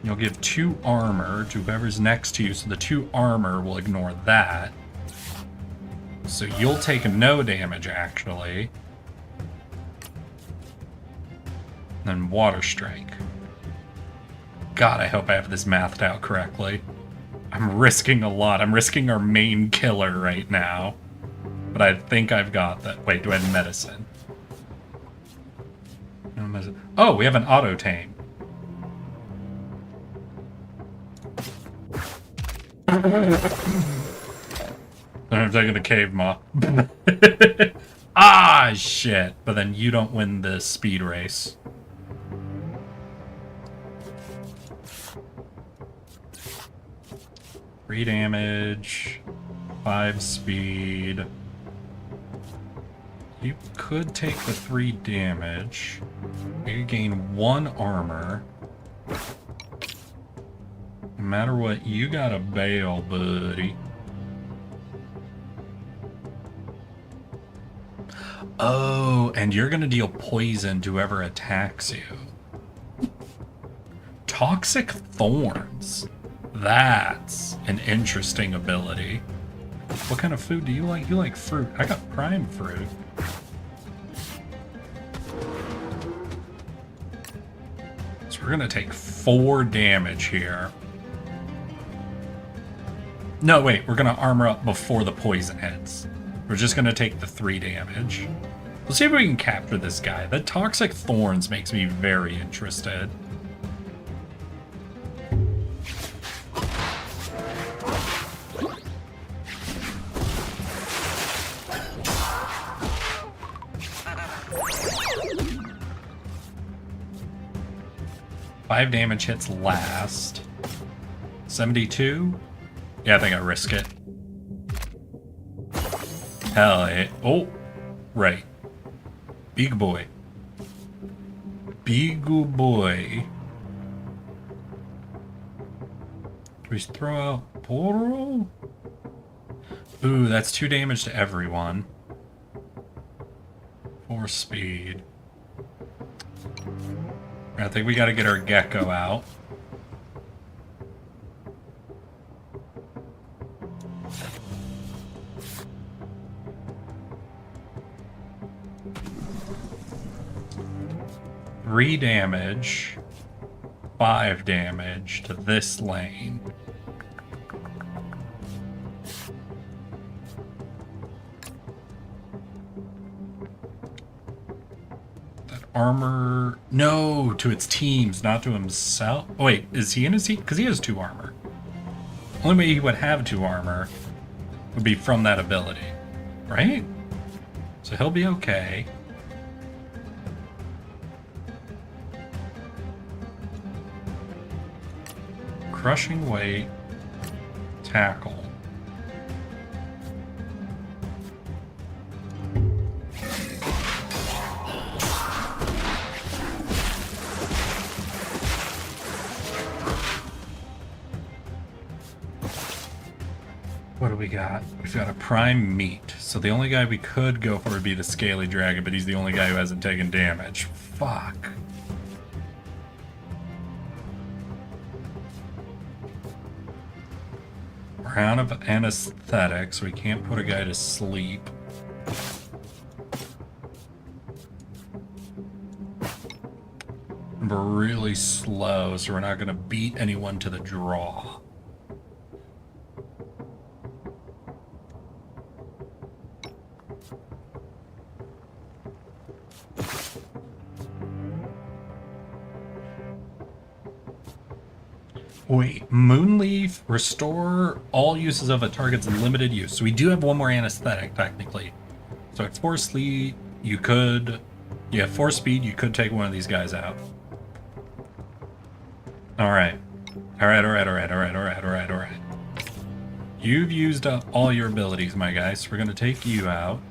You'll give 2 armor to whoever's next to you, so the 2 armor will ignore that. So you'll take no damage, actually. Then Water Strike. God, I hope I have this mathed out correctly. I'm risking a lot. I'm risking our main killer right now. But I think I've got that. Wait, do I have medicine? No medicine. Oh, we have an auto tame. I'm taking the cave maw. Ah, shit. But then you don't win the speed race. Three damage, 5 speed. You could take the 3 damage. You gain 1 armor. No matter what, you gotta bail, buddy. Oh, and you're gonna deal poison to whoever attacks you. Toxic Thorns. That's an interesting ability. What kind of food do you like? You like fruit. I got prime fruit. So we're gonna take 4 damage here. No, wait, we're gonna armor up before the poison hits. We're just gonna take the 3 damage. Let's see if we can capture this guy. The Toxic Thorns makes me very interested. Five damage hits last. 72? Yeah, I think I risk it. Hell yeah. Oh, right. Big boy. Big boy. Do we throw out portal? Ooh, that's 2 damage to everyone. 4 speed. I think we gotta get our gecko out. Three damage, 5 damage to this lane. Armor, no, to its teams, not to himself. Oh, wait, is he in his team? Because he has 2 armor. Only way he would have 2 armor would be from that ability, right? So he'll be okay. Crushing weight, tackle. do we got? We've got a prime meat. So the only guy we could go for would be the scaly dragon, but he's the only guy who hasn't taken damage. Fuck. Round of anesthetic, so we can't put a guy to sleep. We're really slow, so we're not going to beat anyone to the draw. Wait, Moonleaf, restore all uses of a target's limited use. So we do have one more anesthetic, technically. So at 4 sleep, you could... You have 4 speed, you could take one of these guys out. Alright. Alright. You've used up all your abilities, my guy, so we're going to take you out.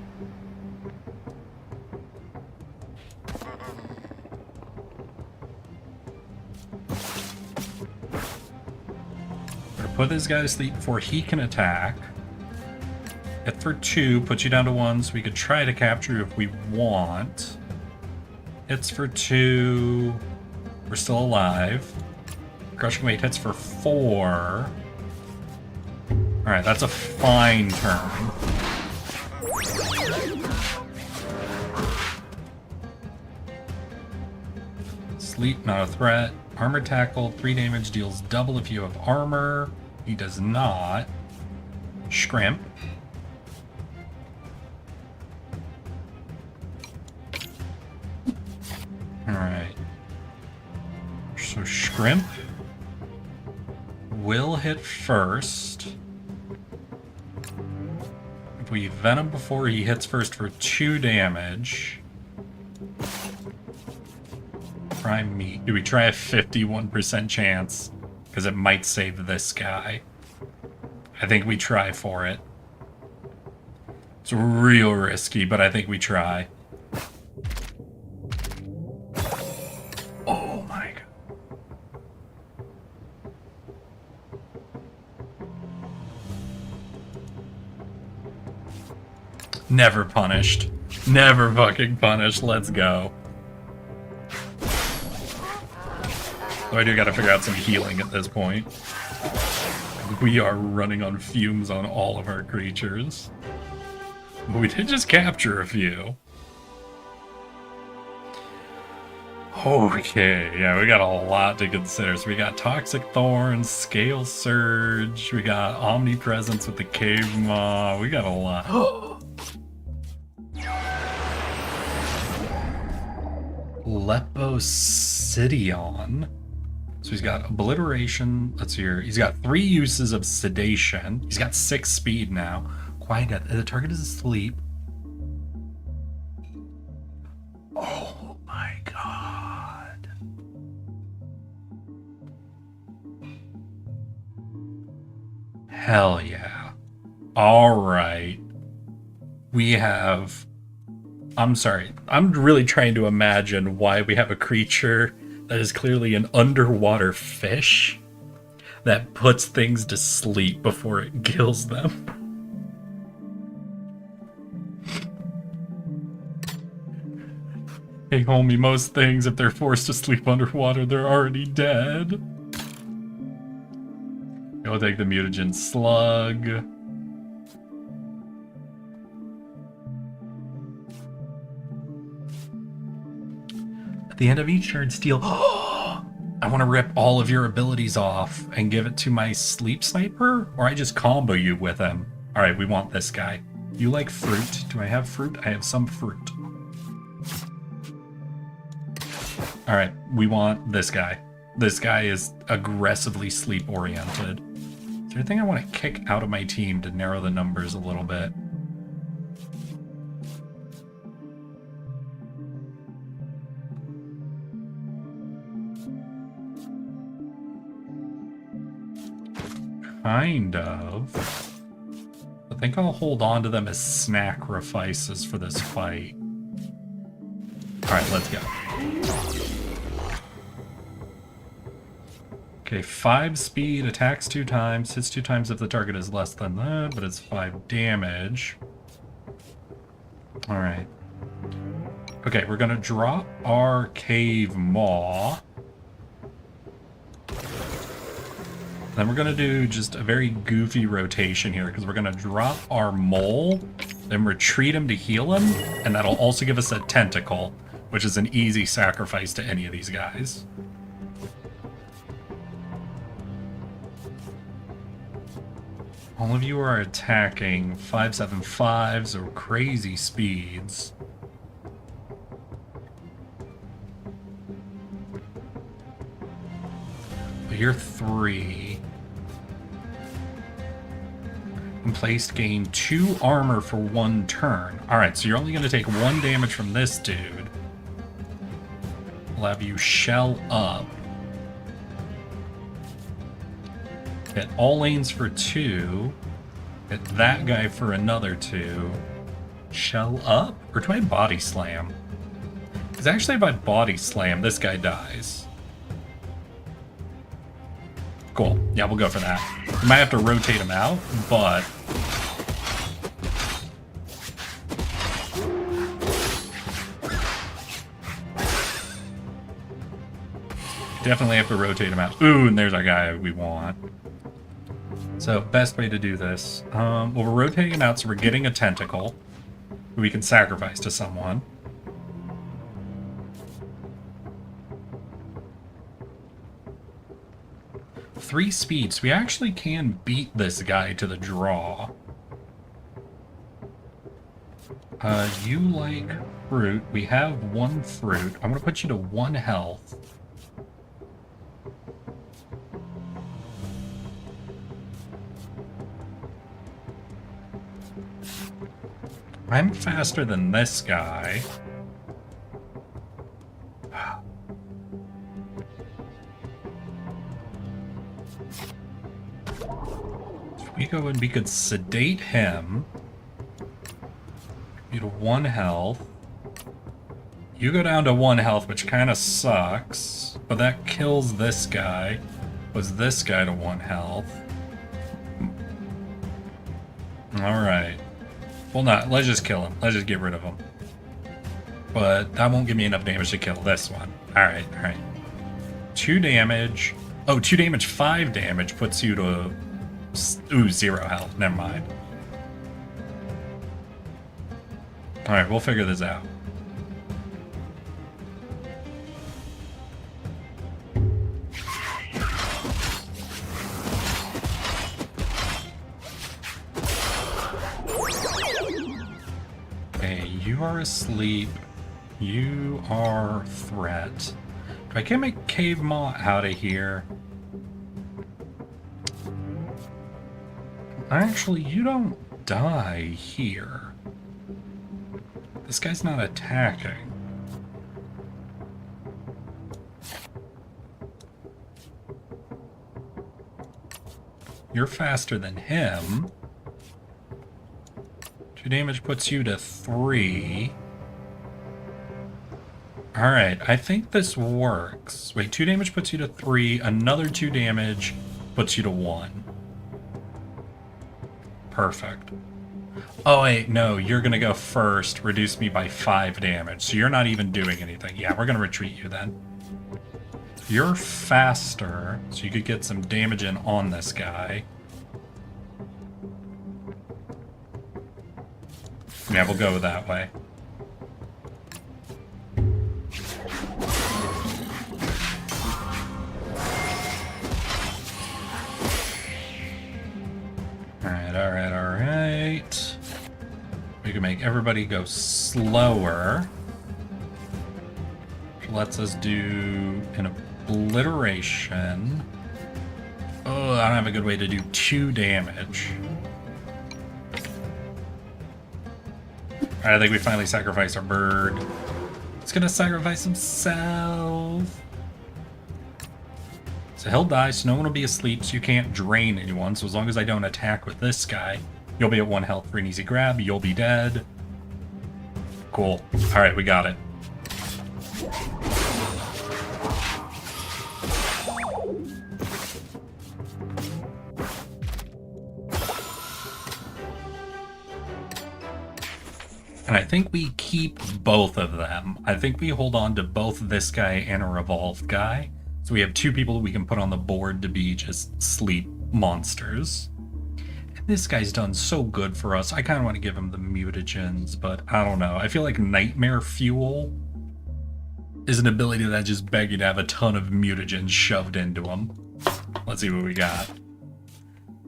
Put this guy to sleep before he can attack. Hit for 2, puts you down to 1, so we could try to capture you if we want. Hits for 2. We're still alive. Crushing Weight hits for 4. Alright, that's a fine turn. Sleep, not a threat. Armor tackle, 3 damage, deals double if you have armor. He does not. Shrimp. Alright. So Shrimp will hit first. If we Venom before he hits first for 2 damage. Prime meat. Do we try a 51% chance? Because it might save this guy. I think we try for it. It's real risky, but I think we try. Oh my god. Never punished. Never fucking punished. Let's go. Though I do gotta figure out some healing at this point. We are running on fumes on all of our creatures. But we did just capture a few. Okay, yeah, we got a lot to consider. So we got Toxic Thorns, Scale Surge, we got Omnipresence with the Cave Maw, we got a lot. Leposidion. So he's got Obliteration, let's see here, he's got 3 uses of Sedation, he's got 6 speed now. Quiet Death, the target is asleep. Oh my god. Hell yeah. Alright. We have... I'm sorry, I'm really trying to imagine why we have a creature that is clearly an underwater fish that puts things to sleep before it kills them. Hey homie, most things, if they're forced to sleep underwater, they're already dead. I'll take the mutagen slug. At the end of each turn, steal. I want to rip all of your abilities off and give it to my sleep sniper, or I just combo you with him. All right, we want this guy. You like fruit? Do I have fruit? I have some fruit. All right, we want this guy. This guy is aggressively sleep oriented. Is there anything I want to kick out of my team to narrow the numbers a little bit? Kind of. I think I'll hold on to them as sacrifices for this fight. Alright, let's go. Okay, 5 speed, attacks 2 times, hits 2 times if the target is less than that, but it's 5 damage. Alright. Okay, we're gonna drop our Cave Maw. Then we're gonna do just a very goofy rotation here, because we're gonna drop our Mole, then retreat him to heal him, and that'll also give us a Tentacle, which is an easy sacrifice to any of these guys. All of you are attacking 5/7/5s or crazy speeds. But you're 3. And placed gain 2 armor for 1 turn. Alright, so you're only going to take 1 damage from this dude. We'll have you shell up. Hit all lanes for 2. Hit that guy for another 2. Shell up? Or do I body slam? Because actually if I body slam, this guy dies. Cool. Yeah, we'll go for that. We might have to rotate him out, but... definitely have to rotate him out. Ooh, and there's our guy we want. So, best way to do this. Well, we're rotating him out, so we're getting a tentacle who we can sacrifice to someone. Three speeds. We actually can beat this guy to the draw. You like fruit. We have 1 fruit. I'm going to put you to 1 health. I'm faster than this guy. We go and we could sedate him. You to 1 health. You go down to 1 health, which kind of sucks. But that kills this guy. Was this guy to 1 health? Alright. Well, not. Let's just kill him. Let's just get rid of him. But that won't give me enough damage to kill this one. Alright, alright. 2 damage. Oh, 2 damage, 5 damage puts you to... Ooh, 0 health. Never mind. Alright, we'll figure this out. Okay, you are asleep. You are threat. Do I get my Cave Maw out of here? Actually, you don't die here. This guy's not attacking. You're faster than him. 2 damage puts you to 3. Alright, I think this works. Wait, 2 damage puts you to 3. Another 2 damage puts you to 1. Perfect. Oh wait, no, you're gonna go first, reduce me by 5 damage, so you're not even doing anything. Yeah, we're gonna retreat you then. You're faster, so you could get some damage in on this guy. Yeah, we'll go that way. Alright. We can make everybody go slower. Which lets us do an obliteration. Oh, I don't have a good way to do 2 damage. Alright, I think we finally sacrificed our bird. It's gonna sacrifice himself. So he'll die, so no one will be asleep, so you can't drain anyone. So as long as I don't attack with this guy, you'll be at 1 health for an easy grab. You'll be dead. Cool. Alright, we got it. And I think we keep both of them. I think we hold on to both this guy and a revolved guy. So we have two people we can put on the board to be just sleep monsters. And this guy's done so good for us. I kind of want to give him the mutagens, but I don't know. I feel like Nightmare Fuel is an ability that just begs you to have a ton of mutagens shoved into him. Let's see what we got.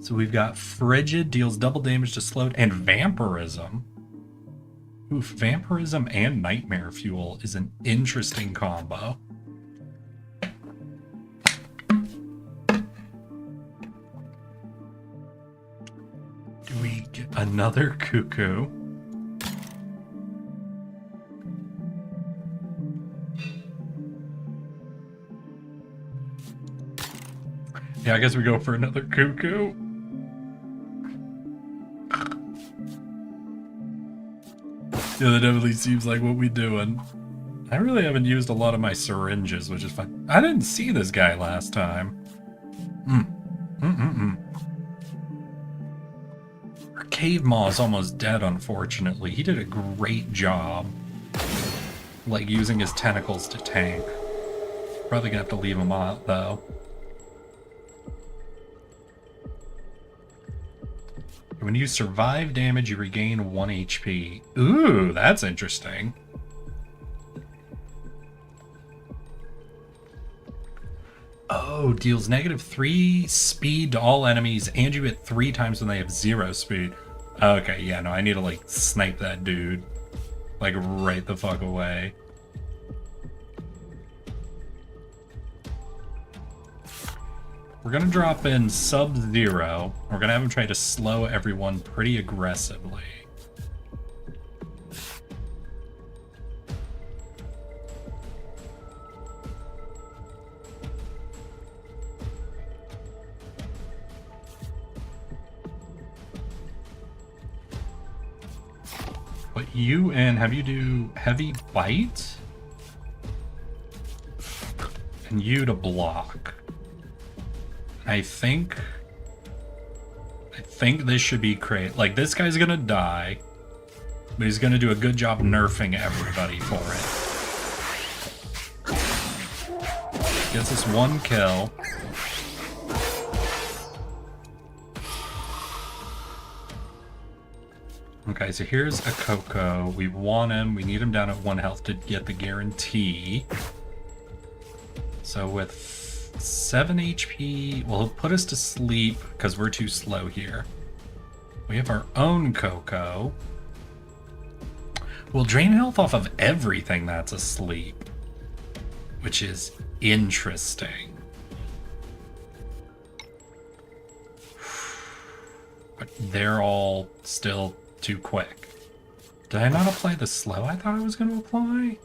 So we've got Frigid, deals double damage to slowed, and Vampirism. Oof, Vampirism and Nightmare Fuel is an interesting combo. Do we get another Cuckoo? Yeah, I guess we go for another Cuckoo. Yeah, that definitely seems like what we're doing. I really haven't used a lot of my syringes, which is fine. I didn't see this guy last time. Our Cave Maw is almost dead, unfortunately. He did a great job, like, using his tentacles to tank. Probably gonna have to leave him out, though. When you survive damage, you regain 1 HP. Ooh, that's interesting. Oh, deals -3 speed to all enemies, and you hit 3 times when they have 0 speed. Okay, yeah, no, I need to, like, snipe that dude. Like, right the fuck away. We're gonna drop in Sub-Zero. We're gonna have him try to slow everyone pretty aggressively. Put you in, have you do Heavy Bite? And you to block. I think this should be great. Like, this guy's gonna die, but he's gonna do a good job nerfing everybody for it. Gets us 1 kill. Okay, so here's a Coco. We want him. We need him down at 1 health to get the guarantee. So with 7 HP, well, he'll put us to sleep because we're too slow here. We have our own Coco. We'll drain health off of everything that's asleep, which is interesting. But they're all still too quick. Did I not apply the slow I thought I was going to apply?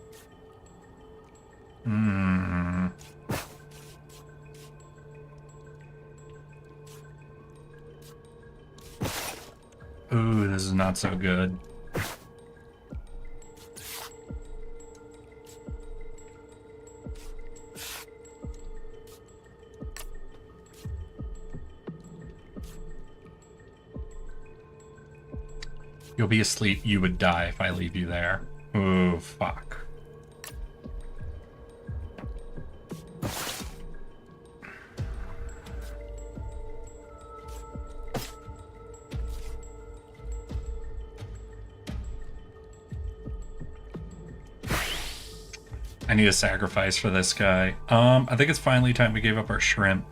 Ooh, this is not so good. You'll be asleep. You would die if I leave you there. Ooh, fuck. I need a sacrifice for this guy. I think it's finally time we gave up our shrimp.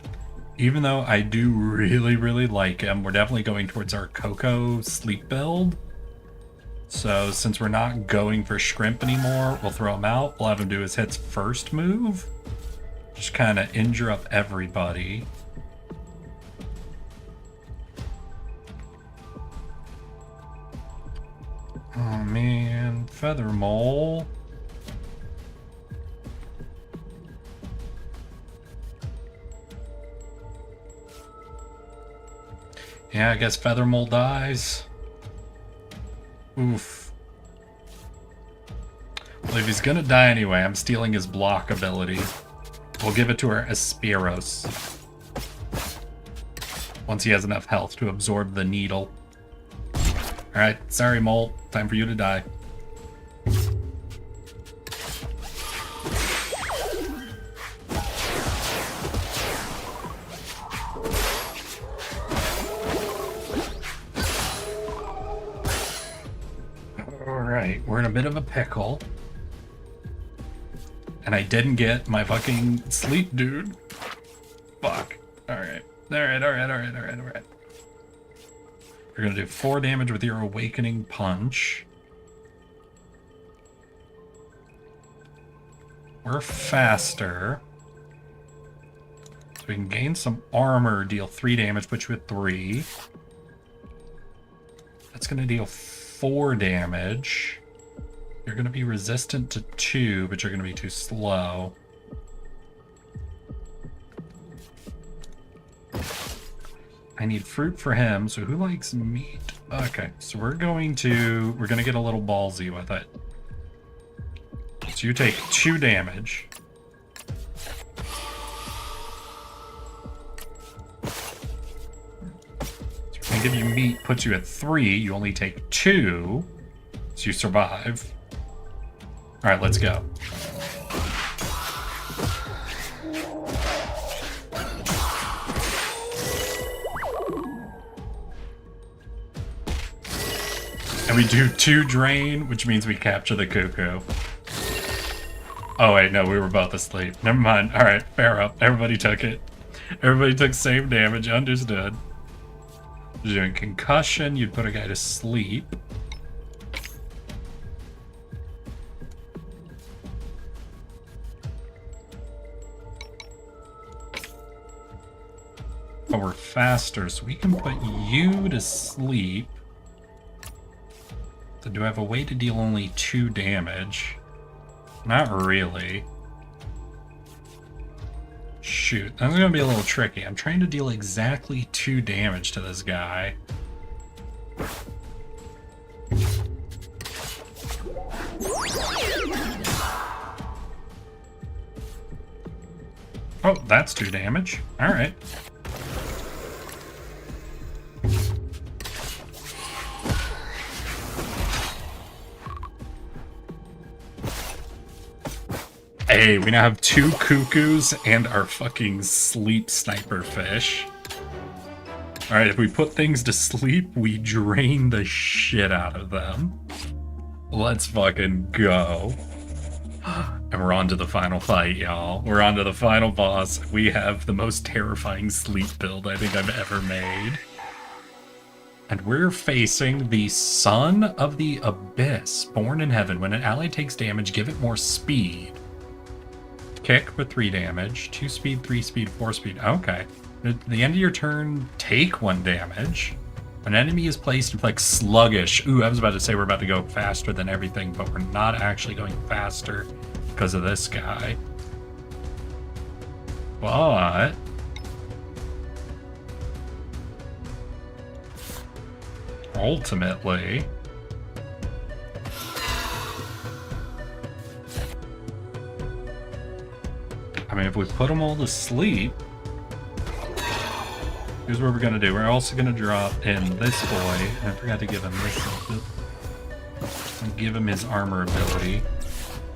Even though I do really, really like him, we're definitely going towards our Coco sleep build. So since we're not going for shrimp anymore, we'll throw him out. We'll have him do his hit's first move. Just kind of injure up everybody. Oh man, Feather Mole. Yeah, I guess Feather Mole dies. Oof. Well, if he's gonna die anyway, I'm stealing his block ability. We'll give it to our Espiros. Once he has enough health to absorb the needle. Alright, sorry Mole. Time for you to die. we're in a bit of a pickle. And I didn't get my fucking sleep, dude. Fuck. Alright. Alright. You're gonna do 4 damage with your Awakening Punch. We're faster. So we can gain some armor, deal 3 damage, put you at 3. That's gonna deal 4 damage. You're gonna be resistant to 2, but you're gonna be too slow. I need fruit for him, so who likes meat? Okay, so we're gonna get a little ballsy with it. So you take 2 damage. So we're gonna give you meat, puts you at 3, you only take 2, so you survive. Alright, let's go. And we do 2 drain, which means we capture the cuckoo. Oh wait, no, we were both asleep. Never mind. Alright, fair up. Everybody took it. Everybody took same damage, understood. You're doing concussion, you'd put a guy to sleep. But we're faster, so we can put you to sleep. So do I have a way to deal only 2 damage? Not really. Shoot, that's gonna be a little tricky. I'm trying to deal exactly 2 damage to this guy. Oh, that's 2 damage. Alright. Hey, we now have 2 cuckoos and our fucking sleep sniper fish. Alright, if we put things to sleep, we drain the shit out of them. Let's fucking go. And we're on to the final fight, y'all. We're on to the final boss. We have the most terrifying sleep build I think I've ever made. And we're facing the Son of the Abyss, born in heaven. When an ally takes damage, give it more speed. Kick for 3 damage, 2 speed, 3 speed, 4 speed. Okay. At the end of your turn, take 1 damage. An enemy is placed in like sluggish. Ooh, I was about to say we're about to go faster than everything, but we're not actually going faster because of this guy. But ultimately, I mean, if we put them all to sleep, here's what we're going to do. We're also going to drop in this boy. I forgot to give him this. And give him his armor ability.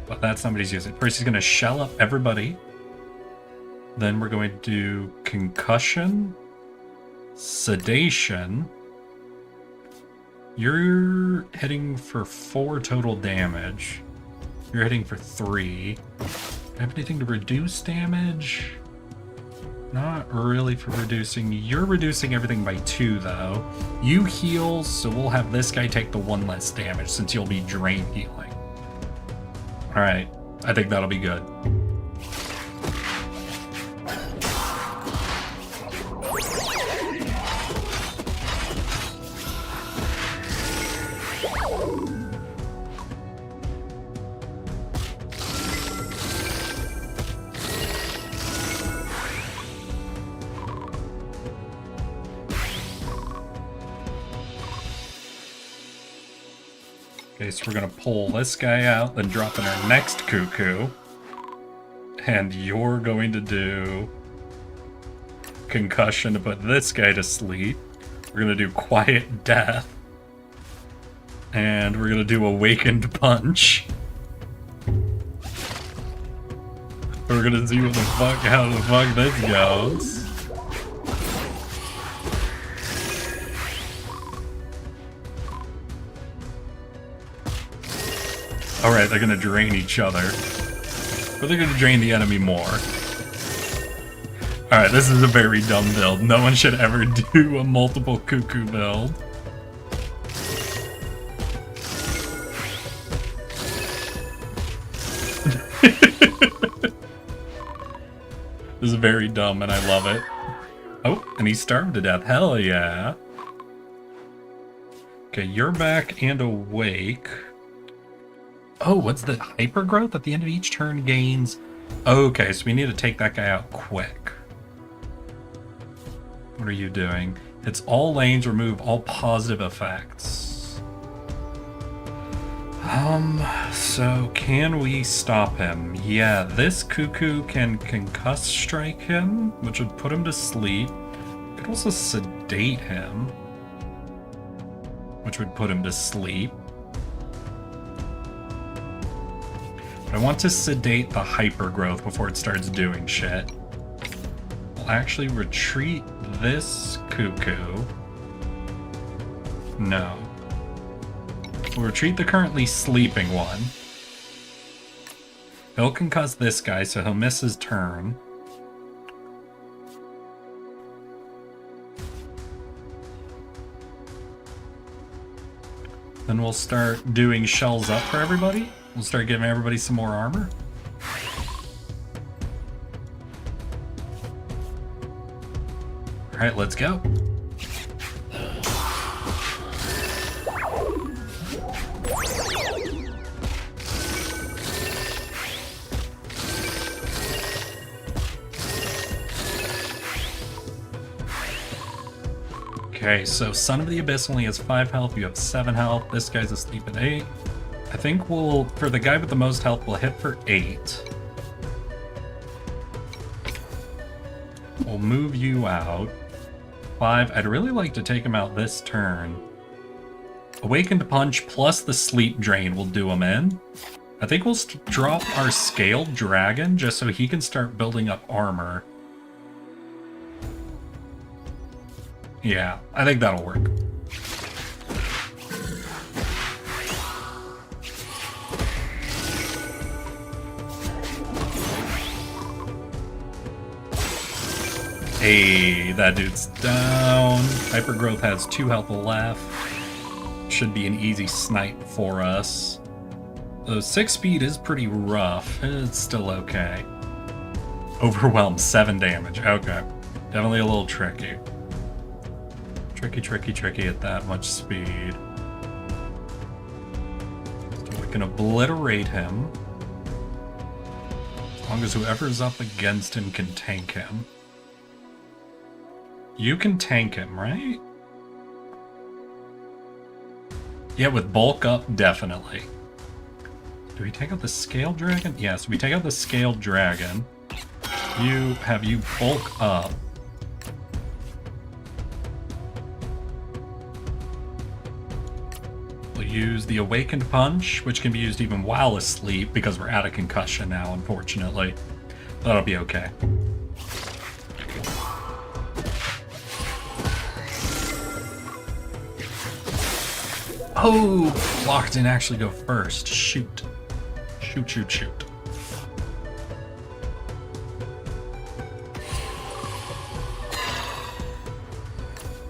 But that's somebody's using. First, he's going to shell up everybody. Then we're going to do concussion, sedation. You're hitting for 4 total damage. You're hitting for 3. Have anything to reduce damage? Not really for reducing. You're reducing everything by 2 though. You heal, so we'll have this guy take the 1 less damage since you'll be drain healing. Alright, I think that'll be good. Okay, so we're gonna pull this guy out, then drop in our next cuckoo. And you're going to do concussion to put this guy to sleep. We're gonna do quiet death. And we're gonna do awakened punch. We're gonna see how the fuck this goes. Alright, they're gonna drain each other. But they're gonna drain the enemy more. Alright, this is a very dumb build. No one should ever do a multiple cuckoo build. This is very dumb and I love it. Oh, and he's starved to death. Hell yeah. Okay, you're back and awake. Oh, what's the hypergrowth at the end of each turn gains? Okay, so we need to take that guy out quick. What are you doing? It's all lanes, remove all positive effects. So can we stop him? Yeah, this cuckoo can concuss strike him, which would put him to sleep. Could also sedate him, which would put him to sleep. But I want to sedate the hypergrowth before it starts doing shit. We'll actually retreat this cuckoo. No. We'll retreat the currently sleeping one. He'll concuss this guy, so he'll miss his turn. Then we'll start doing shells up for everybody. We'll start giving everybody some more armor. Alright, let's go. Okay, so Son of the Abyss only has 5 health, you have 7 health, this guy's asleep at 8. I think we'll, for the guy with the most health, we'll hit for 8. We'll move you out. 5, I'd really like to take him out this turn. Awakened Punch plus the Sleep Drain will do him in. I think we'll drop our Scaled Dragon just so he can start building up armor. Yeah, I think that'll work. Hey, that dude's down. Hypergrowth has 2 health left. Should be an easy snipe for us. Though 6 speed is pretty rough. It's still okay. Overwhelm, 7 damage. Okay. Definitely a little tricky. Tricky at that much speed. So we can obliterate him. As long as whoever's up against him can tank him. You can tank him, right? Yeah, with bulk up, definitely. Do we take out the Scaled Dragon? Yes, we take out the Scaled Dragon. You bulk up. We'll use the Awakened Punch, which can be used even while asleep because we're out of concussion now, unfortunately. That'll be okay. Oh, Flock didn't actually go first. Shoot. Shoot.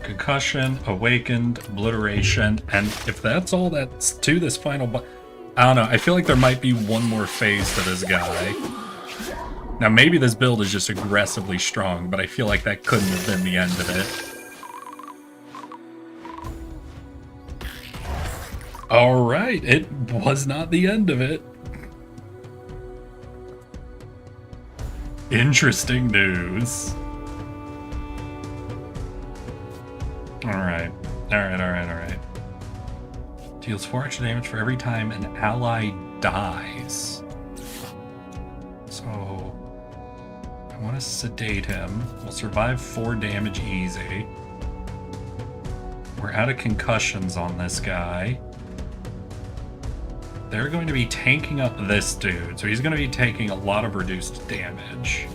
Concussion, Awakened, Obliteration, and if that's all that's to this final I don't know, I feel like there might be one more phase to this guy. Now maybe this build is just aggressively strong, but I feel like that couldn't have been the end of it. Alright, it was not the end of it. Interesting news. Alright. Deals 4 extra damage for every time an ally dies. So, I want to sedate him. We'll survive 4 damage easy. We're out of concussions on this guy. They're going to be tanking up this dude, so he's going to be taking a lot of reduced damage.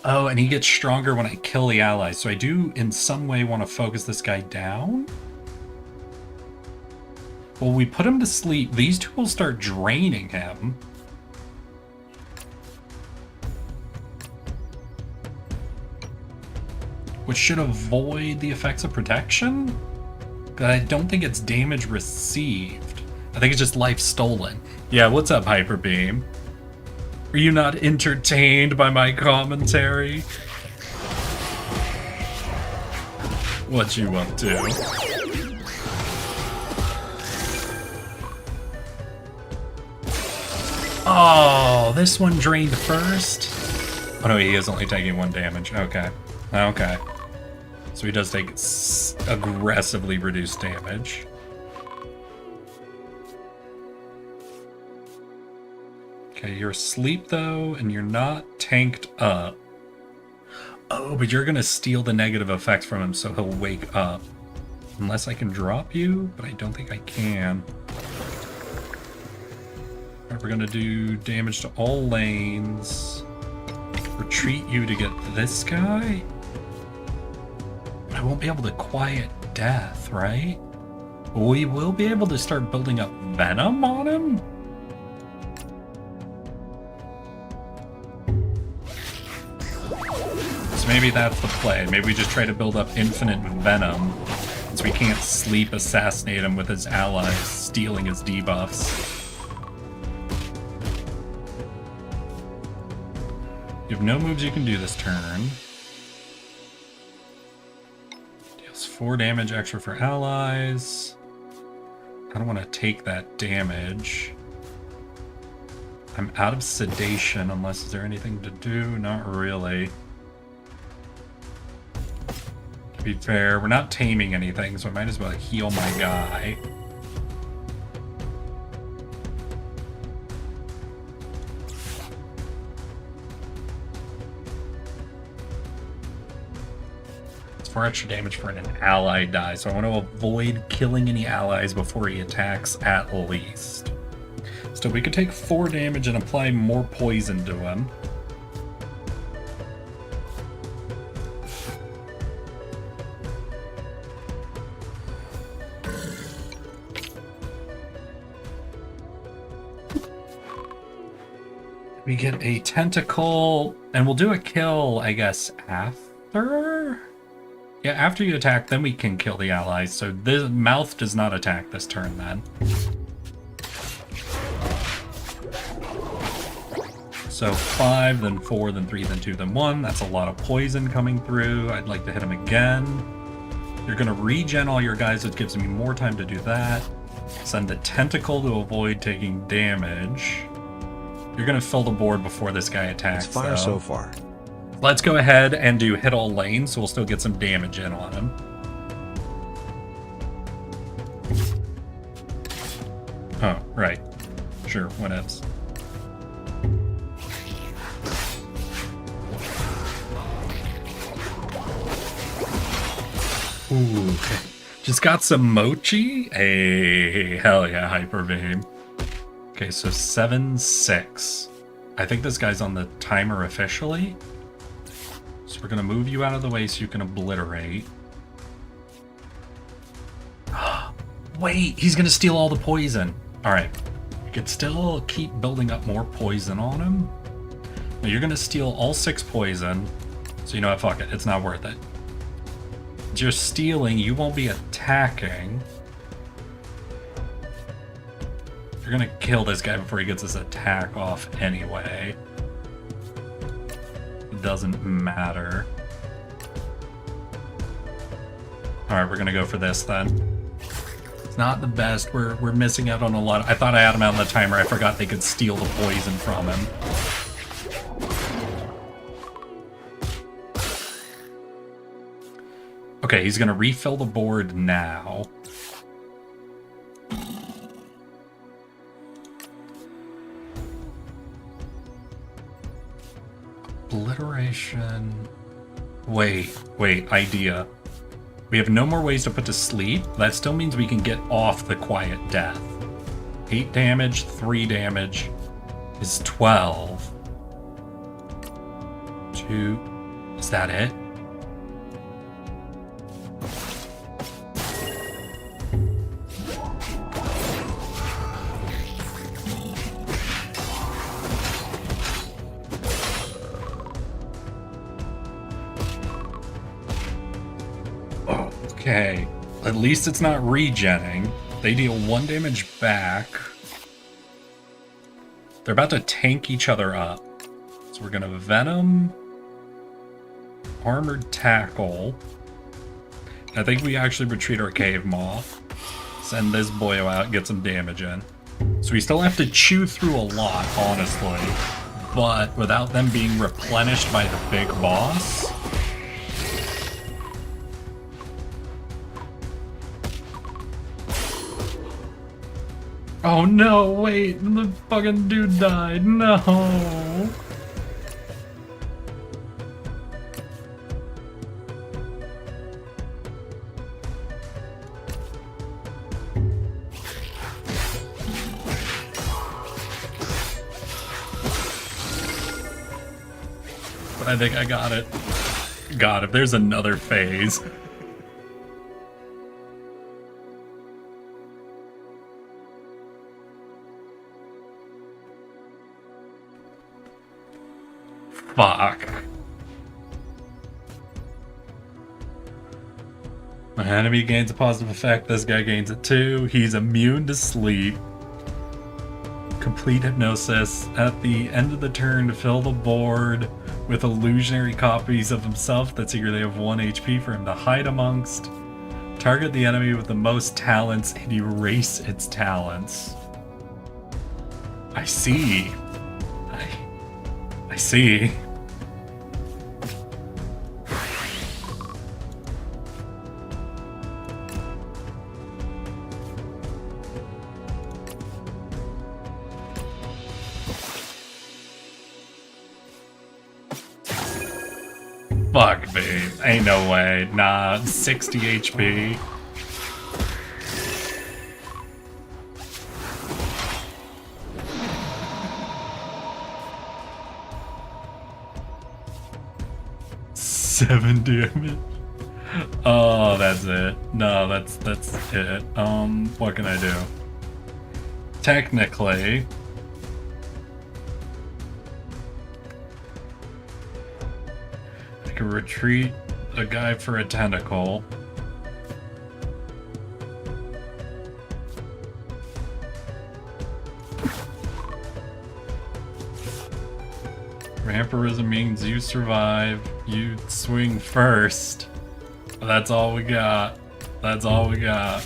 Oh, and he gets stronger when I kill the allies. So I do, in some way, want to focus this guy down. Well, we put him to sleep. These two will start draining him. Which should avoid the effects of protection? But I don't think it's damage received. I think it's just life stolen. Yeah, what's up, Hyper Beam? Are you not entertained by my commentary? What you up to? Oh, this one drained first? Oh no, he is only taking 1 damage. Okay. Okay. So he does take aggressively reduced damage. Okay, you're asleep though, and you're not tanked up. Oh, but you're gonna steal the negative effects from him, so he'll wake up. Unless I can drop you, but I don't think I can. Alright, we're gonna do damage to all lanes. Retreat you to get this guy. I won't be able to quiet death, right? We will be able to start building up venom on him? So maybe that's the play. Maybe we just try to build up infinite venom, since we can't sleep assassinate him with his allies stealing his debuffs. You have no moves you can do this turn. Deals 4 damage extra for allies. I don't want to take that damage. I'm out of sedation unless is there anything to do? Not really. To be fair, we're not taming anything, so I might as well heal my guy. It's 4 extra damage for an ally die, so I want to avoid killing any allies before he attacks at least. So we could take 4 damage and apply more poison to him. We get a tentacle, and we'll do a kill, I guess, after? Yeah, after you attack, then we can kill the allies. So the mouth does not attack this turn then. So 5, then 4, then 3, then 2, then 1. That's a lot of poison coming through. I'd like to hit him again. You're going to regen all your guys, which gives me more time to do that. Send the tentacle to avoid taking damage. You're going to fill the board before this guy attacks. It's fire so far. Let's go ahead and do hit all lanes, so we'll still get some damage in on him. Oh, right. Sure, whatevs. Ooh, okay. Just got some mochi? Hey, hell yeah, Hyper Beam. Okay, so 7-6. I think this guy's on the timer officially. So we're gonna move you out of the way so you can obliterate. Wait, he's gonna steal all the poison. Alright. You could still keep building up more poison on him. No, you're gonna steal all 6 poison. So you know what, fuck it, it's not worth it. You're stealing, you won't be attacking. You're gonna kill this guy before he gets his attack off anyway. It doesn't matter. Alright, we're gonna go for this then. It's not the best. We're missing out on a lot. I thought I had him out on the timer. I forgot they could steal the poison from him. Okay, he's gonna refill the board now. Obliteration. Wait, idea. We have no more ways to put to sleep. That still means we can get off the quiet death. 8 damage, 3 damage is 12. 2. Is that it? Okay, at least it's not regenning. They deal 1 damage back. They're about to tank each other up. So we're gonna Venom, Armored Tackle. I think we actually retreat our Cave Moth. Send this boyo out, get some damage in. So we still have to chew through a lot, honestly. But without them being replenished by the big boss... Oh no, wait, the fucking dude died, no! But I think I got it. God, if there's another phase... Fuck. My enemy gains a positive effect, this guy gains it too. He's immune to sleep. Complete hypnosis. At the end of the turn, to fill the board with illusionary copies of himself that secretly have 1 HP for him to hide amongst. Target the enemy with the most talents and erase its talents. I see. I see. Fuck me. Ain't no way. Nah, 60 HP. Seven damage. Oh, that's it. No, that's it. What can I do? Technically, I can retreat a guy for a tentacle. Vampirism means you survive, you swing first. That's all we got. That's all we got.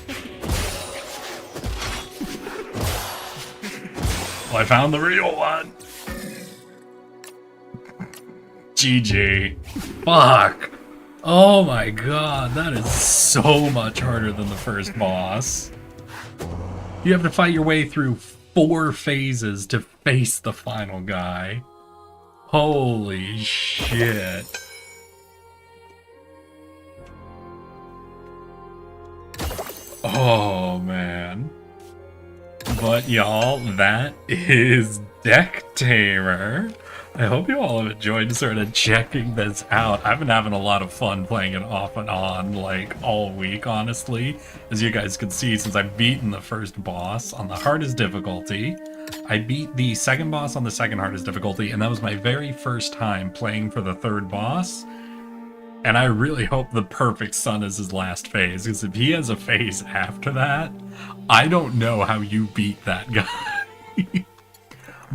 Well, I found the real one. GG. Fuck. Oh my god, that is so much harder than the first boss. You have to fight your way through 4 phases to face the final guy. Holy shit. Oh man. But y'all, that is Deck-Tamer. I hope you all have enjoyed sort of checking this out. I've been having a lot of fun playing it off and on, like, all week, honestly. As you guys can see, since I've beaten the first boss on the hardest difficulty, I beat the second boss on the second hardest difficulty, and that was my very first time playing for the third boss. And I really hope the Perfect Sun is his last phase, because if he has a phase after that, I don't know how you beat that guy.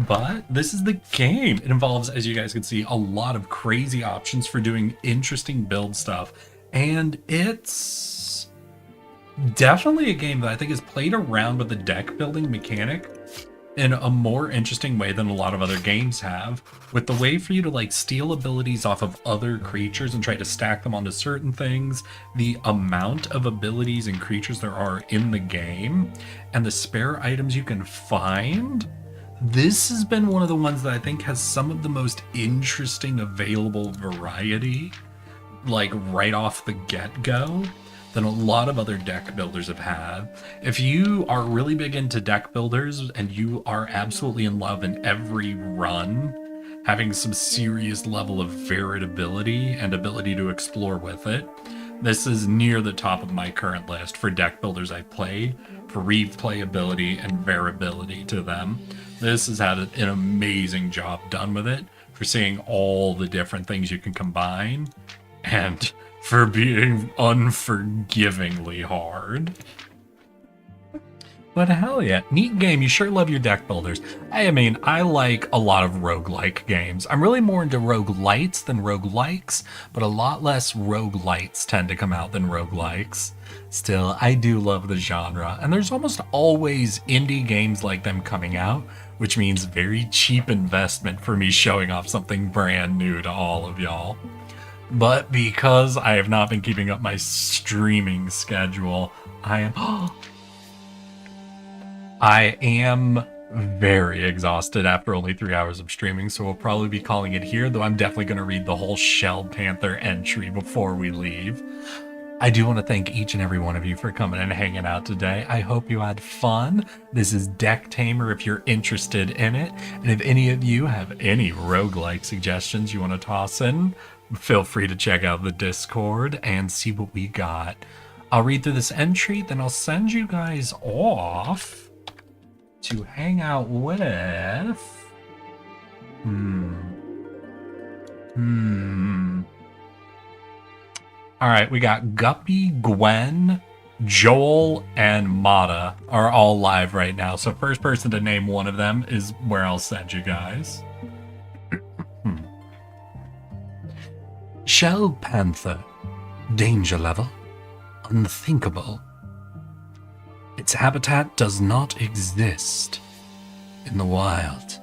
But this is the game. It involves, as you guys can see, a lot of crazy options for doing interesting build stuff. And it's definitely a game that I think has played around with the deck building mechanic in a more interesting way than a lot of other games have, with the way for you to like steal abilities off of other creatures and try to stack them onto certain things, the amount of abilities and creatures there are in the game, and the spare items you can find. This has been one of the ones that I think has some of the most interesting available variety, like right off the get-go, than a lot of other deck builders have had. If you are really big into deck builders and you are absolutely in love in every run having some serious level of variability and ability to explore with it. This is near the top of my current list for deck builders I've played, for replayability and variability to them. This has had an amazing job done with it, for seeing all the different things you can combine, and for being unforgivingly hard. But hell yeah, neat game. You sure love your deck builders. I mean, I like a lot of roguelike games. I'm really more into roguelites than roguelikes, but a lot less roguelites tend to come out than roguelikes. Still, I do love the genre, and there's almost always indie games like them coming out, which means very cheap investment for me showing off something brand new to all of y'all. But because I have not been keeping up my streaming schedule, I am very exhausted after only 3 hours of streaming, so we'll probably be calling it here, though I'm definitely going to read the whole Shell Panther entry before we leave. I do want to thank each and every one of you for coming and hanging out today. I hope you had fun. This is Deck-Tamer if you're interested in it. And if any of you have any roguelike suggestions you want to toss in, feel free to check out the Discord and see what we got. I'll read through this entry, then I'll send you guys off to hang out with all right, we got Guppy, Gwen, Joel, and Mata are all live right now, so first person to name one of them is where I'll send you guys. Shell Panther, danger level unthinkable. Its habitat does not exist in the wild.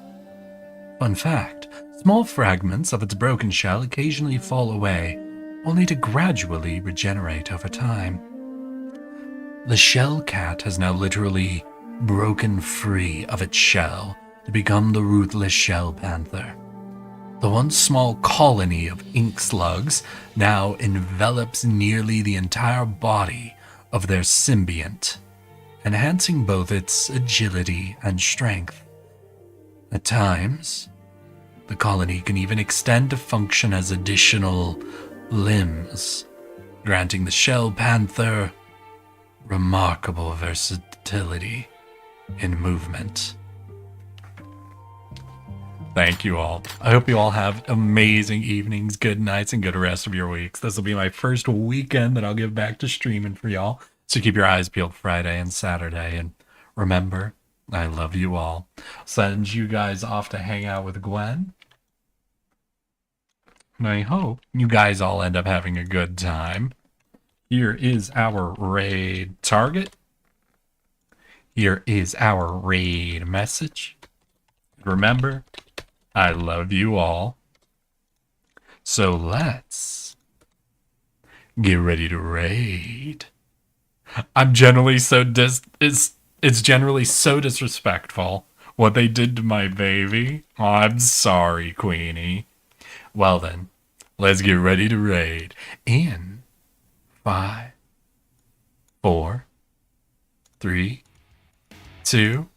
Fun fact, small fragments of its broken shell occasionally fall away, only to gradually regenerate over time. The shell cat has now literally broken free of its shell to become the ruthless Shell Panther. The once small colony of ink slugs now envelops nearly the entire body of their symbiont, enhancing both its agility and strength. At times, the colony can even extend to function as additional limbs, granting the Shell Panther remarkable versatility in movement. Thank you all. I hope you all have amazing evenings, good nights, and good rest of your weeks. This will be my first weekend that I'll give back to streaming for y'all. So keep your eyes peeled Friday and Saturday. And remember, I love you all. Send you guys off to hang out with Gwen. And I hope you guys all end up having a good time. Here is our raid target. Here is our raid message. Remember, I love you all. So let's get ready to raid. I'm generally so it's generally so disrespectful what they did to my baby. Oh, I'm sorry, Queenie. Well then, let's get ready to raid in 5, 4, 3, 2.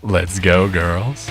Let's go, girls.